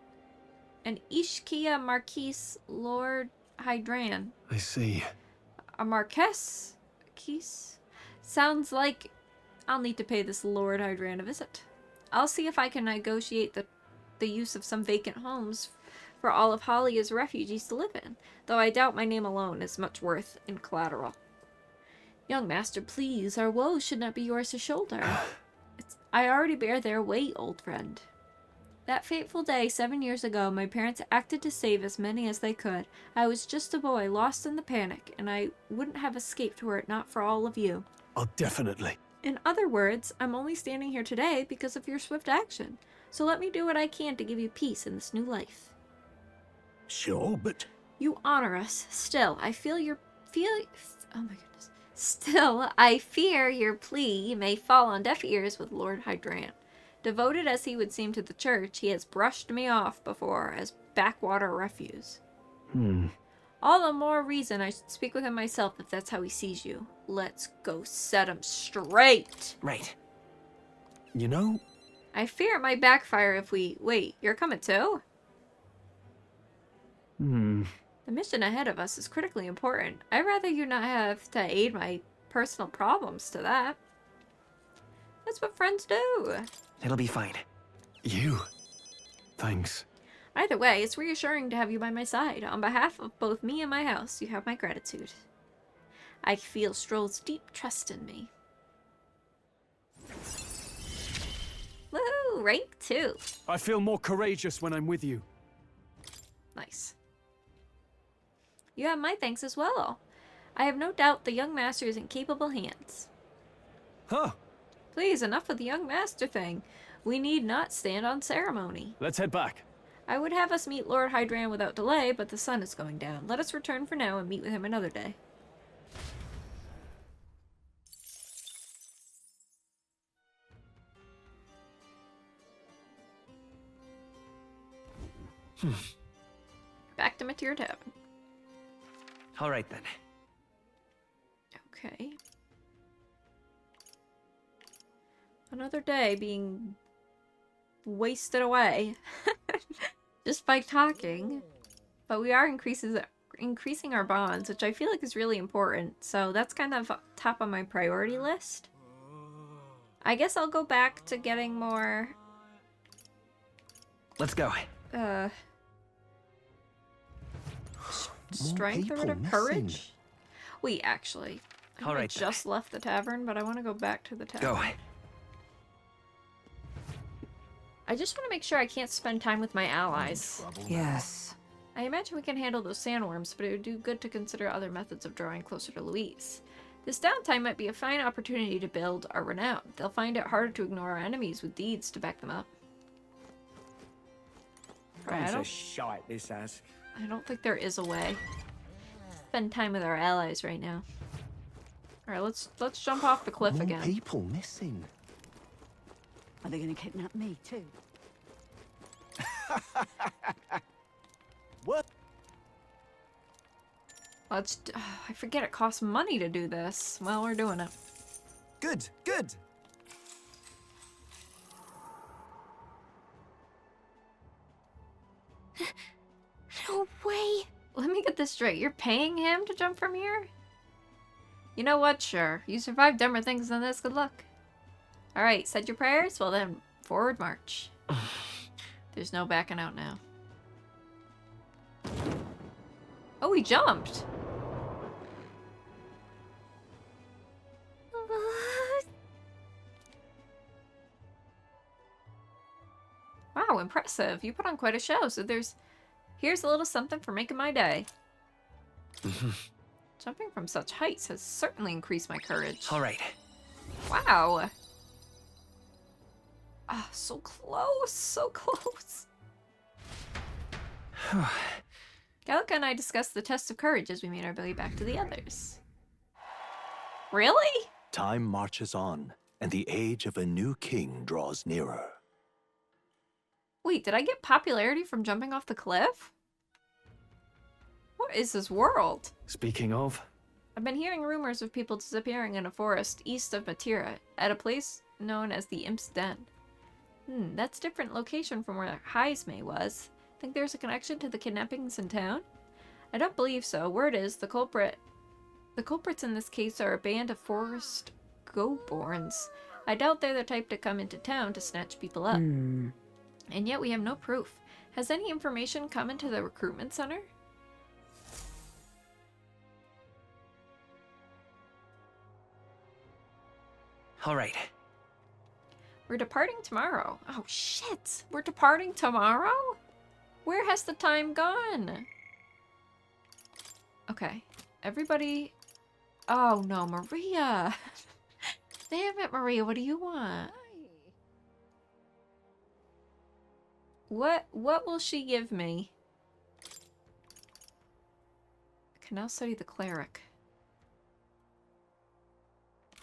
An Ishkia Marquise Lord Hydran. I see. A Marquess? Keese? Sounds like I'll need to pay this Lord Hydran a visit. I'll see if I can negotiate the use of some vacant homes for all of Halia's refugees to live in, though I doubt my name alone is much worth in collateral. Young master, please, our woes should not be yours to shoulder. I already bear their weight, old friend. That fateful day 7 years ago, my parents acted to save as many as they could. I was just a boy, lost in the panic, and I wouldn't have escaped were it not for all of you. Oh, definitely. In other words, I'm only standing here today because of your swift action. So let me do what I can to give you peace in this new life. Sure, but... You honor us. Still, I feel your... Oh my goodness. Still, I fear your plea may fall on deaf ears with Lord Hydran. Devoted as he would seem to the church, he has brushed me off before as backwater refuse. All the more reason I should speak with him myself if that's how he sees you. Let's go set him straight. Right. You know... I fear it might backfire if we... Wait, you're coming too? The mission ahead of us is critically important. I'd rather you not have to aid my personal problems to that. That's what friends do. It'll be fine. You. Thanks. Either way, it's reassuring to have you by my side. On behalf of both me and my house, you have my gratitude. I feel Stroll's deep trust in me. Woo! Rank 2. I feel more courageous when I'm with you. Nice. You have my thanks as well. I have no doubt the young master is in capable hands. Huh. Please, enough of the young master thing. We need not stand on ceremony. Let's head back. I would have us meet Lord Hydran without delay, but the sun is going down. Let us return for now and meet with him another day. Back to Matir Tavern. All right, then. Okay. Another day being wasted away just by talking. But we are increasing our bonds, which I feel like is really important. So that's kind of top on my priority list. I guess I'll go back to getting more... Let's go. Strength or whatever? Courage? Wait, actually. I Alright, just left the tavern, but I want to go back to the tavern. Go. I just want to make sure I can't spend time with my allies. Yes. I imagine we can handle those sandworms, but it would do good to consider other methods of drawing closer to Louise. This downtime might be a fine opportunity to build our renown. They'll find it harder to ignore our enemies with deeds to back them up. Right, I don't think there is a way. Spend time with our allies right now. Alright, let's jump off the cliff again. People missing. Are they going to kidnap me too? What? Let's... I forget it costs money to do this. Well, we're doing it. Good, good. No way. Let me get this straight. You're paying him to jump from here? You know what? Sure. You survived dumber things than this. Good luck. Alright, said your prayers? Well then, forward march. There's no backing out now. Oh, he jumped! Wow, impressive. You put on quite a show, so here's a little something for making my day. Jumping from such heights has certainly increased my courage. All right. Wow. Ah, so close, so close. Gallica and I discussed the test of courage as we made our way back to the others. Really? Time marches on, and the age of a new king draws nearer. Wait, did I get popularity from jumping off the cliff? What is this world? Speaking of... I've been hearing rumors of people disappearing in a forest east of Matira, at a place known as the Imp's Den. That's a different location from where Heisme was. Think there's a connection to the kidnappings in town? I don't believe so. Word is, the culprits in this case are a band of forest go-borns. I doubt they're the type to come into town to snatch people up. And yet we have no proof. Has any information come into the recruitment center? All right. We're departing tomorrow. Oh, shit. We're departing tomorrow? Where has the time gone? Okay. Everybody... Oh, no. Maria. Damn it, Maria. What do you want? What will she give me? I can now study the cleric.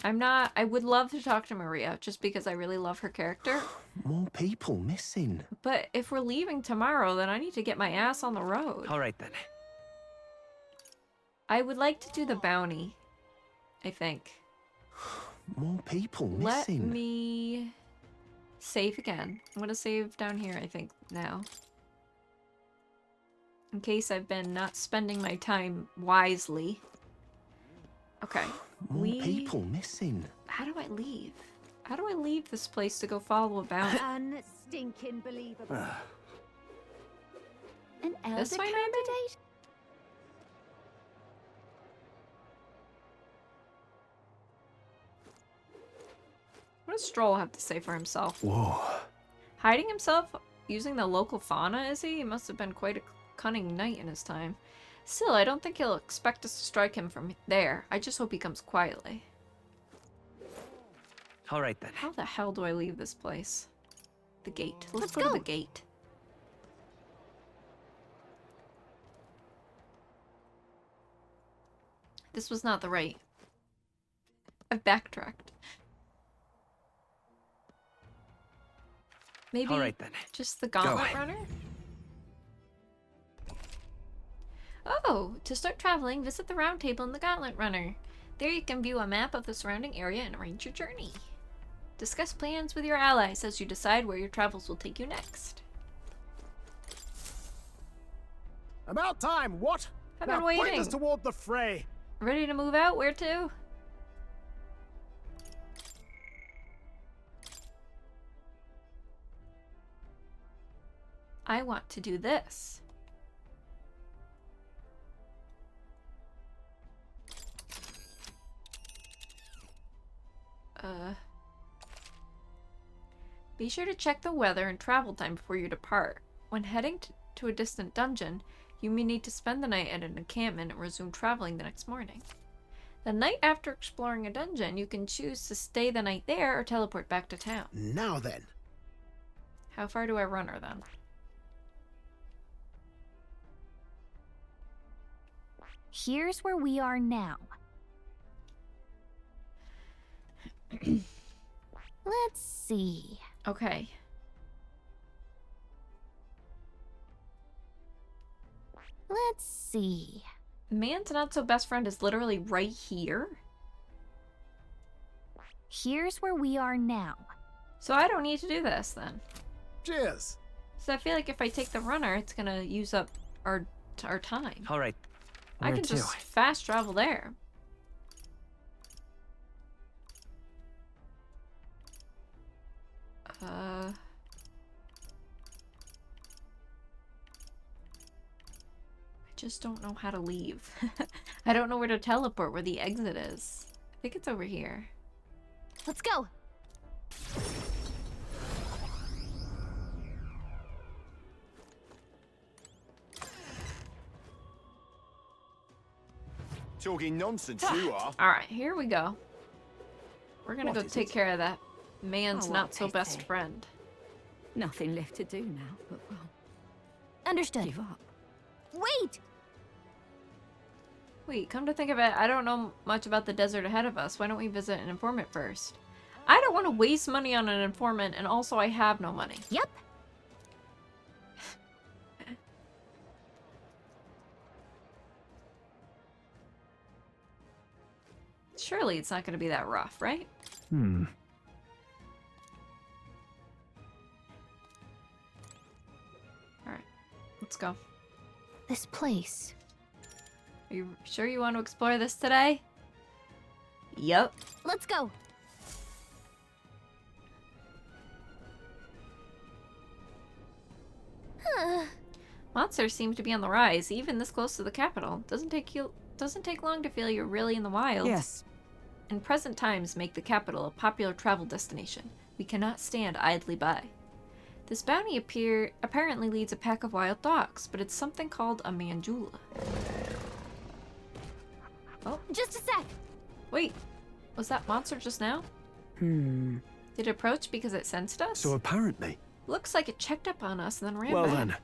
I would love to talk to Maria, just because I really love her character. More people missing. But if we're leaving tomorrow, then I need to get my ass on the road. All right, then. I would like to do the bounty, I think. More people Let missing. me save again. I'm gonna save down here, I think, now. In case I've been not spending my time wisely. Okay. More people missing. How do I leave? How do I leave this place to go follow a bounty? Unstinking believable. An elder This way, maybe? candidate? What does Stroll have to say for himself? Whoa. Hiding himself using the local fauna, is he? He must have been quite a cunning knight in his time. Still, I don't think he'll expect us to strike him from there. I just hope he comes quietly. All right, then. How the hell do I leave this place? The gate. Let's go to the gate. This was not the right. I've backtracked. Maybe All right, then. just the Gauntlet runner? Oh, to start traveling, visit the round table in the Gauntlet runner. There you can view a map of the surrounding area and arrange your journey. Discuss plans with your allies as you decide where your travels will take you next. About time, what? I've Now been waiting. point us toward the fray. Ready to move out? Where to? I want to do this. Be sure to check the weather and travel time before you depart. When heading to a distant dungeon, you may need to spend the night at an encampment and resume traveling the next morning. The night after exploring a dungeon, you can choose to stay the night there or teleport back to town. Now then. How far do I run her then? Here's where we are now. Let's see. Okay. Let's see. Man's not so best friend is literally right here. Here's where we are now. So I don't need to do this then. Cheers. So I feel like if I take the runner, it's gonna use up our time. All right. I can just fast travel there. I just don't know how to leave. I don't know where to teleport, where the exit is. I think it's over here. Let's go. Talking nonsense, you are. Alright, here we go. We're gonna What go is take it? care of that man's Oh, what not so pity. best friend. Nothing left to do now, but well, Understood. give up. Wait! Wait, come to think of it, I don't know much about the desert ahead of us. Why don't we visit an informant first? I don't want to waste money on an informant, and also I have no money. Yep. Surely it's not going to be that rough, right? Alright, let's go. This place. Are you sure you want to explore this today? Yup. Let's go. Monsters seem to be on the rise, even this close to the capital. Doesn't take long to feel you're really in the wild. Yes. In present times, make the capital a popular travel destination. We cannot stand idly by. This bounty apparently leads a pack of wild dogs, but it's something called a mandula. Oh, just a sec. Wait, was that monster just now? Did it approach because it sensed us? So apparently. Looks like it checked up on us and then ran Well back. then.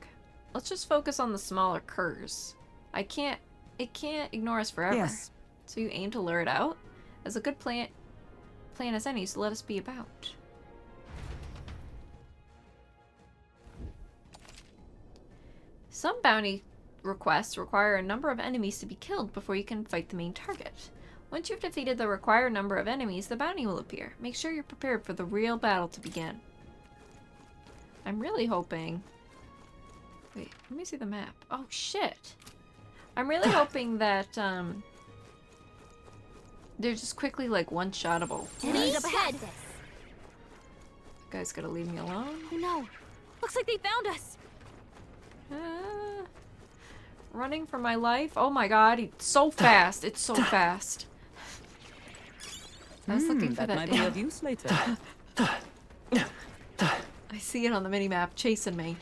Let's just focus on the smaller curs. It can't ignore us forever. Yes. So you aim to lure it out? As a good plan as any, so let us be about. Some bounty requests require a number of enemies to be killed before you can fight the main target. Once you've defeated the required number of enemies, the bounty will appear. Make sure you're prepared for the real battle to begin. I'm really hoping... Wait, let me see the map. Oh, shit. I'm really hoping that, they're just quickly, like, one-shottable. Enemies up ahead. You guys gotta leave me alone. Oh no. Looks like they found us. Running for my life. Oh my god, he's so fast. It's so fast. I was looking for that. Might be of use later. I see it on the minimap chasing me.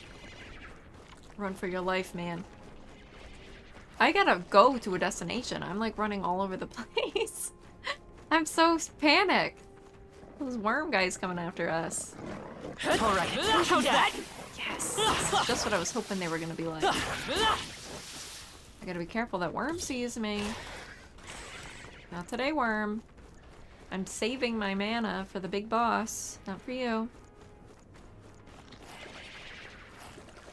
Run for your life, man. I gotta go to a destination. I'm like running all over the place. I'm so panicked. Those worm guys coming after us. Alright, how's that? Yes. This is just what I was hoping they were gonna be like. I gotta be careful that worm sees me. Not today, worm. I'm saving my mana for the big boss. Not for you.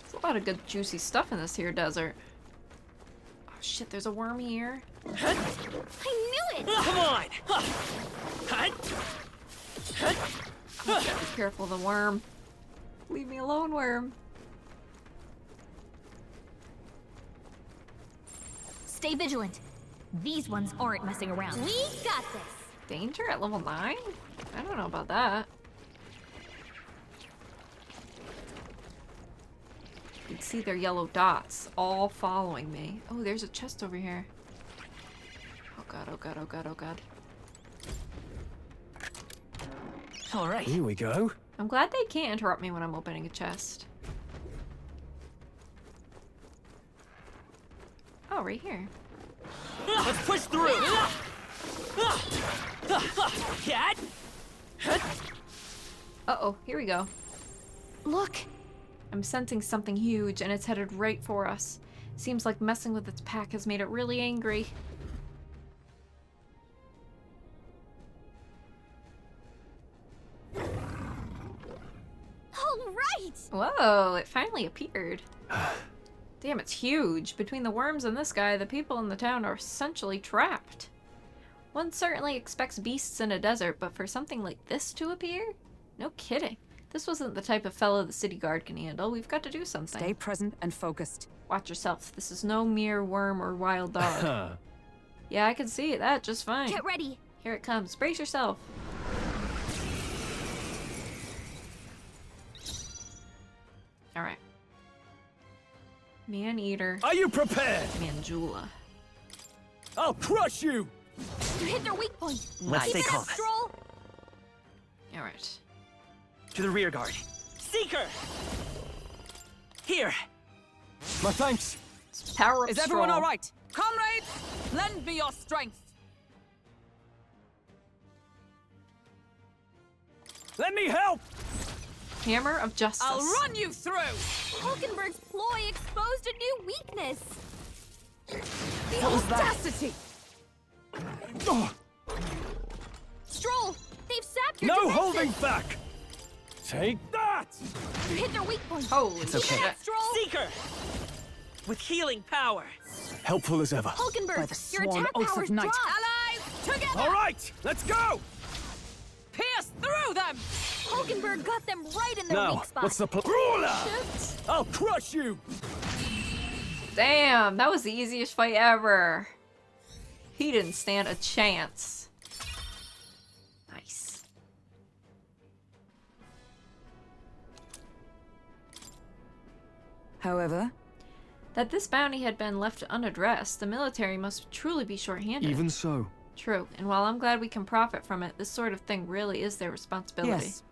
There's a lot of good juicy stuff in this here desert. Oh shit, there's a worm here. I knew it! Come on! Be careful of the worm. Leave me alone, worm. Stay vigilant. These ones aren't messing around. We got this. Danger at level 9? I don't know about that. You can see their yellow dots all following me. Oh, there's a chest over here. Oh god, oh god, oh god, oh god. Alright. Here we go. I'm glad they can't interrupt me when I'm opening a chest. Oh, right here. Let's push through! Cat! Uh-oh, here we go. Look! I'm sensing something huge, and it's headed right for us. Seems like messing with its pack has made it really angry. All right! Whoa, it finally appeared. Damn, it's huge. Between the worms and this guy, the people in the town are essentially trapped. One certainly expects beasts in a desert, but for something like this to appear? No kidding. This wasn't the type of fellow the city guard can handle. We've got to do something. Stay present and focused. Watch yourself. This is no mere worm or wild dog. Yeah, I can see that just fine. Get ready. Here it comes. Brace yourself. Alright. Man-eater. Are you prepared? Mandula. I'll crush you! You hit their weak point. Let's stay Keep it calm. up, Stroll. Alright. To the rear guard. Seeker! Here! My thanks. Power up Is everyone Stroll. all right? Comrades, lend me your strength. Let me help! Hammer of Justice. I'll run you through! Hulkenberg's ploy exposed a new weakness. The audacity! Stroll, they've sapped your No defenses. holding back! Take that! You hit their weak point. Holy It's okay. shit. Stroll. Seeker! With healing power. Helpful as ever. Hulkenberg, By the your sworn attack oath of power's night. dropped. Allies, together! All right, let's go! Pierce through them! Hulkenberg got them right in their Now, weak spot. what's the Brawler! I'll crush you! Damn, that was the easiest fight ever. He didn't stand a chance. Nice. However, That this bounty had been left unaddressed, the military must truly be short-handed. Even so. True, and while I'm glad we can profit from it, this sort of thing really is their responsibility. Yes.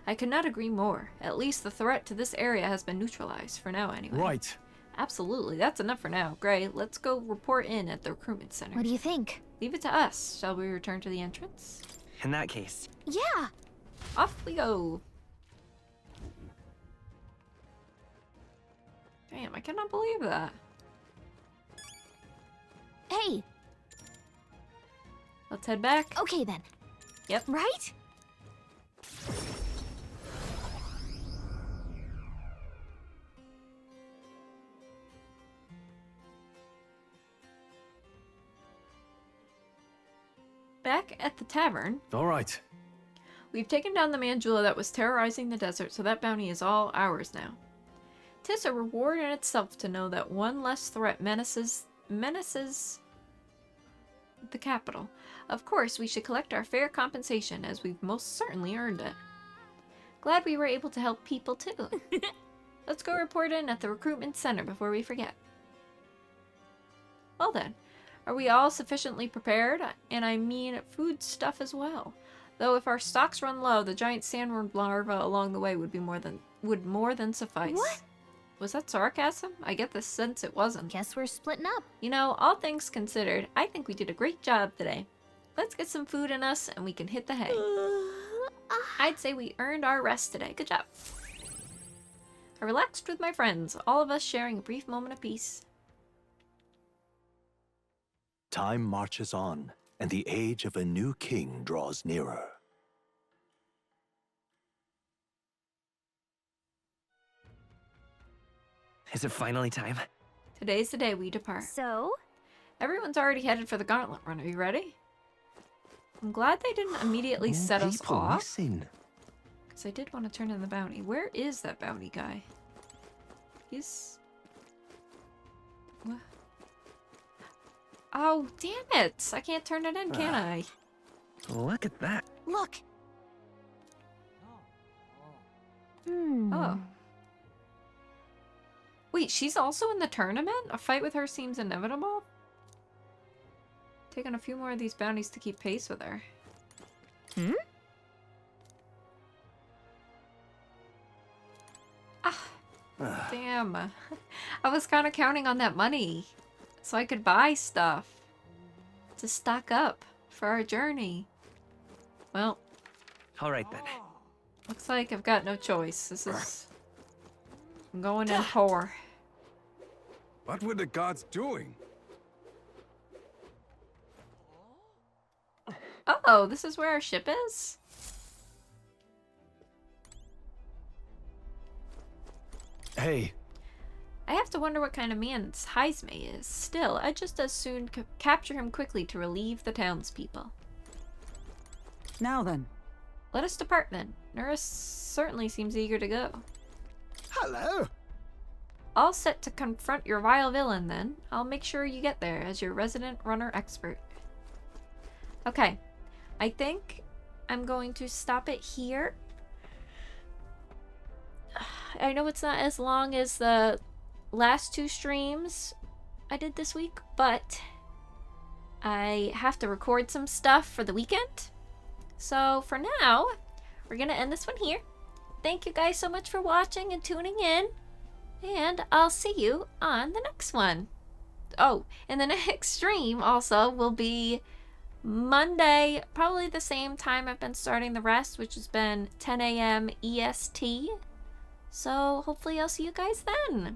I could not agree more. At least the threat to this area has been neutralized, for now anyway. Right. Absolutely, that's enough for now. Gray, let's go report in at the recruitment center. What do you think? Leave it to us. Shall we return to the entrance? In that case. Yeah. Off we go. Damn, I cannot believe that. Hey. Let's head back. Okay then. Yep. Right? Back at the tavern. All right. We've taken down the Manjula that was terrorizing the desert, so that bounty is all ours now. 'Tis a reward in itself to know that one less threat menaces the capital. Of course, we should collect our fair compensation, as we've most certainly earned it. Glad we were able to help people too. Let's go report in at the recruitment center before we forget. Well then, are we all sufficiently prepared? And I mean food stuff as well. Though if our stocks run low, the giant sandworm larva along the way would more than suffice. What? Was that sarcasm? I get the sense it wasn't. Guess we're splitting up. You know, all things considered, I think we did a great job today. Let's get some food in us and we can hit the hay. I'd say we earned our rest today. Good job. I relaxed with my friends, all of us sharing a brief moment of peace. Time marches on, and the age of a new king draws nearer. Is it finally time? Today's the day we depart. So? Everyone's already headed for the Gauntlet run. Are you ready? I'm glad they didn't immediately set us off. Because I did want to turn in the bounty. Where is that bounty guy? He's... What? Oh, damn it! I can't turn it in, can I? Look at that. Look. Hmm. Oh. Wait, she's also in the tournament? A fight with her seems inevitable? Taking a few more of these bounties to keep pace with her. Hmm? Ah. Damn. I was kind of counting on that money. So I could buy stuff. To stock up for our journey. Well. Alright then. Looks like I've got no choice. This is... I'm going in poor. What were the gods doing? Oh, this is where our ship is? Hey. I have to wonder what kind of man Heisme is. Still, I'd just as soon capture him quickly to relieve the townspeople. Now then. Let us depart then. Nurse certainly seems eager to go. Hello. All set to confront your vile villain then. I'll make sure you get there as your resident runner expert. Okay. I think I'm going to stop it here. I know it's not as long as the last two streams I did this week, but I have to record some stuff for the weekend. So for now, we're gonna end this one here. Thank you guys so much for watching and tuning in, and I'll see you on the next one. Oh, and the next stream also will be Monday, probably the same time I've been starting the rest, which has been 10 a.m. EST. So hopefully I'll see you guys then.